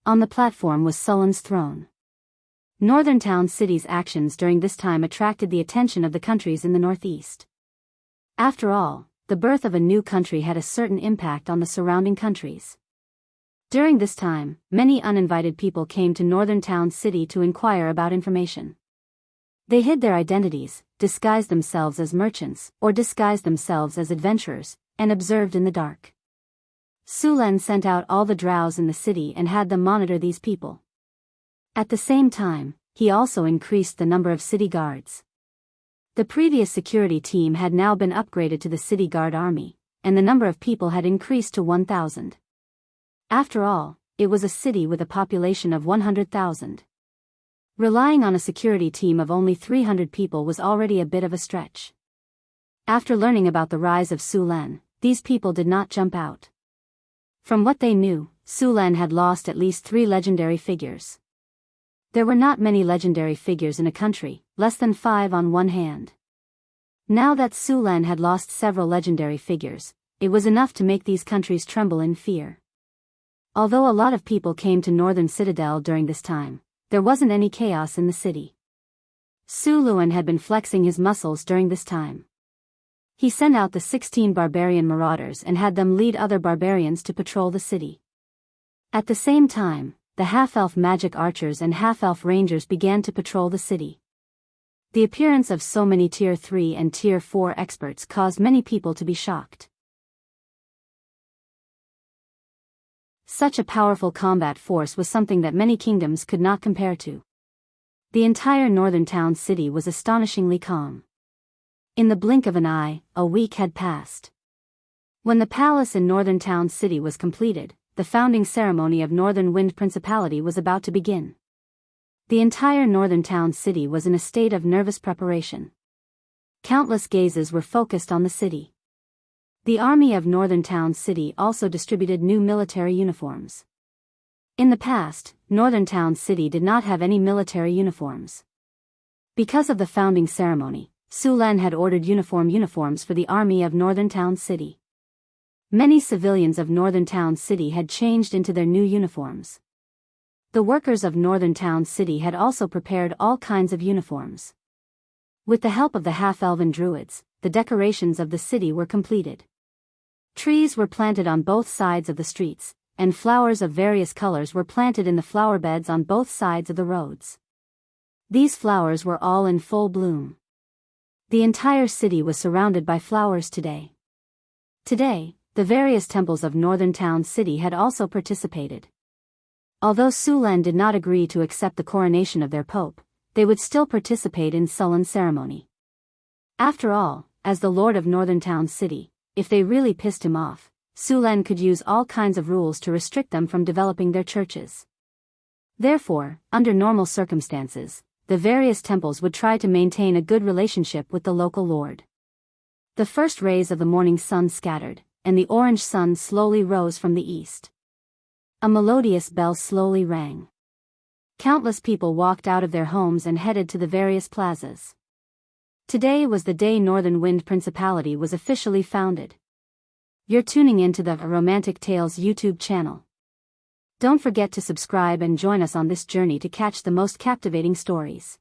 On the platform was Sulen's throne. Northern Town City's actions during this time attracted the attention of the countries in the northeast. After all, the birth of a new country had a certain impact on the surrounding countries. During this time, many uninvited people came to Northern Town City to inquire about information. They hid their identities, disguised themselves as merchants, or disguised themselves as adventurers, and observed in the dark. Sulen sent out all the drows in the city and had them monitor these people. At the same time, he also increased the number of city guards. The previous security team had now been upgraded to the city guard army, and the number of people had increased to 1,000. After all, it was a city with a population of 100,000. Relying on a security team of only 300 people was already a bit of a stretch. After learning about the rise of Sulen, these people did not jump out. From what they knew, Sulen had lost at least 3 legendary figures. There were not many legendary figures in a country, less than 5 on one hand. Now that Sulen had lost several legendary figures, it was enough to make these countries tremble in fear. Although a lot of people came to Northern Citadel during this time, there wasn't any chaos in the city. Suluan had been flexing his muscles during this time. He sent out the 16 barbarian marauders and had them lead other barbarians to patrol the city. At the same time, the half-elf magic archers and half-elf rangers began to patrol the city. The appearance of so many Tier 3 and Tier 4 experts caused many people to be shocked. Such a powerful combat force was something that many kingdoms could not compare to. The entire Northern Town City was astonishingly calm. In the blink of an eye, a week had passed. When the palace in Northern Town City was completed, the founding ceremony of Northern Wind Principality was about to begin. The entire Northern Town City was in a state of nervous preparation. Countless gazes were focused on the city. The army of Northern Town City also distributed new military uniforms. In the past, Northern Town City did not have any military uniforms. Because of the founding ceremony, Sulen had ordered uniforms for the army of Northern Town City. Many civilians of Northern Town City had changed into their new uniforms. The workers of Northern Town City had also prepared all kinds of uniforms. With the help of the half-elven druids, the decorations of the city were completed. Trees were planted on both sides of the streets, and flowers of various colors were planted in the flower beds on both sides of the roads. These flowers were all in full bloom. The entire city was surrounded by flowers today. Today, the various temples of Northern Town City had also participated. Although Sulan did not agree to accept the coronation of their pope, they would still participate in Sulan's ceremony. After all, as the lord of Northern Town City, if they really pissed him off, Sulan could use all kinds of rules to restrict them from developing their churches. Therefore, under normal circumstances, the various temples would try to maintain a good relationship with the local lord. The first rays of the morning sun scattered, and the orange sun slowly rose from the east. A melodious bell slowly rang. Countless people walked out of their homes and headed to the various plazas. Today was the day Northern Wind Principality was officially founded. You're tuning into the Romantic Tales YouTube channel. Don't forget to subscribe and join us on this journey to catch the most captivating stories.